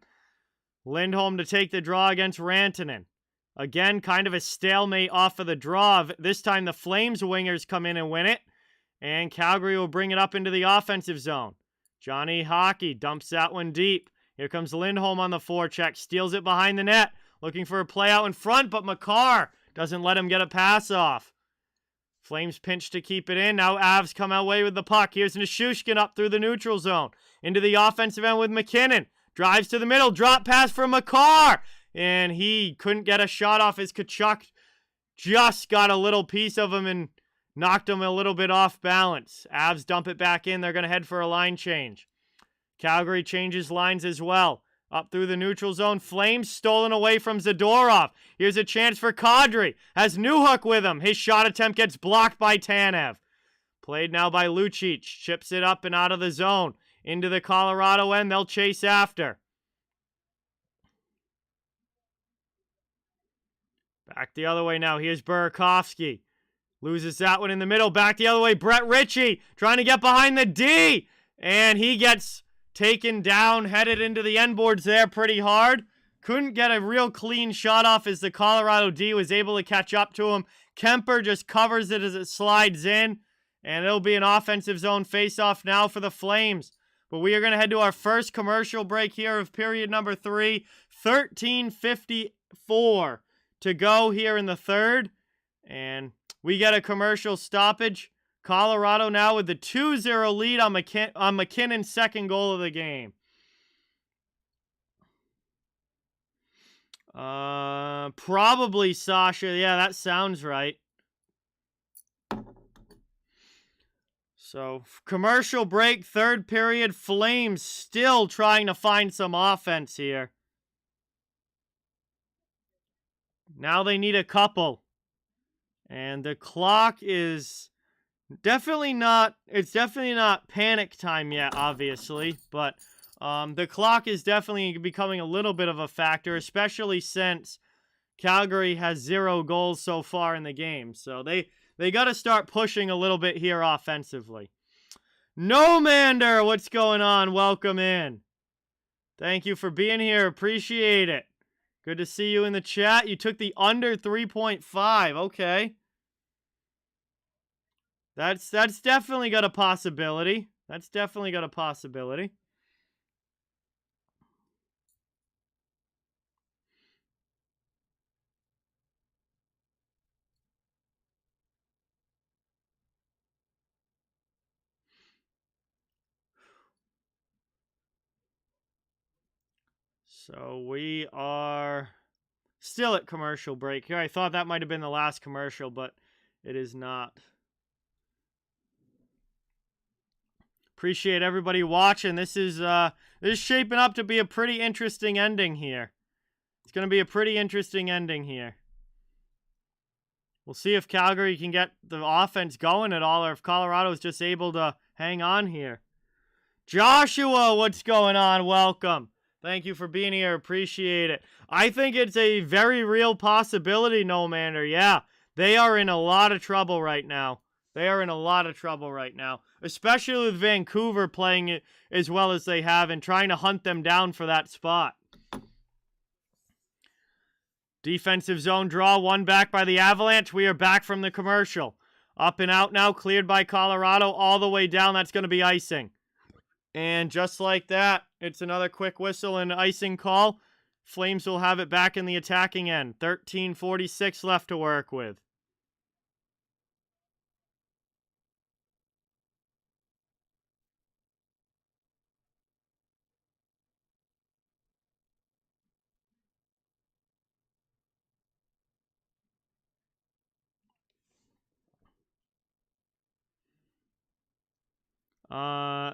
Lindholm to take the draw against Rantanen. Again, kind of a stalemate off of the draw. This time the Flames wingers come in and win it. And Calgary will bring it up into the offensive zone. Johnny Hockey dumps that one deep. Here comes Lindholm on the forecheck. Steals it behind the net. Looking for a play out in front, but Makar doesn't let him get a pass off. Flames pinch to keep it in. Now Avs come away with the puck. Here's Nichushkin up through the neutral zone. Into the offensive end with McKinnon. Drives to the middle. Drop pass for Makar. And he couldn't get a shot off as Tkachuk just got a little piece of him and Knocked him a little bit off balance. Avs dump it back in. They're going to head for a line change. Calgary changes lines as well. Up through the neutral zone. Flames stolen away from Zadorov. Here's a chance for Kadri. Has Newhook with him. His shot attempt gets blocked by Tanev. Played now by Lucic. Chips it up and out of the zone. Into the Colorado end. They'll chase after. Back the other way now. Here's Burakovsky. Loses that one in the middle. Back the other way. Brett Ritchie trying to get behind the D. And he gets taken down, headed into the end boards there pretty hard. Couldn't get a real clean shot off as the Colorado D was able to catch up to him. Kemper just covers it as it slides in. And it'll be an offensive zone face-off now for the Flames. But we are going to head to our first commercial break here of period number 3. 13:54 to go here in the third. And we get a commercial stoppage. Colorado now with the 2-0 lead on McKinnon's second goal of the game. Probably Sasha. Yeah, that sounds right. So, commercial break, third period. Flames still trying to find some offense here. Now they need a couple. And the clock is definitely not, it's definitely not panic time yet, obviously. But the clock is definitely becoming a little bit of a factor, especially since Calgary has 0 goals so far in the game. So they got to start pushing a little bit here offensively. Nomander, what's going on? Welcome in. Thank you for being here. Appreciate it. Good to see you in the chat. You took the under 3.5. Okay. That's definitely got a possibility. That's definitely got a possibility. So we are still at commercial break here. I thought that might have been the last commercial, but it is not. Appreciate everybody watching. This is shaping up to be a pretty interesting ending here. It's going to be a pretty interesting ending here. We'll see if Calgary can get the offense going at all, or if Colorado is just able to hang on here. Joshua, what's going on? Welcome. Thank you for being here. Appreciate it. I think it's a very real possibility, Nomander. Yeah, they are in a lot of trouble right now. They are in a lot of trouble right now, especially with Vancouver playing it as well as they have and trying to hunt them down for that spot. Defensive zone draw, one back by the Avalanche. We are back from the commercial. Up and out now, cleared by Colorado all the way down. That's going to be icing. And just like that, it's another quick whistle and icing call. Flames will have it back in the attacking end. 13:46 left to work with.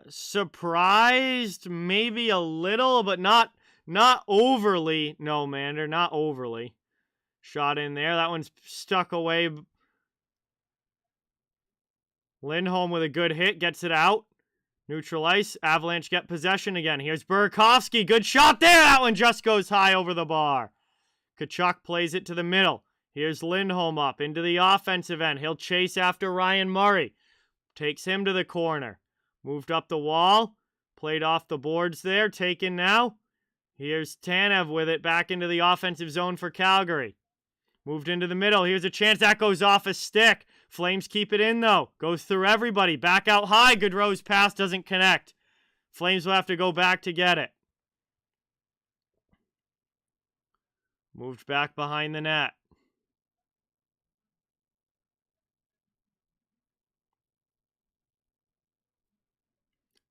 Surprised maybe a little, but not overly. No, Mander, not overly. Shot in there. That one's stuck away. Lindholm with a good hit. Gets it out. Neutral ice. Avalanche get possession again. Here's Burakovsky. Good shot there. That one just goes high over the bar. Tkachuk plays it to the middle. Here's Lindholm up into the offensive end. He'll chase after Ryan Murray. Takes him to the corner. Moved up the wall. Played off the boards there. Taken now. Here's Tanev with it back into the offensive zone for Calgary. Moved into the middle. Here's a chance. That goes off a stick. Flames keep it in, though. Goes through everybody. Back out high. Gaudreau's pass doesn't connect. Flames will have to go back to get it. Moved back behind the net.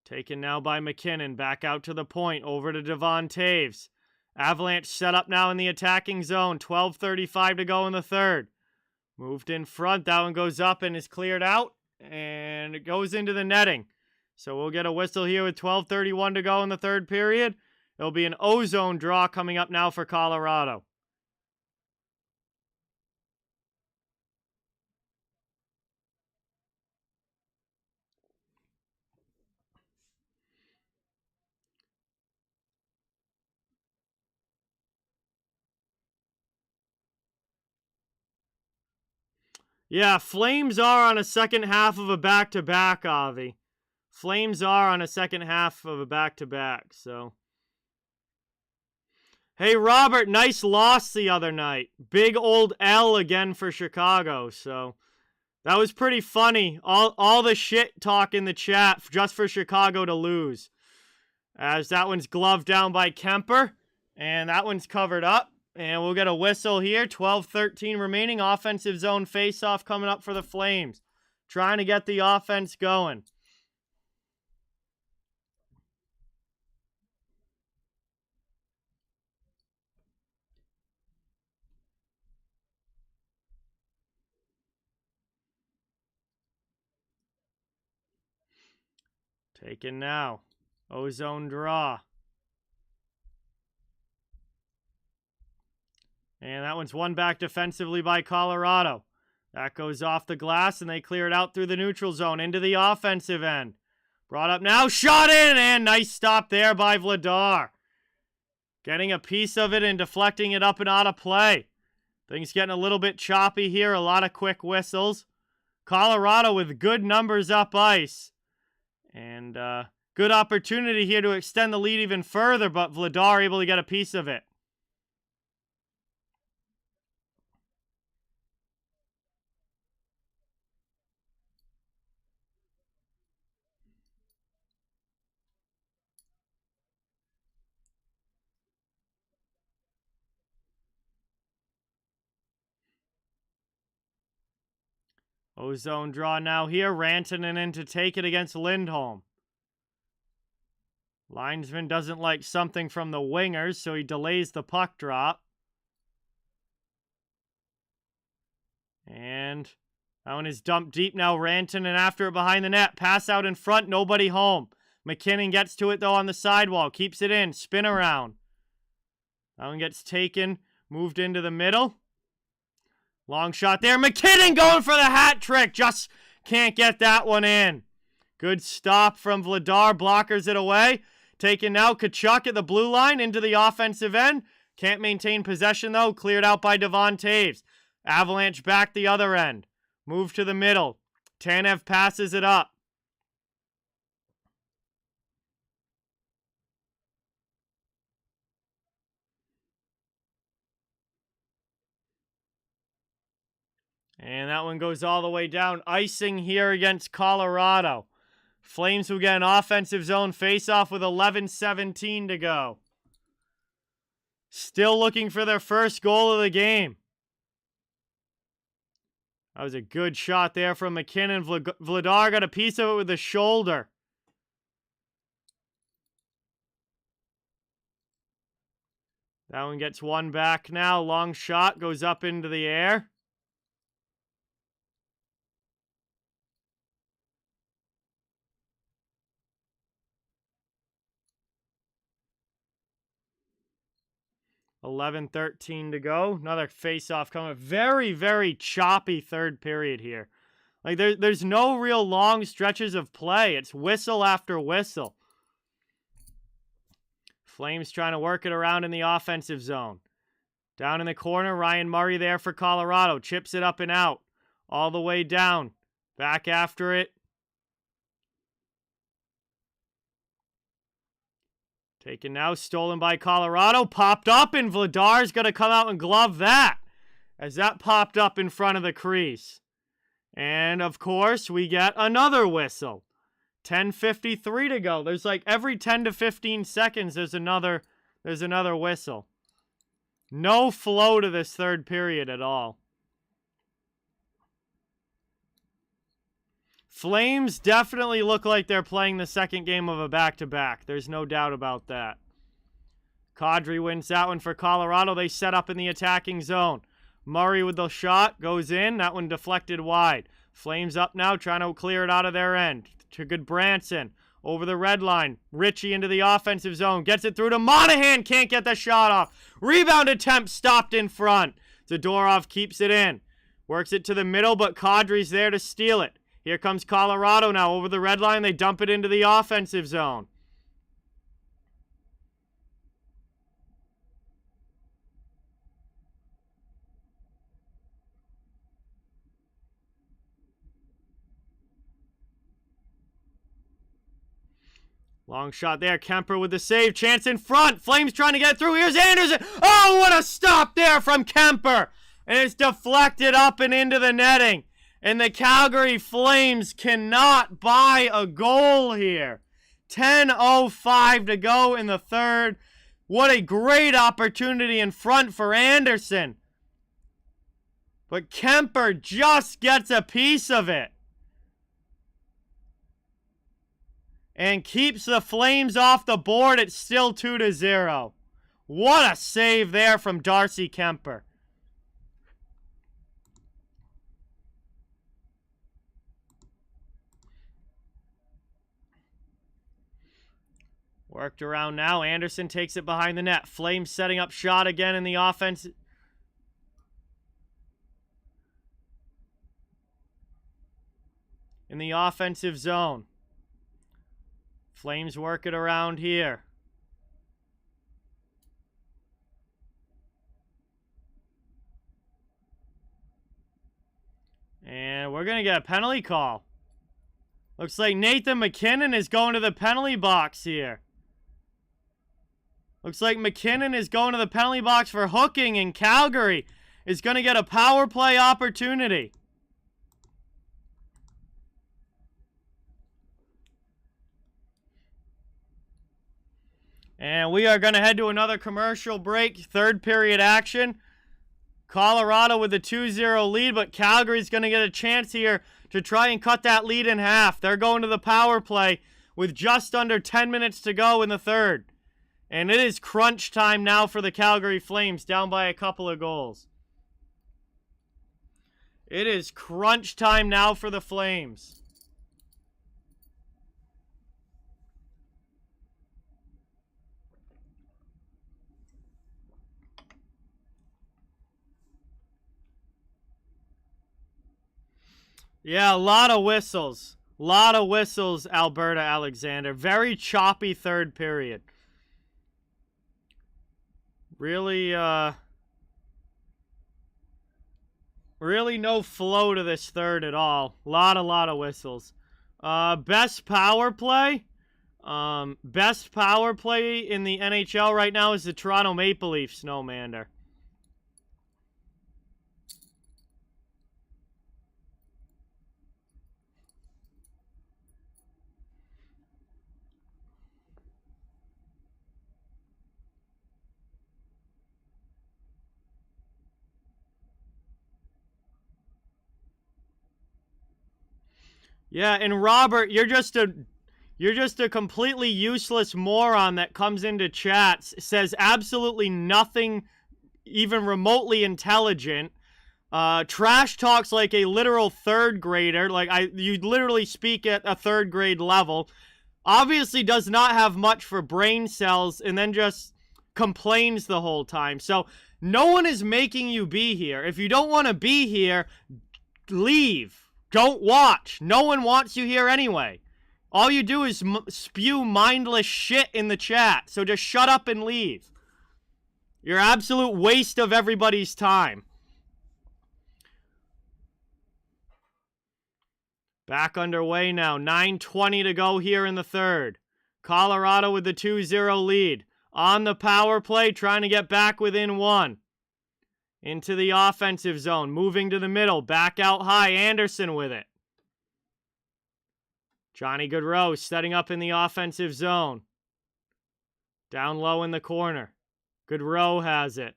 Taken now by McKinnon. Back out to the point. Over to Devon Taves. Avalanche set up now in the attacking zone. 12:35 to go in the third. Moved in front. That one goes up and is cleared out. And it goes into the netting. So we'll get a whistle here with 12:31 to go in the third period. It'll be an ozone draw coming up now for Colorado. Yeah, Flames are on a second half of a back-to-back, Avi. Flames are on a second half of a back-to-back, so. Hey, Robert, nice loss the other night. Big old L again for Chicago, so. That was pretty funny. All the shit talk in the chat just for Chicago to lose. As that one's gloved down by Kemper, and that one's covered up. And we'll get a whistle here. 12:13 remaining. Offensive zone faceoff coming up for the Flames. Trying to get the offense going. Taken now. Ozone draw. And that one's won back defensively by Colorado. That goes off the glass, and they clear it out through the neutral zone into the offensive end. Brought up now, shot in, and nice stop there by Vladar. Getting a piece of it and deflecting it up and out of play. Things getting a little bit choppy here, a lot of quick whistles. Colorado with good numbers up ice. And good opportunity here to extend the lead even further, but Vladar able to get a piece of it. Ozone draw now here. Rantanen in to take it against Lindholm. Linesman doesn't like something from the wingers, so he delays the puck drop. And that one is dumped deep now. Rantanen after it behind the net. Pass out in front, nobody home. McKinnon gets to it though on the sidewall. Keeps it in, spin around. That one gets taken, moved into the middle. Long shot there. McKinnon going for the hat trick. Just can't get that one in. Good stop from Vladar. Blockers it away. Taken now. Tkachuk at the blue line into the offensive end. Can't maintain possession though. Cleared out by Devon Toews. Avalanche back the other end. Move to the middle. Tanev passes it up. And that one goes all the way down. Icing here against Colorado. Flames will get an offensive zone faceoff with 11:17 to go. Still looking for their first goal of the game. That was a good shot there from McKinnon. Vladar got a piece of it with the shoulder. That one gets one back now. Long shot goes up into the air. $11:13 to go. Another face-off coming. Very, very choppy third period here. Like, there's no real long stretches of play. It's whistle after whistle. Flames trying to work it around in the offensive zone. Down in the corner, Ryan Murray there for Colorado. Chips it up and out. All the way down. Back after it. Taken now, stolen by Colorado. Popped up, and Vladar's going to come out and glove that. As that popped up in front of the crease. And, of course, we get another whistle. 10:53 to go. There's like every 10 to 15 seconds, there's another whistle. No flow to this third period at all. Flames definitely look like they're playing the second game of a back-to-back. There's no doubt about that. Kadri wins that one for Colorado. They set up in the attacking zone. Murray with the shot. Goes in. That one deflected wide. Flames up now, trying to clear it out of their end. To Goodbranson. Over the red line. Ritchie into the offensive zone. Gets it through to Monahan. Can't get the shot off. Rebound attempt stopped in front. Zadorov keeps it in. Works it to the middle, but Kadri's there to steal it. Here comes Colorado now over the red line. They dump it into the offensive zone. Long shot there. Kemper with the save. Chance in front. Flames trying to get through. Here's Anderson. Oh, what a stop there from Kemper. And it's deflected up and into the netting. And the Calgary Flames cannot buy a goal here. 10:05 to go in the third. What a great opportunity in front for Anderson. But Kemper just gets a piece of it. And keeps the Flames off the board. It's still 2-0. What a save there from Darcy Kemper. Worked around now. Anderson takes it behind the net. Flames setting up shot again in the offense. In the offensive zone. Flames work it around here. And we're going to get a penalty call. Looks like Nathan McKinnon is going to the penalty box here. Looks like McKinnon is going to the penalty box for hooking, and Calgary is going to get a power play opportunity. And we are going to head to another commercial break. Third period action. Colorado with a 2-0 lead, but Calgary's going to get a chance here to try and cut that lead in half. They're going to the power play with just under 10 minutes to go in the third. And it is crunch time now for the Calgary Flames, down by a couple of goals. It is crunch time now for the Flames. Yeah, a lot of whistles. A lot of whistles, Alberta Alexander. Very choppy third period. Really, really no flow to this third at all. Lot of whistles. Best power play? Best power play in the NHL right now is the Toronto Maple Leafs, Snowmander. Yeah, and Robert, you're just a completely useless moron that comes into chats, says absolutely nothing even remotely intelligent, trash talks like a literal third grader, you literally speak at a third grade level, obviously does not have much for brain cells, and then just complains the whole time. So no one is making you be here. If you don't want to be here, leave. Don't watch. No one wants you here anyway. All you do is spew mindless shit in the chat. So just shut up and leave. You're an absolute waste of everybody's time. Back underway now. 9:20 to go here in the third. Colorado with the 2-0 lead. On the power play, trying to get back within one. Into the offensive zone. Moving to the middle. Back out high. Anderson with it. Johnny Gaudreau setting up in the offensive zone. Down low in the corner. Gaudreau has it.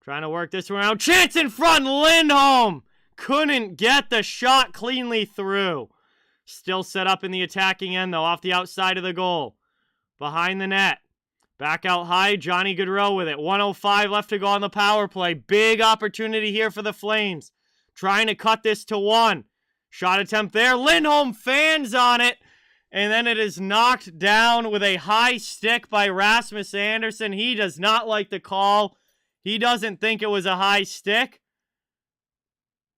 Trying to work this one around. Chance in front. Lindholm couldn't get the shot cleanly through. Still set up in the attacking end, though, off the outside of the goal. Behind the net. Back out high, Johnny Gaudreau with it. 1:05 left to go on the power play. Big opportunity here for the Flames. Trying to cut this to 1. Shot attempt there. Lindholm fans on it. And then it is knocked down with a high stick by Rasmus Andersson. He does not like the call. He doesn't think it was a high stick.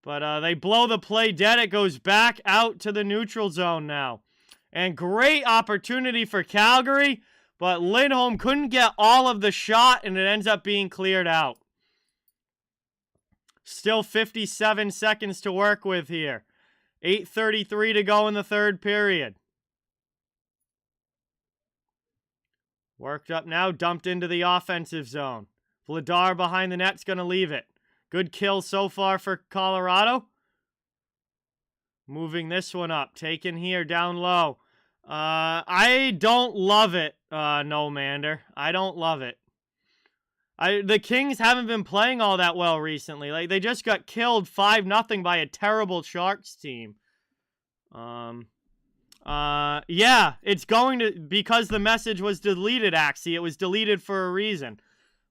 But they blow the play dead. It goes back out to the neutral zone now. And great opportunity for Calgary. But Lindholm couldn't get all of the shot, and it ends up being cleared out. Still 57 seconds to work with here. 8:33 to go in the third period. Worked up now, dumped into the offensive zone. Vladar behind the net's going to leave it. Good kill so far for Colorado. Moving this one up. Taken here down low. I don't love it, No-Mander. I don't love it. The Kings haven't been playing all that well recently. Like, they just got killed 5-0 by a terrible Sharks team. Yeah, it's going to, because the message was deleted, Axie. It was deleted for a reason.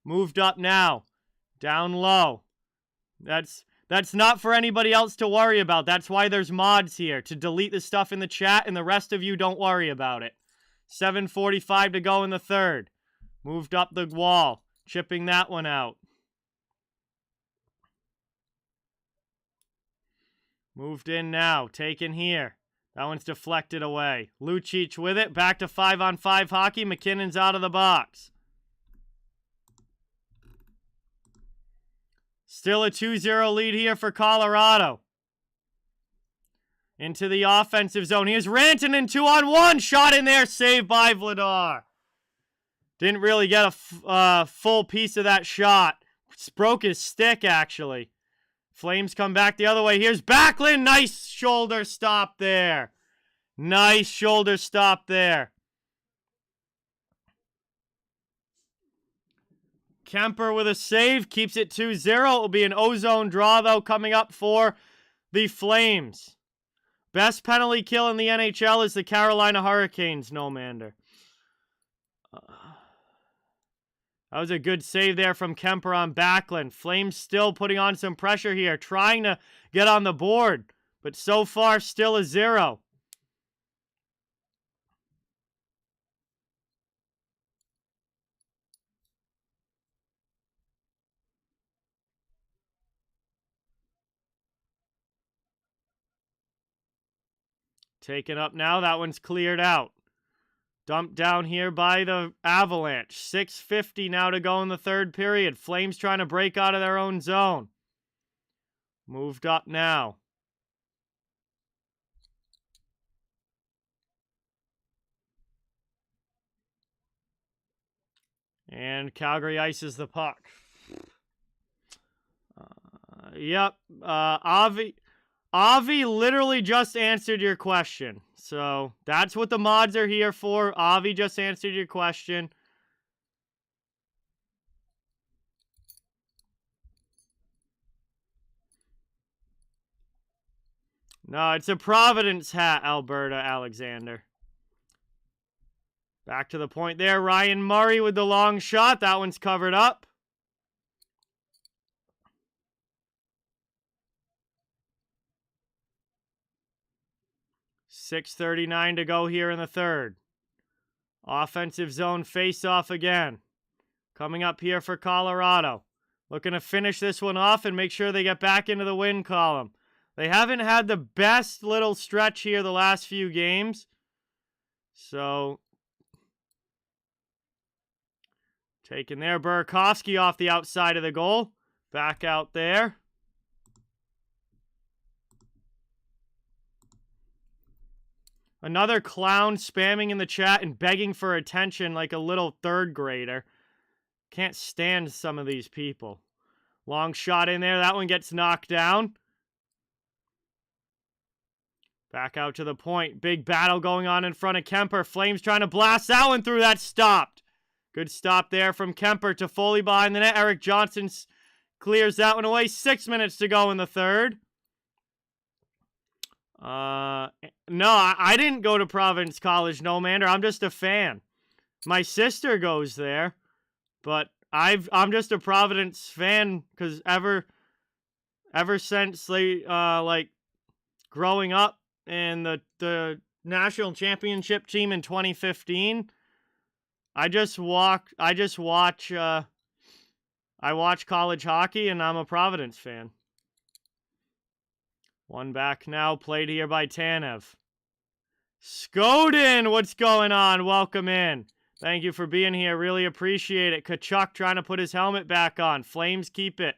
Moved up now. Down low. That's not for anybody else to worry about. That's why there's mods here, to delete the stuff in the chat, and the rest of you don't worry about it. 7:45 to go in the third. Moved up the wall. Chipping that one out. Moved in now. Taken here. That one's deflected away. Lucic with it. Back to 5-on-5 hockey. McKinnon's out of the box. Still a 2-0 lead here for Colorado. Into the offensive zone. Here's Rantanen, 2-on-1. Shot in there. Saved by Vladar. Didn't really get a full piece of that shot. Broke his stick, actually. Flames come back the other way. Here's Backlund. Nice shoulder stop there. Nice shoulder stop there. Kemper with a save. Keeps it 2-0. It will be an ozone draw, though, coming up for the Flames. Best penalty kill in the NHL is the Carolina Hurricanes, No-Mander. That was a good save there from Kemper on Backlund. Flames still putting on some pressure here, trying to get on the board, but so far still a 0. Taken up now. That one's cleared out. Dumped down here by the Avalanche. 6:50 now to go in the third period. Flames trying to break out of their own zone. Moved up now. And Calgary ices the puck. Yep. Avi literally just answered your question. So that's what the mods are here for. Avi just answered your question. No, it's a Providence hat, Alberta Alexander. Back to the point there. Ryan Murray with the long shot. That one's covered up. .6:39 to go here in the third. Offensive zone face-off again. Coming up here for Colorado. Looking to finish this one off and make sure they get back into the win column. They haven't had the best little stretch here the last few games. So, taking there. Burakovsky off the outside of the goal. Back out there. Another clown spamming in the chat and begging for attention like a little third grader. Can't stand some of these people. Long shot in there. That one gets knocked down. Back out to the point. Big battle going on in front of Kemper. Flames trying to blast that one through. That stopped. Good stop there from Kemper to Foley behind the net. Eric Johnson clears that one away. 6 minutes to go in the third. No, I didn't go to Providence College, No-Mander. I'm just a fan. My sister goes there, but I'm just a Providence fan because ever since they like growing up in the national championship team in 2015, I watch college hockey and I'm a Providence fan. One back now, played here by Tanev. Skoden, what's going on? Welcome in. Thank you for being here. Really appreciate it. Kachuk trying to put his helmet back on. Flames keep it.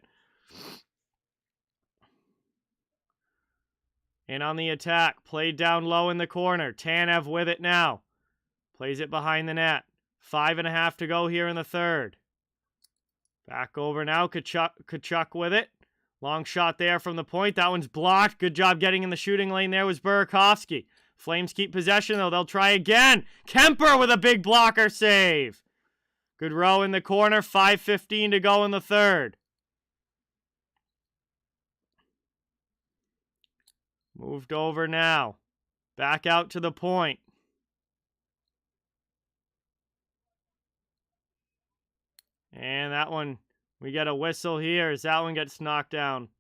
In on the attack. Played down low in the corner. Tanev with it now. Plays it behind the net. 5.5 to go here in the third. Back over now. Kachuk with it. Long shot there from the point. That one's blocked. Good job getting in the shooting lane there was Burakovsky. Flames keep possession, though. They'll try again. Kemper with a big blocker save. Good row in the corner. 5:15 to go in the third. Moved over now. Back out to the point. And that one, we get a whistle here as that one gets knocked down.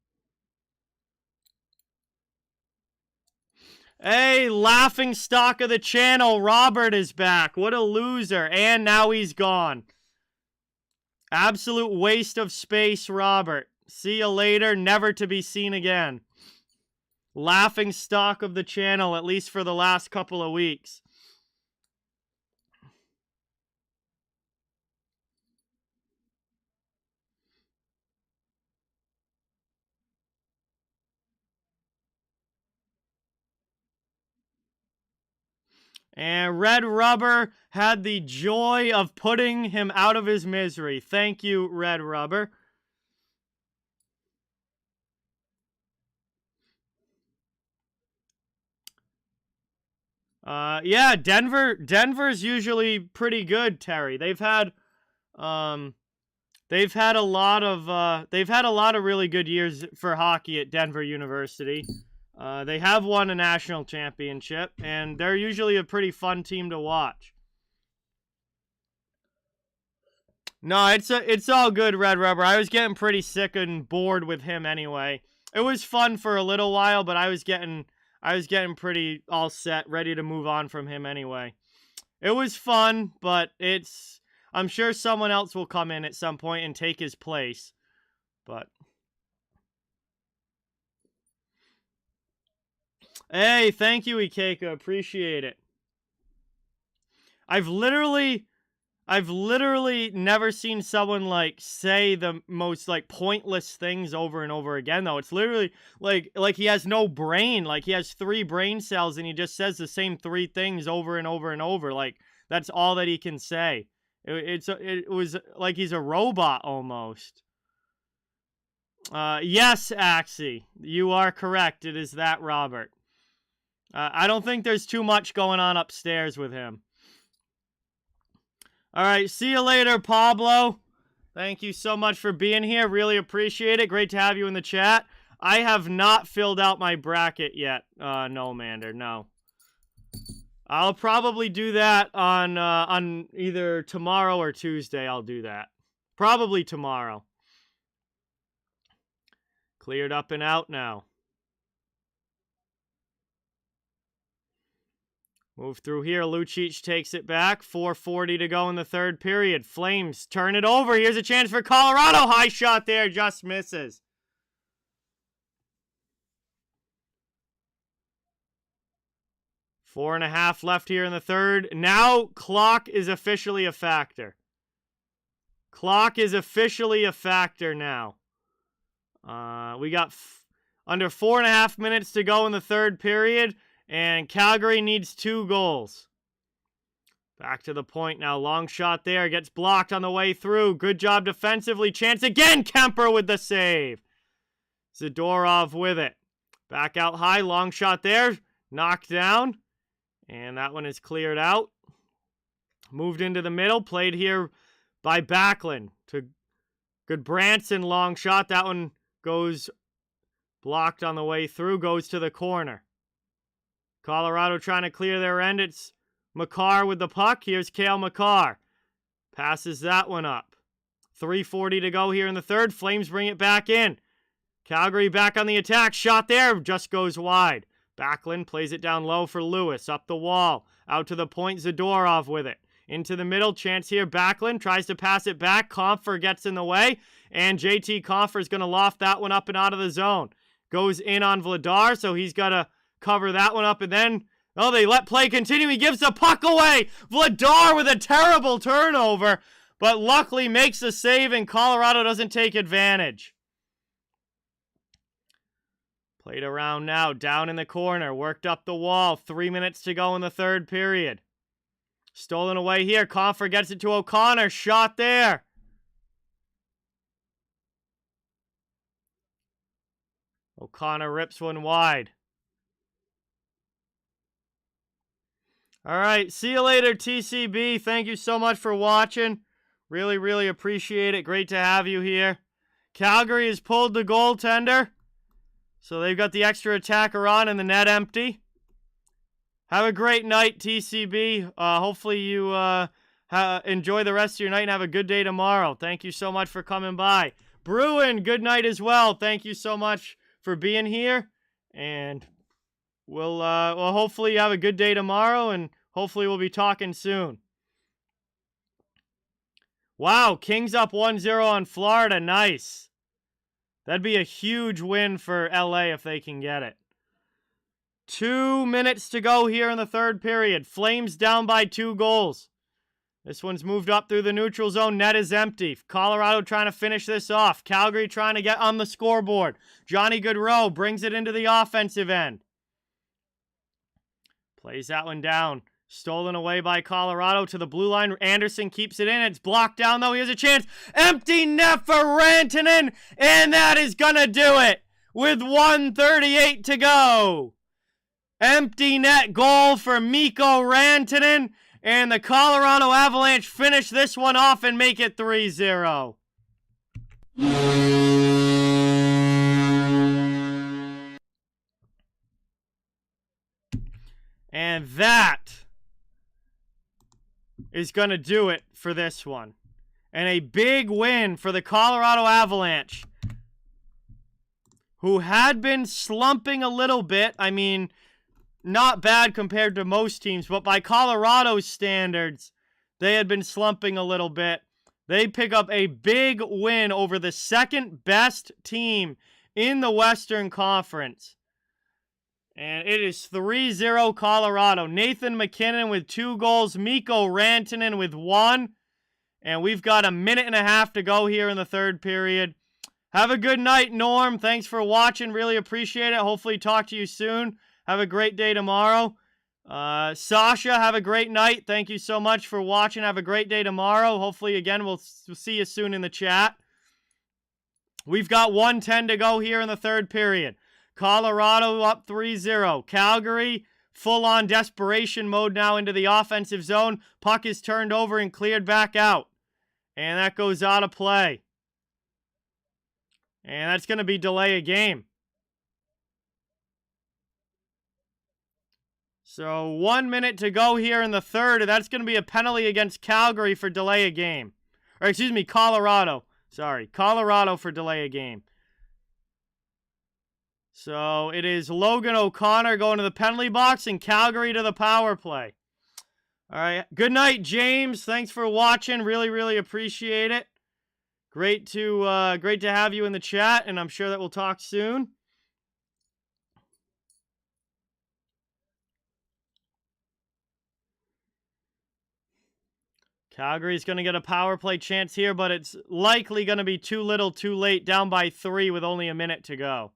Hey, laughing stock of the channel, Robert is back. What a loser. And now he's gone. Absolute waste of space, Robert. See you later, never to be seen again. Laughing stock of the channel, at least for the last couple of weeks. And Red Rubber had the joy of putting him out of his misery. Thank you, Red Rubber. Yeah, Denver's usually pretty good, Terry. They've had a lot of really good years for hockey at Denver University. They have won a national championship, and they're usually a pretty fun team to watch. No, it's all good, Red Rubber. I was getting pretty sick and bored with him anyway. It was fun for a little while, but I was getting pretty all set, ready to move on from him anyway. It was fun, but I'm sure someone else will come in at some point and take his place. But hey, thank you, Ikeka. Appreciate it. I've literally never seen someone like say the most like pointless things over and over again though. It's literally like he has no brain. Like he has 3 brain cells and he just says the same 3 things over and over and over. Like that's all that he can say. It was like he's a robot almost. Yes, Axie, you are correct. It is that Robert. I don't think there's too much going on upstairs with him. All right, see you later, Pablo. Thank you so much for being here. Really appreciate it. Great to have you in the chat. I have not filled out my bracket yet. No, Mander, no. I'll probably do that on either tomorrow or Tuesday. I'll do that. Probably tomorrow. Cleared up and out now. Move through here. Lucic takes it back. 4:40 to go in the third period. Flames turn it over. Here's a chance for Colorado. High shot there. Just misses. Four and a half left here in the third. Now clock is officially a factor. Clock is officially a factor now. We got under 4.5 minutes to go in the third period. And Calgary needs 2 goals. Back to the point now. Long shot there. Gets blocked on the way through. Good job defensively. Chance again. Kemper with the save. Zadorov with it. Back out high. Long shot there. Knocked down. And that one is cleared out. Moved into the middle. Played here by Backlund. To good Branson. Long shot. That one goes blocked on the way through. Goes to the corner. Colorado trying to clear their end. It's Makar with the puck. Here's Cale Makar. Passes that one up. 3:40 to go here in the third. Flames bring it back in. Calgary back on the attack. Shot there. Just goes wide. Backlund plays it down low for Lewis. Up the wall. Out to the point. Zadorov with it. Into the middle. Chance here. Backlund tries to pass it back. Compher gets in the way. And JT Compher is going to loft that one up and out of the zone. Goes in on Vladar, so he's got to cover that one up. And then, oh, they let play continue. He gives the puck away. Vladar with a terrible turnover. But luckily makes the save, and Colorado doesn't take advantage. Played around now. Down in the corner. Worked up the wall. 3 minutes to go in the third period. Stolen away here. Compher gets it to O'Connor. Shot there. O'Connor rips one wide. All right. See you later, TCB. Thank you so much for watching. Really, really appreciate it. Great to have you here. Calgary has pulled the goaltender. So they've got the extra attacker on and the net empty. Have a great night, TCB. Hopefully you enjoy the rest of your night and have a good day tomorrow. Thank you so much for coming by. Bruin, good night as well. Thank you so much for being here. And we'll hopefully you have a good day tomorrow, and hopefully we'll be talking soon. Wow, Kings up 1-0 on Florida. Nice. That'd be a huge win for LA if they can get it. 2 minutes to go here in the third period. Flames down by 2 goals. This one's moved up through the neutral zone. Net is empty. Colorado trying to finish this off. Calgary trying to get on the scoreboard. Johnny Gaudreau brings it into the offensive end. Plays that one down. Stolen away by Colorado to the blue line. Anderson keeps it in. It's blocked down, though. He has a chance. Empty net for Rantanen. And that is going to do it with 1:38 to go. Empty net goal for Mikko Rantanen. And the Colorado Avalanche finish this one off and make it 3-0. And that is going to do it for this one. And a big win for the Colorado Avalanche, who had been slumping a little bit. I mean, not bad compared to most teams, but by Colorado's standards, they had been slumping a little bit. They pick up a big win over the second best team in the Western Conference. And it is 3-0 Colorado. Nathan MacKinnon with 2 goals. Mikko Rantanen with 1. And we've got a minute and a half to go here in the third period. Have a good night, Norm. Thanks for watching. Really appreciate it. Hopefully talk to you soon. Have a great day tomorrow. Sasha, have a great night. Thank you so much for watching. Have a great day tomorrow. Hopefully, again, we'll see you soon in the chat. We've got 1:10 to go here in the third period. Colorado up 3-0. Calgary, full-on desperation mode now into the offensive zone. Puck is turned over and cleared back out. And that goes out of play. And that's going to be delay a game. So 1 minute to go here in the third. And that's going to be a penalty against Calgary for delay a game. Or excuse me, Colorado. Sorry, Colorado for delay a game. So it is Logan O'Connor going to the penalty box and Calgary to the power play. All right. Good night, James. Thanks for watching. Really, really appreciate it. Great to have you in the chat, and I'm sure that we'll talk soon. Calgary's going to get a power play chance here, but it's likely going to be too little, too late, down by 3 with only a minute to go.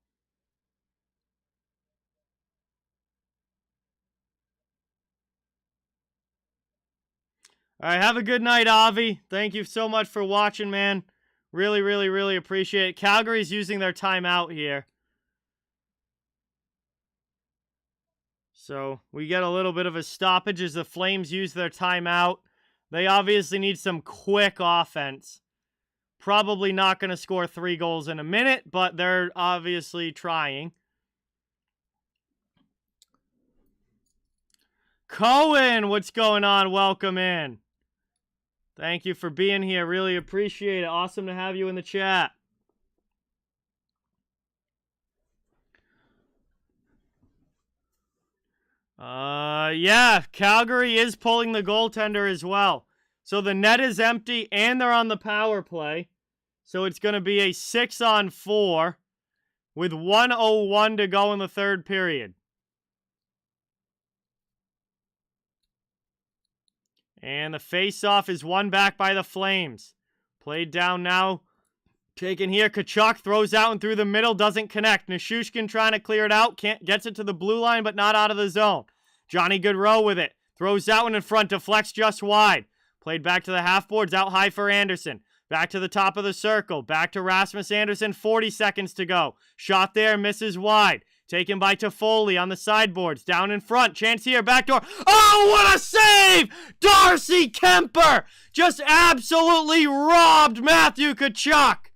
All right, have a good night, Avi. Thank you so much for watching, man. Really, really, really appreciate it. Calgary's using their timeout here. So we get a little bit of a stoppage as the Flames use their timeout. They obviously need some quick offense. Probably not going to score 3 goals in a minute, but they're obviously trying. Cohen, what's going on? Welcome in. Thank you for being here. Really appreciate it. Awesome to have you in the chat. Yeah, Calgary is pulling the goaltender as well. So the net is empty and they're on the power play. So it's going to be a 6-on-4 with 1:01 to go in the third period. And the face-off is won back by the Flames. Played down now. Taken here. Tkachuk throws out and through the middle. Doesn't connect. Nishushkin trying to clear it out. Gets it to the blue line, but not out of the zone. Johnny Gaudreau with it. Throws that one in front. Deflects just wide. Played back to the half boards. Out high for Anderson. Back to the top of the circle. Back to Rasmus Anderson. 40 seconds to go. Shot there. Misses wide. Taken by Toffoli on the sideboards. Down in front. Chance here. Backdoor. Oh, what a save! Darcy Kemper just absolutely robbed Matthew Tkachuk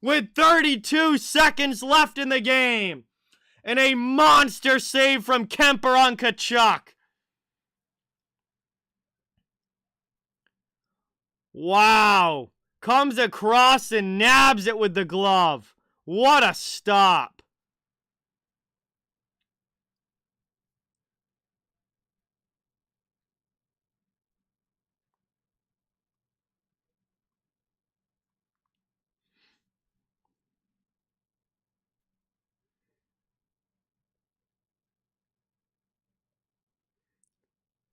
with 32 seconds left in the game. And a monster save from Kemper on Tkachuk. Wow. Comes across and nabs it with the glove. What a stop.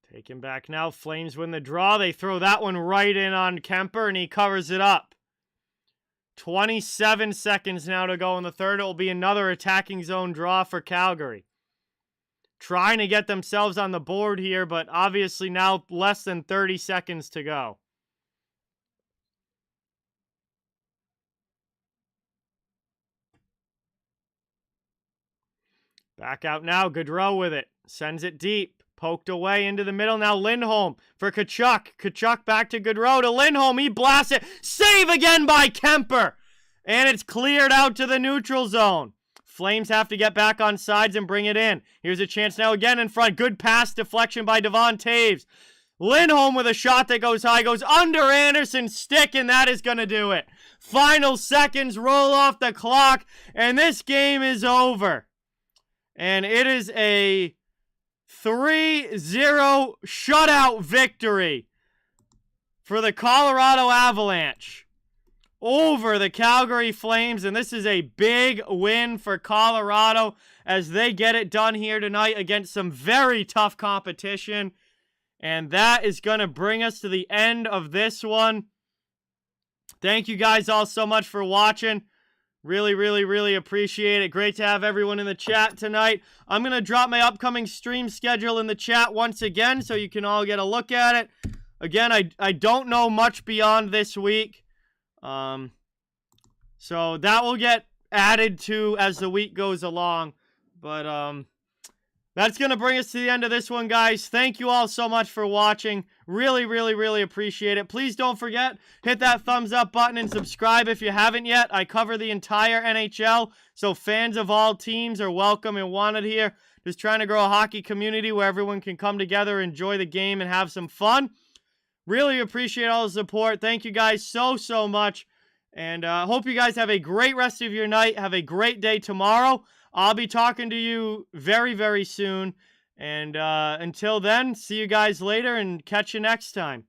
Taken back now. Flames win the draw. They throw that one right in on Kemper, and he covers it up. 27 seconds now to go in the third. It will be another attacking zone draw for Calgary. Trying to get themselves on the board here, but obviously now less than 30 seconds to go. Back out now. Gaudreau with it. Sends it deep. Poked away into the middle. Now Lindholm for Tkachuk. Tkachuk back to Gaudreau to Lindholm. He blasts it. Save again by Kemper. And it's cleared out to the neutral zone. Flames have to get back on sides and bring it in. Here's a chance now again in front. Good pass deflection by Devon Taves. Lindholm with a shot that goes high. Goes under Anderson's stick, and that is going to do it. Final seconds roll off the clock, and this game is over. And it is a 3-0 shutout victory for the Colorado Avalanche over the Calgary Flames. And this is a big win for Colorado as they get it done here tonight against some very tough competition. And that is going to bring us to the end of this one. Thank you guys all so much for watching. Really, really, really appreciate it. Great to have everyone in the chat tonight. I'm going to drop my upcoming stream schedule in the chat once again so you can all get a look at it. Again, I don't know much beyond this week. So that will get added to as the week goes along. But that's going to bring us to the end of this one, guys. Thank you all so much for watching. Really, really, really appreciate it. Please don't forget, hit that thumbs up button and subscribe if you haven't yet. I cover the entire NHL, so fans of all teams are welcome and wanted here. Just trying to grow a hockey community where everyone can come together, enjoy the game, and have some fun. Really appreciate all the support. Thank you guys so, so much. And hope you guys have a great rest of your night. Have a great day tomorrow. I'll be talking to you very, very soon. And until then, see you guys later and catch you next time.